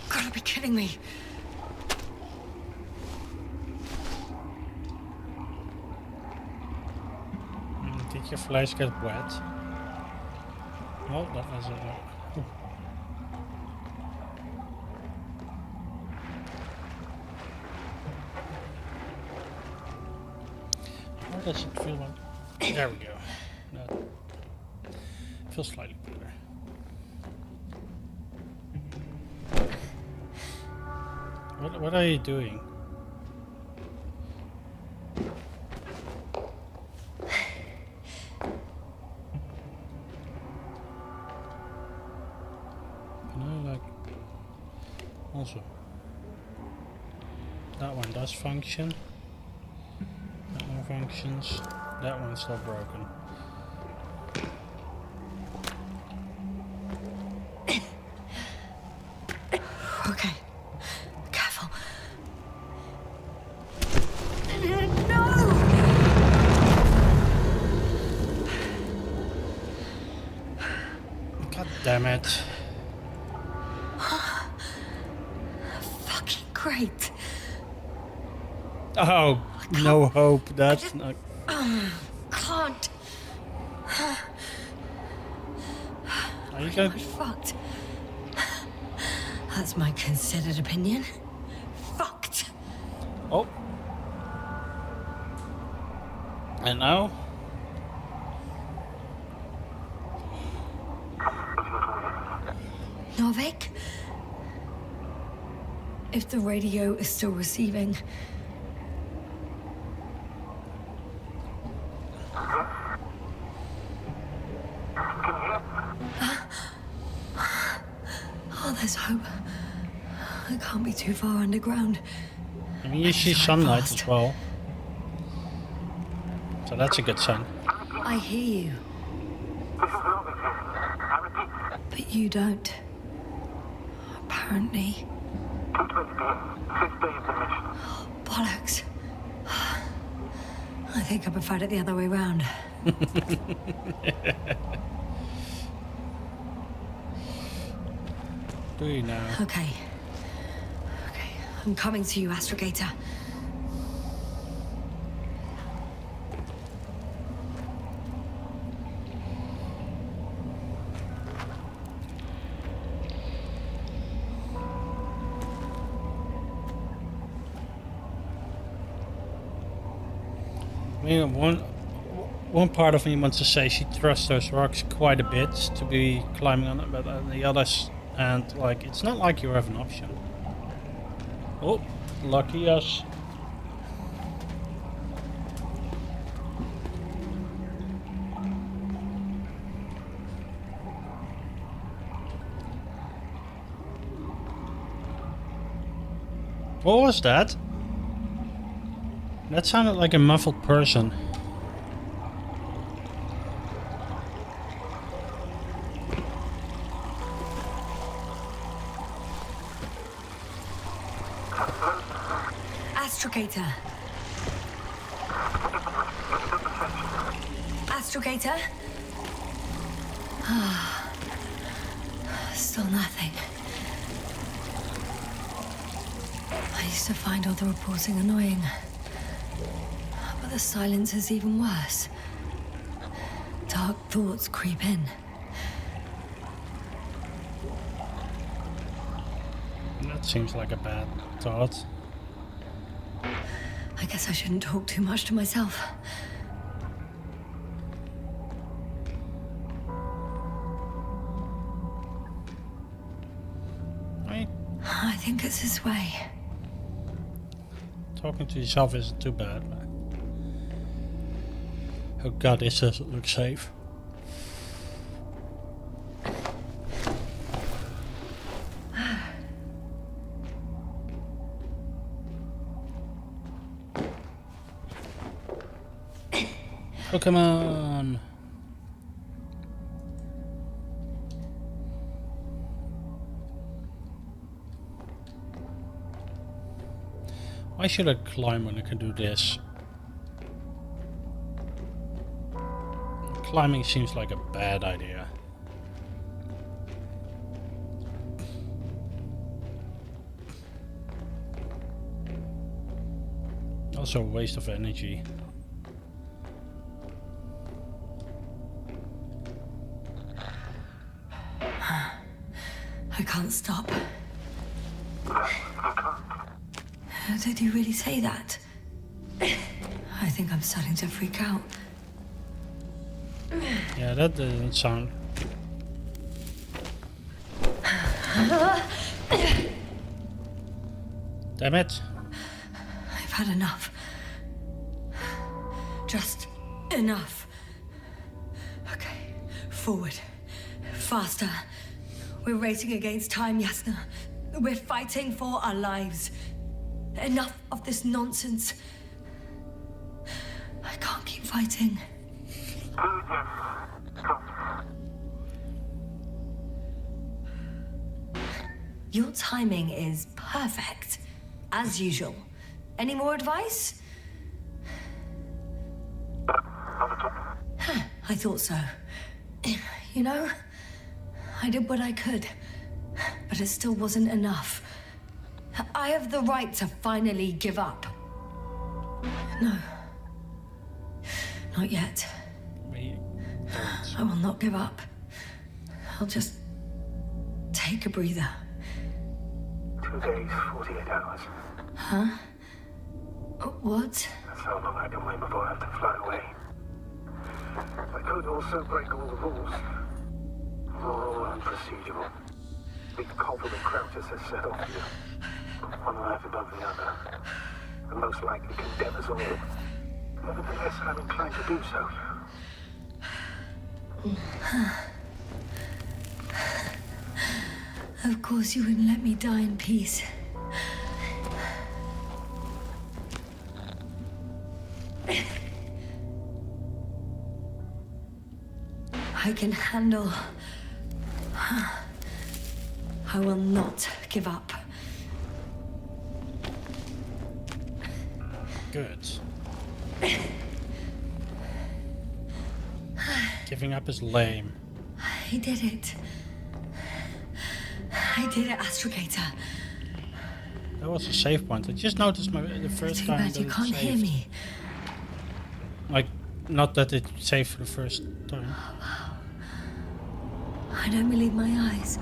Gotta be kidding me. Did your flash get wet? Oh, that was it. How does it feel like? There we go. That feels slightly better. What are you doing? Also, that one does function. That one functions. That one's still broken. Okay. Careful. No! God damn it. Great. Oh, no hope. That's not. Can't. Are you going? Fucked. That's my considered opinion. Fucked. Oh. And now? Novik? If the radio is still receiving. Oh, there's hope. I can't be too far underground. I mean, you see sunlight as well. So that's a good sign. I hear you. But you don't. Apparently. Oh, bollocks. I think I preferred it the other way round. Do you now? Okay. I'm coming to you, Astrogator. I mean, one part of me wants to say she trusts those rocks quite a bit to be climbing on it, but on the others, and like, it's not like you have an option. Oh, lucky us. What was that? That sounded like a muffled person. Astrogator. Astrogator? Still nothing. I used to find all the reporting annoying. But the silence is even worse. Dark thoughts creep in. That seems like a bad thought. I guess I shouldn't talk too much to myself. I think it's this way. Talking to yourself isn't too bad. Oh god, this doesn't look safe. Oh, come on. Why should I climb when I can do this? Climbing seems like a bad idea. Also a waste of energy. I can't stop. Did you really say that? I think I'm starting to freak out. Yeah, that doesn't sound... Damn it. I've had enough. Just enough. Okay, forward. Faster. We're racing against time, Yasna. We're fighting for our lives. Enough of this nonsense. I can't keep fighting. Your timing is perfect, as usual. Any more advice? I thought so. You know, I did what I could, but it still wasn't enough. I have the right to finally give up. No. Not yet. I will not give up. I'll just take a breather. 2 days, 48 hours. Huh? What? That's how long I can wait before I have to fly away. I could also break all the rules. Moral and procedural. Big Koval and Krautus has set off you. One life above the other. And most likely condemn us all. Nevertheless, I'm inclined to do so. Of course you wouldn't let me die in peace. I can handle... I will not give up. Good. Giving up is lame. I did it. I did it, Astrogator. That was a save point. I just noticed the first Too time bad that you it can't hear saved. me. Like, not that it saved for the first time. I don't believe my eyes.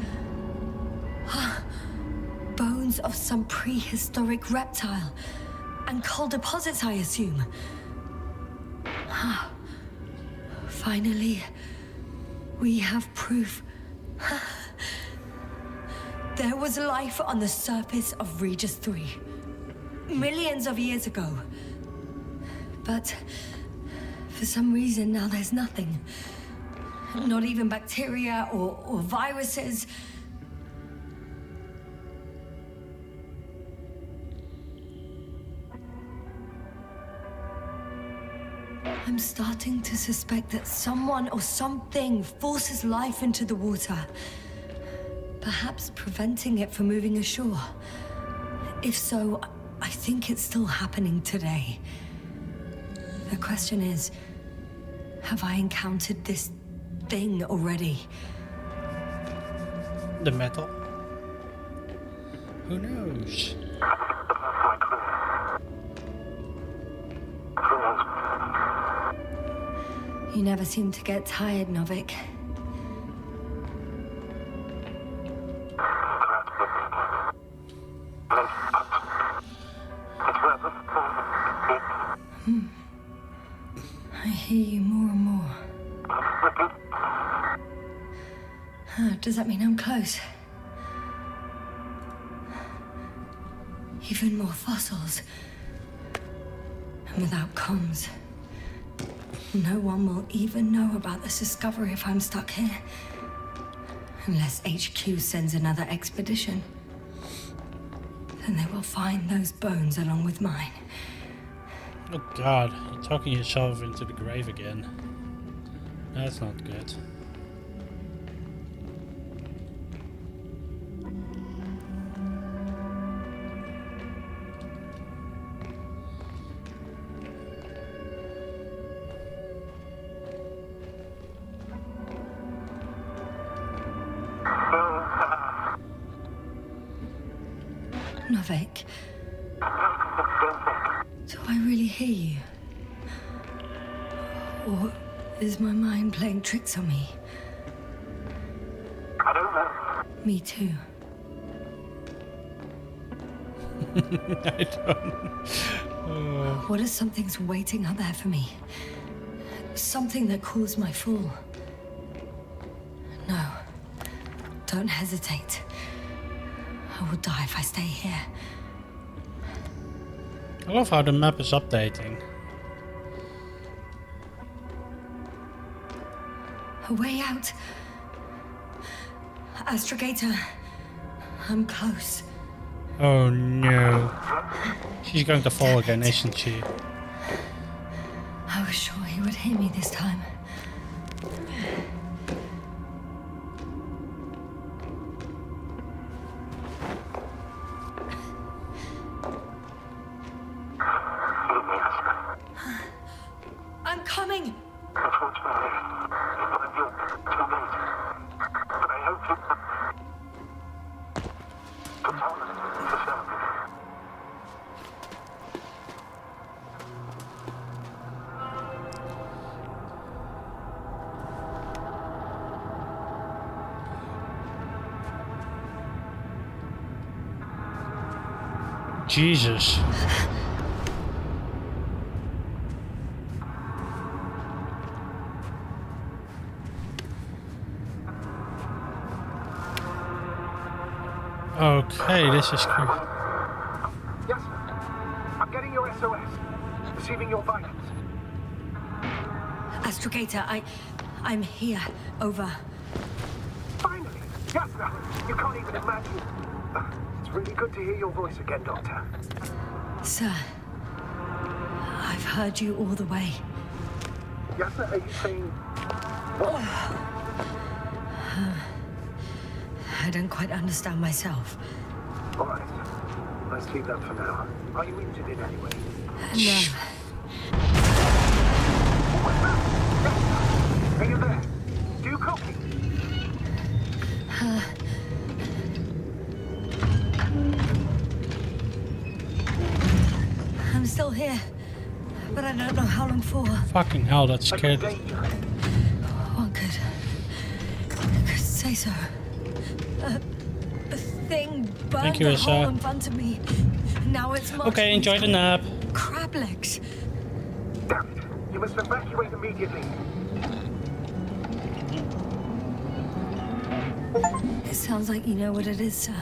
Bones of some prehistoric reptile. And coal deposits, I assume. Finally, we have proof. There was life on the surface of Regis 3. Millions of years ago. But for some reason now there's nothing. Not even bacteria or viruses. I'm starting to suspect that someone or something forces life into the water, perhaps preventing it from moving ashore. If so, I think it's still happening today. The question is, have I encountered this thing already? The metal? Who knows? You never seem to get tired, Novik. I hear you more and more. Does that mean I'm close? Even more fossils. And without comms, no one will even know about this discovery if I'm stuck here. Unless HQ sends another expedition. Then they will find those bones along with mine. Oh god, you're talking yourself into the grave again. That's not good. Novik. Do I really hear you? Or is my mind playing tricks on me? I don't know. Me too. I don't. What if something's waiting out there for me? Something that caused my fall? No. Don't hesitate. I will die if I stay here. I love how the map is updating. A way out. Astrogator. I'm close. Oh no. She's going to fall again, isn't she? I was sure he would hear me this time. I'm coming! Unfortunately, I'm too late. But I hope you... Put on the sound. Jesus. Okay, this is cool. Yes, sir. I'm getting your SOS. Receiving your vitals. Astrogator, I'm here. Over. Finally! Yes, sir. You can't even imagine. It's really good to hear your voice again, Doctor. Sir, I've heard you all the way. Yes, sir. Are you saying... What? I don't quite understand myself. All right. Let's leave that for now. Are you injured in any way? No. Are you there? Do you copy? I'm still here, but I don't know how long for. Fucking hell, that's scary. One could say so. A thing burned Thank you, the hole Issa. in front of me. Now it's much Okay, enjoy the nap. crab legs. Damn it. You must evacuate immediately. It sounds like you know what it is, sir.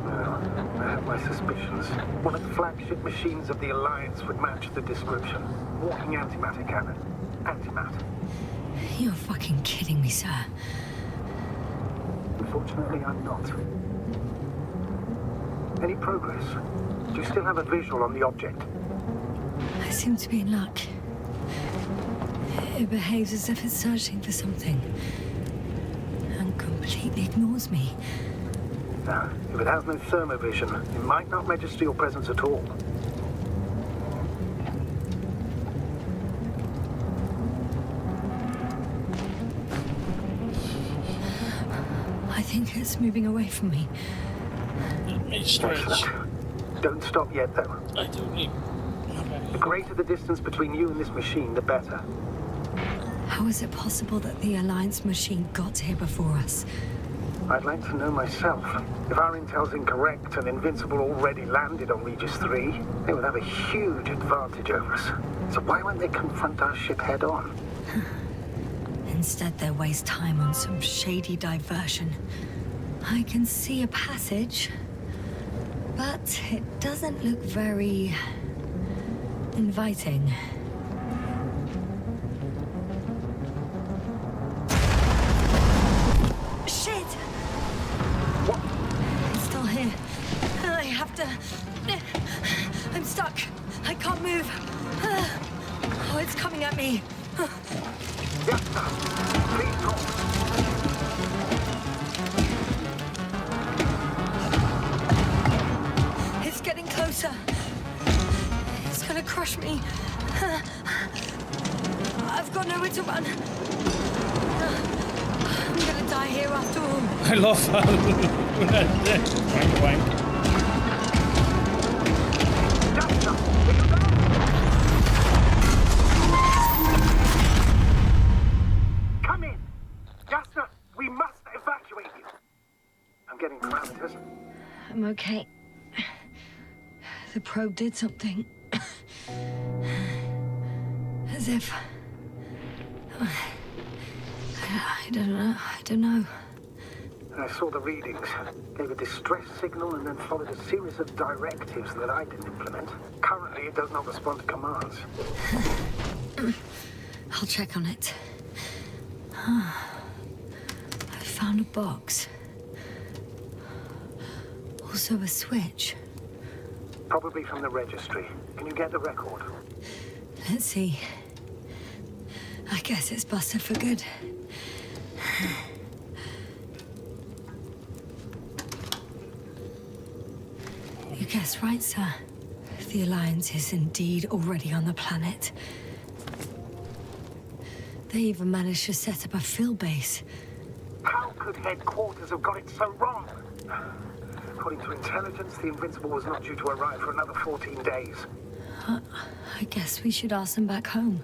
Well, I have my suspicions. One of the flagship machines of the Alliance would match the description. Walking antimatter cannon. Antimatter. You're fucking kidding me, sir. Unfortunately, I'm not. Any progress? Do you still have a visual on the object? I seem to be in luck. It behaves as if it's searching for something. And completely ignores me. Now, if it has no thermovision, it might not register your presence at all. I think it's moving away from me. Let me stretch. Don't stop yet, though. I don't need... The greater the distance between you and this machine, the better. How is it possible that the Alliance machine got here before us? I'd like to know myself. If our intel's incorrect and Invincible already landed on Regis 3, they would have a huge advantage over us. So why won't they confront our ship head on? Instead, they waste time on some shady diversion. I can see a passage, but it doesn't look very inviting. Shit! What? It's still here. I have to... I'm stuck. I can't move. Oh, it's coming at me. Yes, sir. Please talk. It's getting closer. It's gonna crush me. I've got nowhere to run. I'm gonna die here after all. I love how... Wank, wank. Come in. Jasper, we must evacuate you. I'm getting parameters. I'm okay. The probe did something. As if... I don't know. I saw the readings, gave a distress signal, and then followed a series of directives that I didn't implement. Currently, it does not respond to commands. I'll check on it. I found a box. Also a switch. Probably from the registry. Can you get the record? Let's see. I guess it's busted for good. You guessed right, sir. The Alliance is indeed already on the planet. They even managed to set up a field base. How could headquarters have got it so wrong? According to intelligence, the Invincible was not due to arrive for another 14 days. I guess we should ask them back home.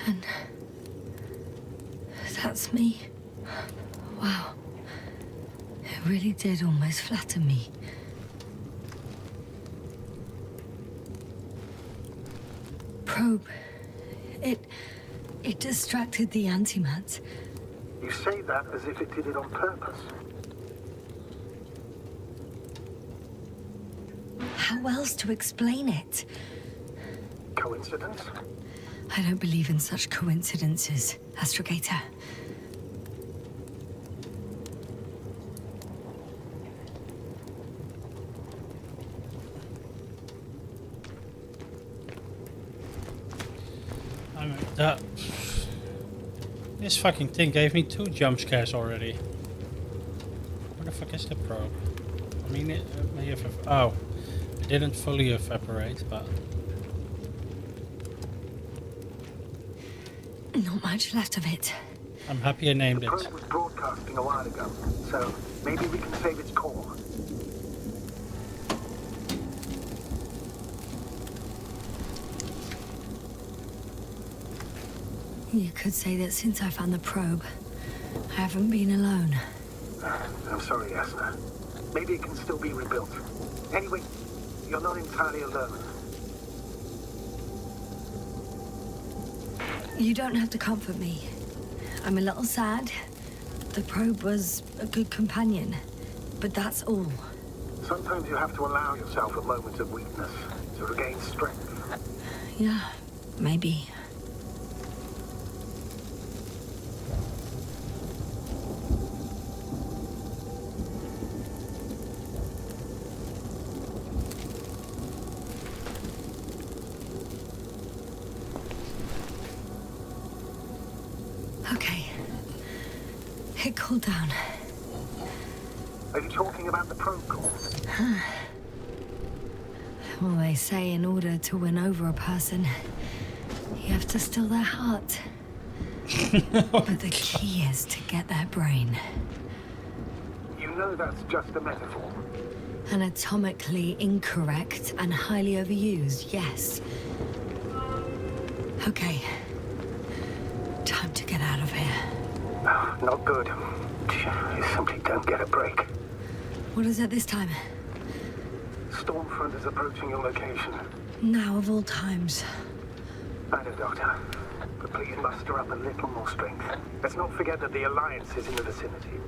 And that's me. Wow. It really did almost flatter me. Probe. It distracted the antimats. You say that as if it did it on purpose. How else to explain it? Coincidence? I don't believe in such coincidences, Astrogator. I mean, that... This fucking thing gave me 2 jump scares already. Where the fuck is the probe? I mean, it may have... Oh, it didn't fully evaporate, but... Not much left of it. I'm happy I named The it. probe was broadcasting a while ago, so maybe we can save its core. You could say that since I found the probe, I haven't been alone. I'm sorry, Yasna. Maybe it can still be rebuilt. Anyway, you're not entirely alone. You don't have to comfort me. I'm a little sad. The probe was a good companion, but that's all. Sometimes you have to allow yourself a moment of weakness to regain strength. Yeah, maybe. Okay. It cooled down. Are you talking about the probe core? Well, they say in order to win over a person, you have to steal their heart. But the key is to get their brain. You know that's just a metaphor. Anatomically incorrect and highly overused, yes. Okay. Time to get out of here. Oh, not good. You simply don't get a break. What is it this time? Stormfront is approaching your location. Now of all times. I know, Doctor. But please muster up a little more strength. Let's not forget that the Alliance is in the vicinity.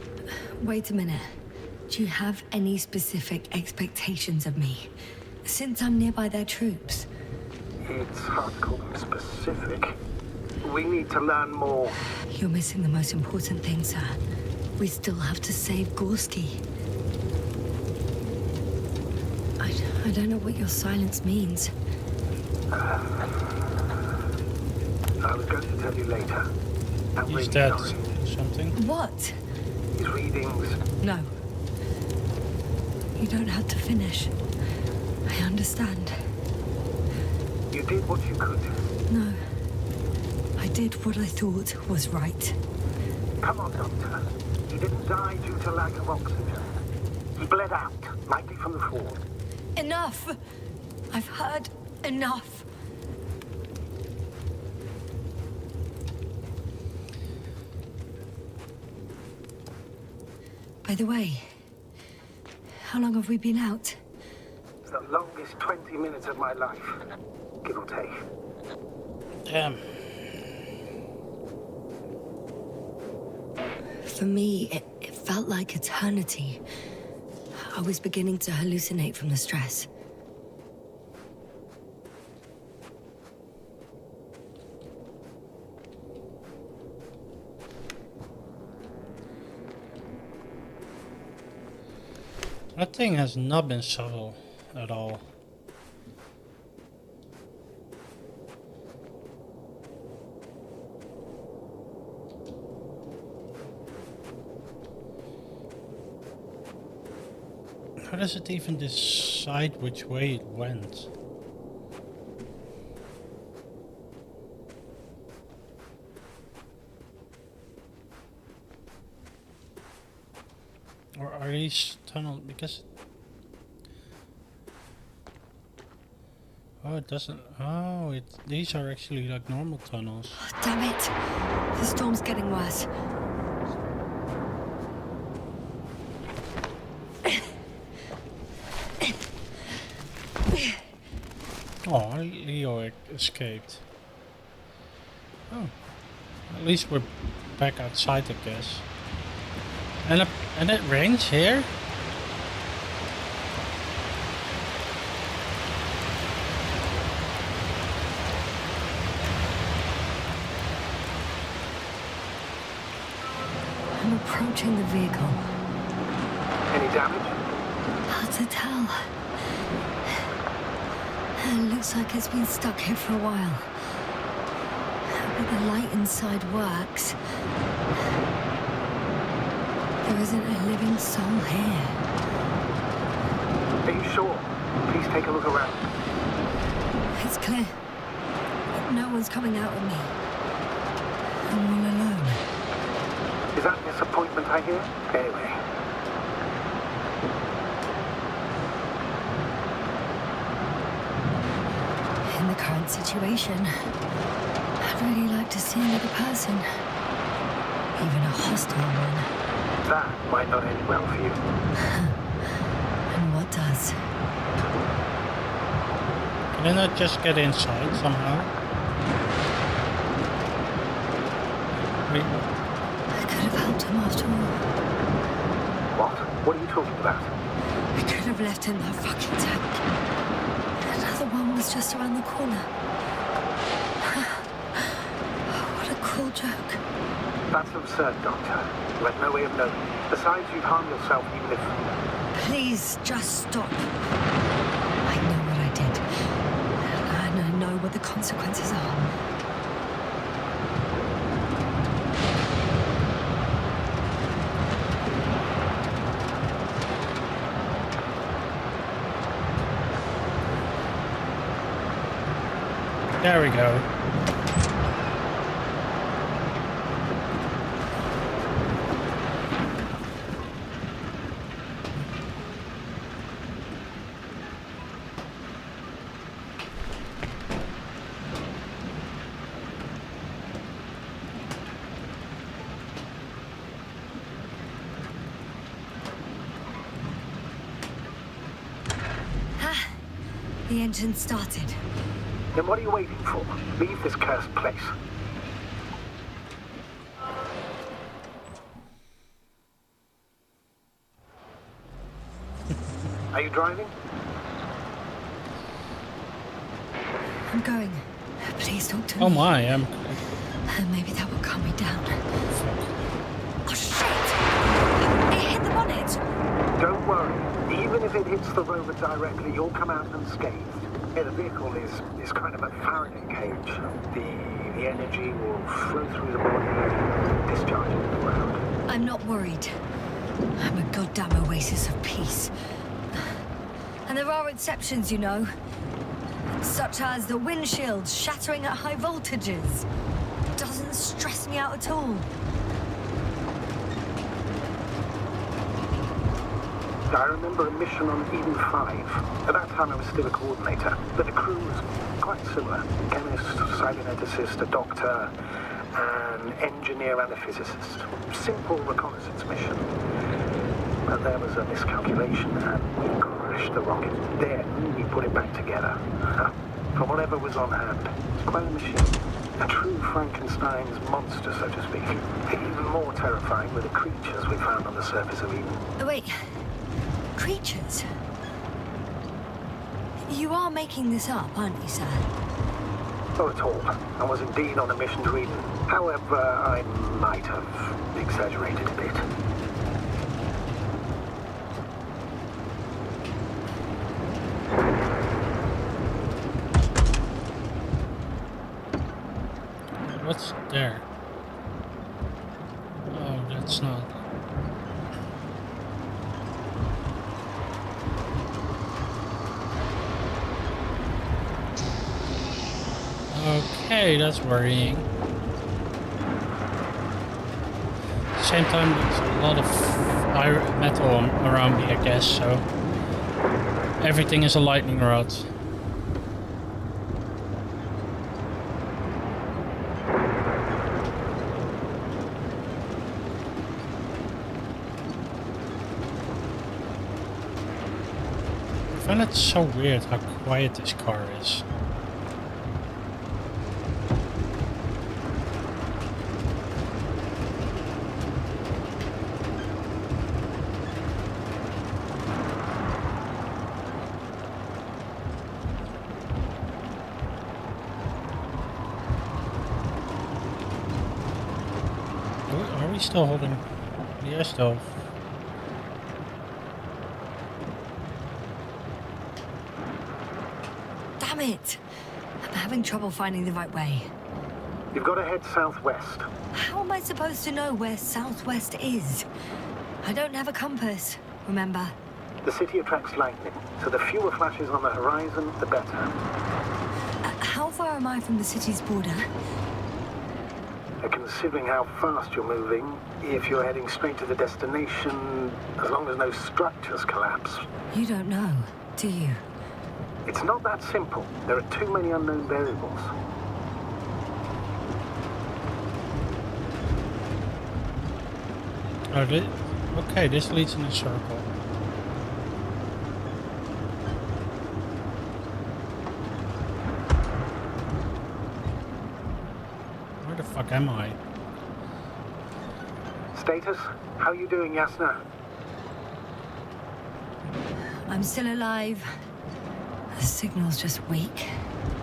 Wait a minute. Do you have any specific expectations of me? Since I'm nearby their troops. It's hard to call them specific. We need to learn more. You're missing the most important thing, sir. We still have to save Gorski. I don't know what your silence means. I was going to tell you later. I'm He's really dead. sorry. Something? What? His readings. No. You don't have to finish. I understand. You did what you could. No. I did what I thought was right. Come on, Doctor. He didn't die due to lack of oxygen. He bled out, likely from the fall. Enough! I've heard enough. By the way, how long have we been out? It's the longest 20 minutes of my life, give or take. Damn. For me, it felt like eternity. I was beginning to hallucinate from the stress. That thing has not been subtle at all. How does it even decide which way it went? Or are these tunnels because... Oh, it doesn't... Oh, these are actually like normal tunnels. Oh, damn it! The storm's getting worse. Oh, Leo escaped. Oh, at least we're back outside, I guess. And it rains here? I'm approaching the vehicle. Any damage? Hard to tell. It looks like it's been stuck here for a while. But the light inside works. There isn't a living soul here. Are you sure? Please take a look around. It's clear. No one's coming out with me. I'm all alone. Is that disappointment I hear? Anyway. In the current situation, I'd really like to see another person. Even a hostile one. That might not end well for you. And what does? Can I not just get inside somehow? Wait, I could have helped him after all. What? What are you talking about? I could have left him that fucking tank. Another one was just around the corner. What a cruel joke. That's absurd, Doctor. You had no way of knowing. Besides, you'd harm yourself even if... Please, just stop. I know what I did. And I know what the consequences are. There we go. The engine started. Then what are you waiting for? Leave this cursed place. Are you driving? I'm going. Please talk to me. Oh my, I'm... Maybe that will calm me down. Oh shit! It hit the bonnet! Don't worry. Even if it hits the rover directly, you'll come out unscathed. Yeah, the vehicle is kind of a Faraday cage. The energy will flow through the body and discharge into the ground. I'm not worried. I'm a goddamn oasis of peace. And there are exceptions, you know. Such as the windshields shattering at high voltages. Doesn't stress me out at all. I remember a mission on Eden 5. At that time I was still a coordinator, but the crew was quite similar. Chemist, cyberneticist, a doctor, an engineer and a physicist. Simple reconnaissance mission. But there was a miscalculation and we crashed the rocket. Then we put it back together. From whatever was on hand. It's quite a machine. A true Frankenstein's monster, so to speak. Even more terrifying were the creatures we found on the surface of Eden. Oh, wait. Creatures? You are making this up, aren't you, sir? Not at all. I was indeed on a mission to Eden. However, I might have exaggerated a bit. What's there? Oh, that's not... Okay, that's worrying. At the same time, there's a lot of iron metal around me, I guess, so everything is a lightning rod. I find it so weird how quiet this car is. Are we still holding? Yeah, still. Damn it! I'm having trouble finding the right way. You've got to head southwest. How am I supposed to know where southwest is? I don't have a compass, remember? The city attracts lightning, so the fewer flashes on the horizon, the better. How far am I from the city's border? Considering how fast you're moving, if you're heading straight to the destination, as long as no structures collapse. You don't know, do you? It's not that simple. There are too many unknown variables. Okay, this leads in a circle. Where the fuck am I? Status? How you doing, Yasna? I'm still alive. The signal's just weak.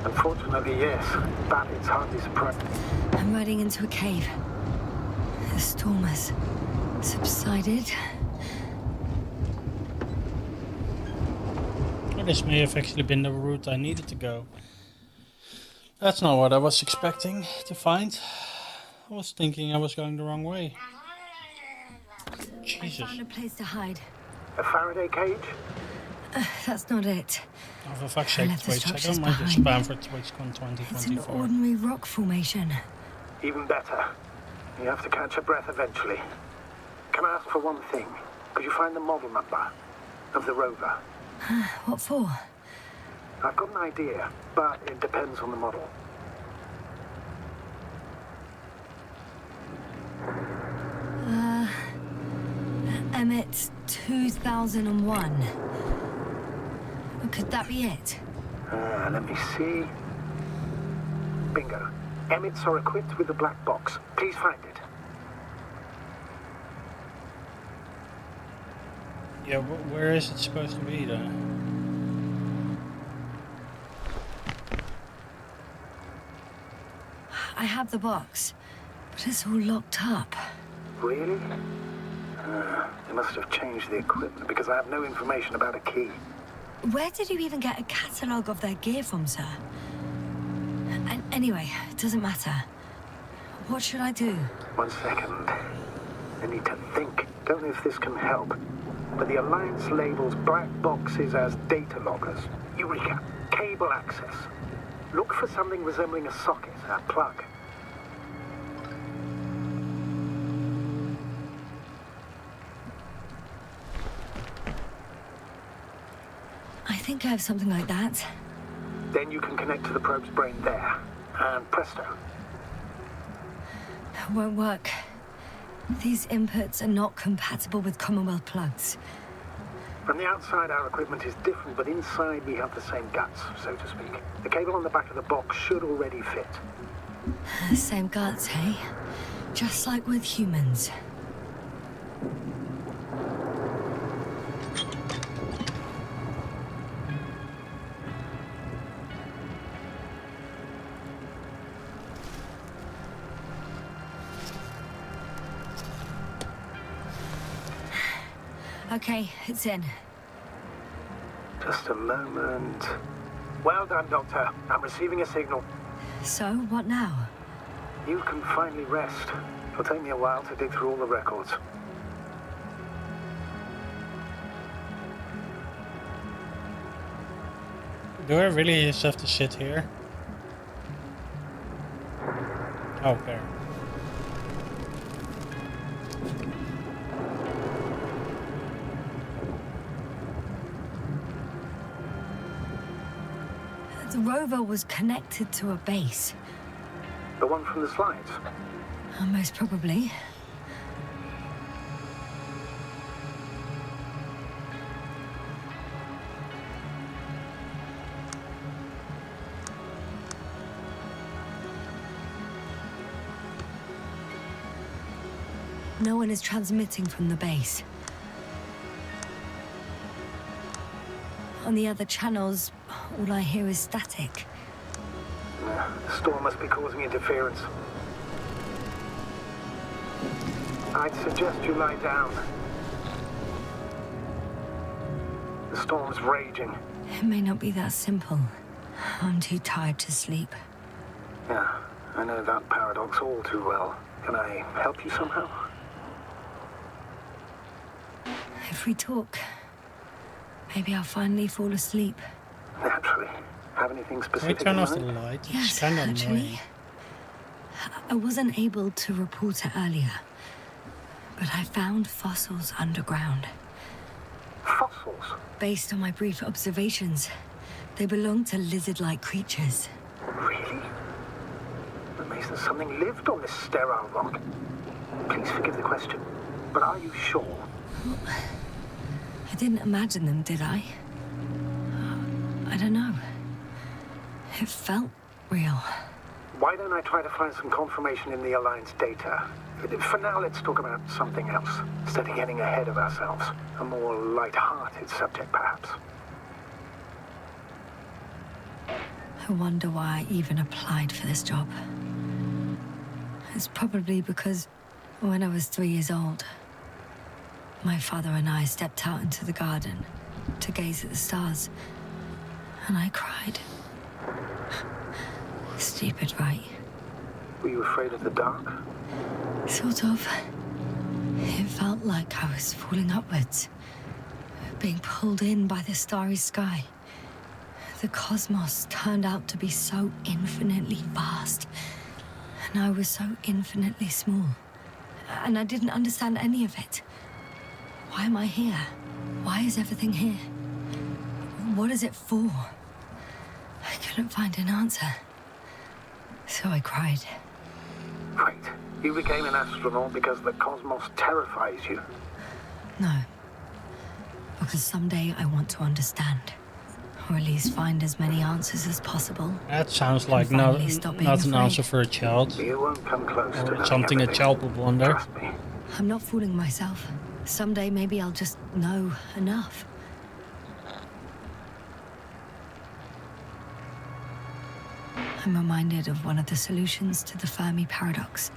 Unfortunately, yes. But it's hardly surprising. I'm riding into a cave. The storm has subsided. Well, this may have actually been the route I needed to go. That's not what I was expecting to find. I was thinking I was going the wrong way. Jesus. I found a place to hide. A Faraday cage? That's not it. Oh, for fuck's I sake, left the Twitch. I structures don't mind your behind. spam for TwitchCon It's an 2024. ordinary rock formation. Even better. You have to catch your breath eventually. Can I ask for one thing? Could you find the model number of the rover? What for? I've got an idea, but it depends on the model. Emmett 2001. Could that be it? Let me see. Bingo. Emmets are equipped with a black box. Please find it. Yeah, where is it supposed to be though? I have the box, but it's all locked up. Really? They must have changed the equipment because I have no information about a key. Where did you even get a catalogue of their gear from, sir? Anyway, it doesn't matter. What should I do? 1 second. I need to think. Don't know if this can help. But the Alliance labels black boxes as data loggers. Eureka. Cable access. Look for something resembling a socket, a plug. I think I have something like that. Then you can connect to the probe's brain there. And presto. Won't work. These inputs are not compatible with Commonwealth plugs. From the outside, our equipment is different, but inside we have the same guts, so to speak. The cable on the back of the box should already fit. Same guts, hey? Just like with humans. Okay, it's in. Just a moment. Well done, Doctor. I'm receiving a signal. So, what now? You can finally rest. It'll take me a while to dig through all the records. Do I really just have to sit here? Oh, there. The rover was connected to a base. The one from the slides? Most probably. No one is transmitting from the base. On the other channels, all I hear is static. The storm must be causing interference. I'd suggest you lie down. The storm's raging. It may not be that simple. I'm too tired to sleep. Yeah, I know that paradox all too well. Can I help you somehow? If we talk, maybe I'll finally fall asleep. Naturally. Have anything Can we specific turn in off the mind? light? It's Yes, kind of actually. annoying. I wasn't able to report it earlier, but I found fossils underground. Fossils? Based on my brief observations, they belong to lizard-like creatures. Really? Amazed that something lived on this sterile rock. Please forgive the question, but are you sure? I didn't imagine them, did I? I don't know. It felt real. Why don't I try to find some confirmation in the Alliance data? For now, let's talk about something else, instead of getting ahead of ourselves. A more light-hearted subject, perhaps. I wonder why I even applied for this job. It's probably because when I was 3 years old, my father and I stepped out into the garden to gaze at the stars, and I cried. Stupid, right? Were you afraid of the dark? Sort of. It felt like I was falling upwards, being pulled in by the starry sky. The cosmos turned out to be so infinitely vast, and I was so infinitely small. And I didn't understand any of it. Why am I here? Why is everything here? What is it for? I couldn't find an answer. So I cried. Wait, you became an astronaut because the cosmos terrifies you? No. Because someday I want to understand. Or at least find as many answers as possible. That sounds like not an answer for a child. You won't come close to Or something a child would wonder. Trust me. I'm not fooling myself. Someday maybe I'll just know enough. I'm reminded of one of the solutions to the Fermi paradox.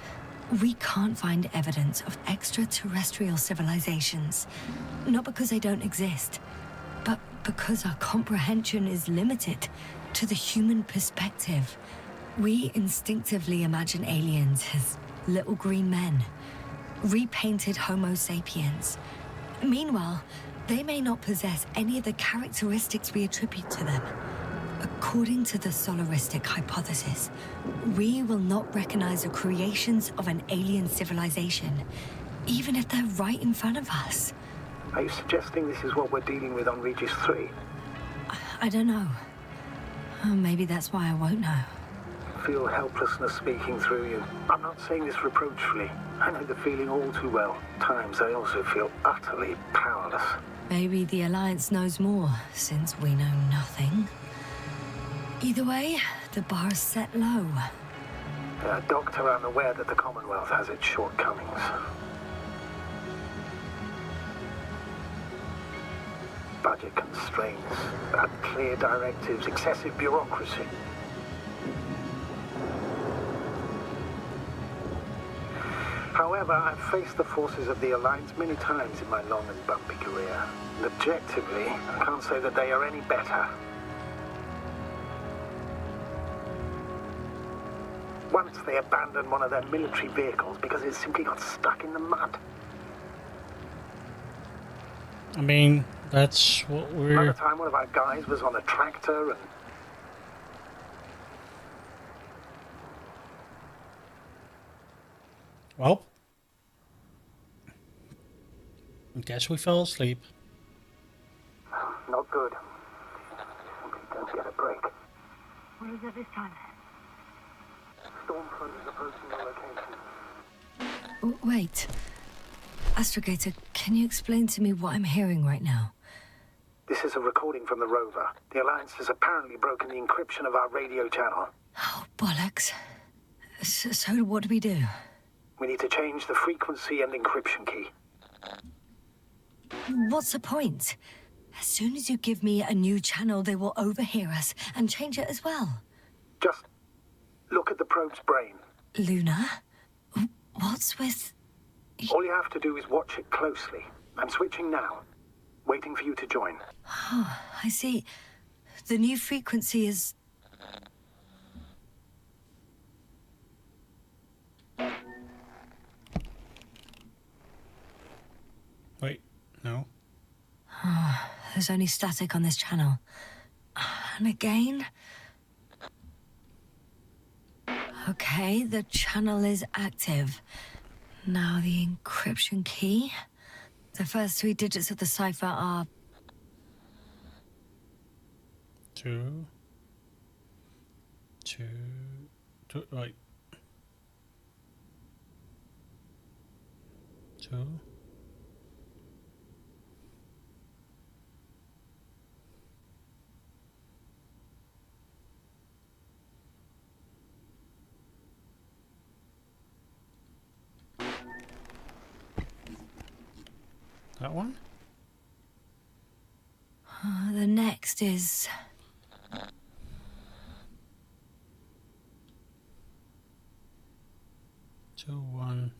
We can't find evidence of extraterrestrial civilizations. Not because they don't exist, but because our comprehension is limited to the human perspective. We instinctively imagine aliens as little green men, repainted Homo sapiens. Meanwhile, they may not possess any of the characteristics we attribute to them. According to the solaristic hypothesis, we will not recognize the creations of an alien civilization, even if they're right in front of us. Are you suggesting this is what we're dealing with on Regis 3? I don't know. Maybe that's why I won't know. Feel helplessness speaking through you. I'm not saying this reproachfully. I know the feeling all too well. Times I also feel utterly powerless. Maybe the Alliance knows more, since we know nothing. Either way, the bar's set low. Doctor, I'm aware that the Commonwealth has its shortcomings. Budget constraints, unclear directives, excessive bureaucracy. However, I've faced the forces of the Alliance many times in my long and bumpy career. And objectively, I can't say that they are any better. Once they abandoned one of their military vehicles because it simply got stuck in the mud. I mean, that's what By the we're... time one of our guys was on a tractor and... Well, I guess we fell asleep. Not good. We don't get a break. What is it this time? Stormfront is approaching the location. Wait. Astrogator, can you explain to me what I'm hearing right now? This is a recording from the rover. The Alliance has apparently broken the encryption of our radio channel. Oh, bollocks. So what do we do? We need to change the frequency and encryption key. What's the point? As soon as you give me a new channel, they will overhear us and change it as well. Just look at the probe's brain. Luna? What's with... All you have to do is watch it closely. I'm switching now. Waiting for you to join. Oh, I see. The new frequency is... Wait, no. Oh, there's only static on this channel. And again... Okay, the channel is active. Now the encryption key. The first 3 digits of the cipher are... 2, right. 2. That one? The next is... 2, 1.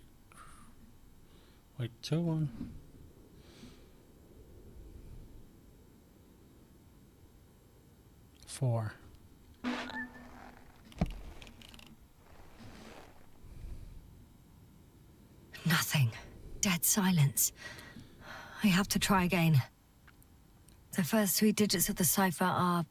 Wait, 2, 1. 4. Nothing. Dead silence. I have to try again. The first 3 digits of the cipher are...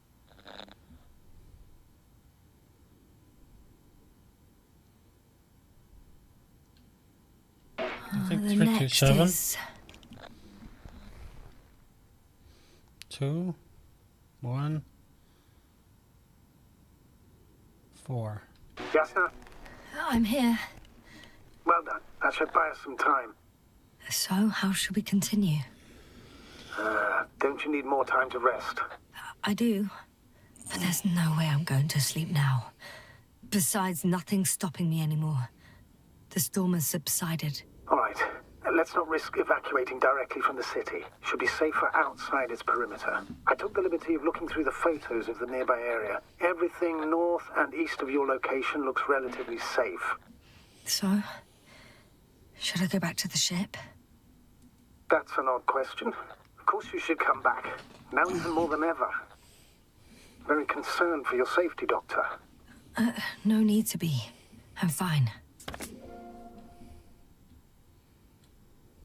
I think the 327. next is... 2, 1, 4. Yes, sir? I'm here. Well done. That should buy us some time. So, how should we continue? Don't you need more time to rest? I do. But there's no way I'm going to sleep now. Besides, nothing's stopping me anymore. The storm has subsided. All right. Let's not risk evacuating directly from the city. Should be safer outside its perimeter. I took the liberty of looking through the photos of the nearby area. Everything north and east of your location looks relatively safe. So, should I go back to the ship? That's an odd question. Of course you should come back. Now even more than ever. Very concerned for your safety, Doctor. No need to be. I'm fine.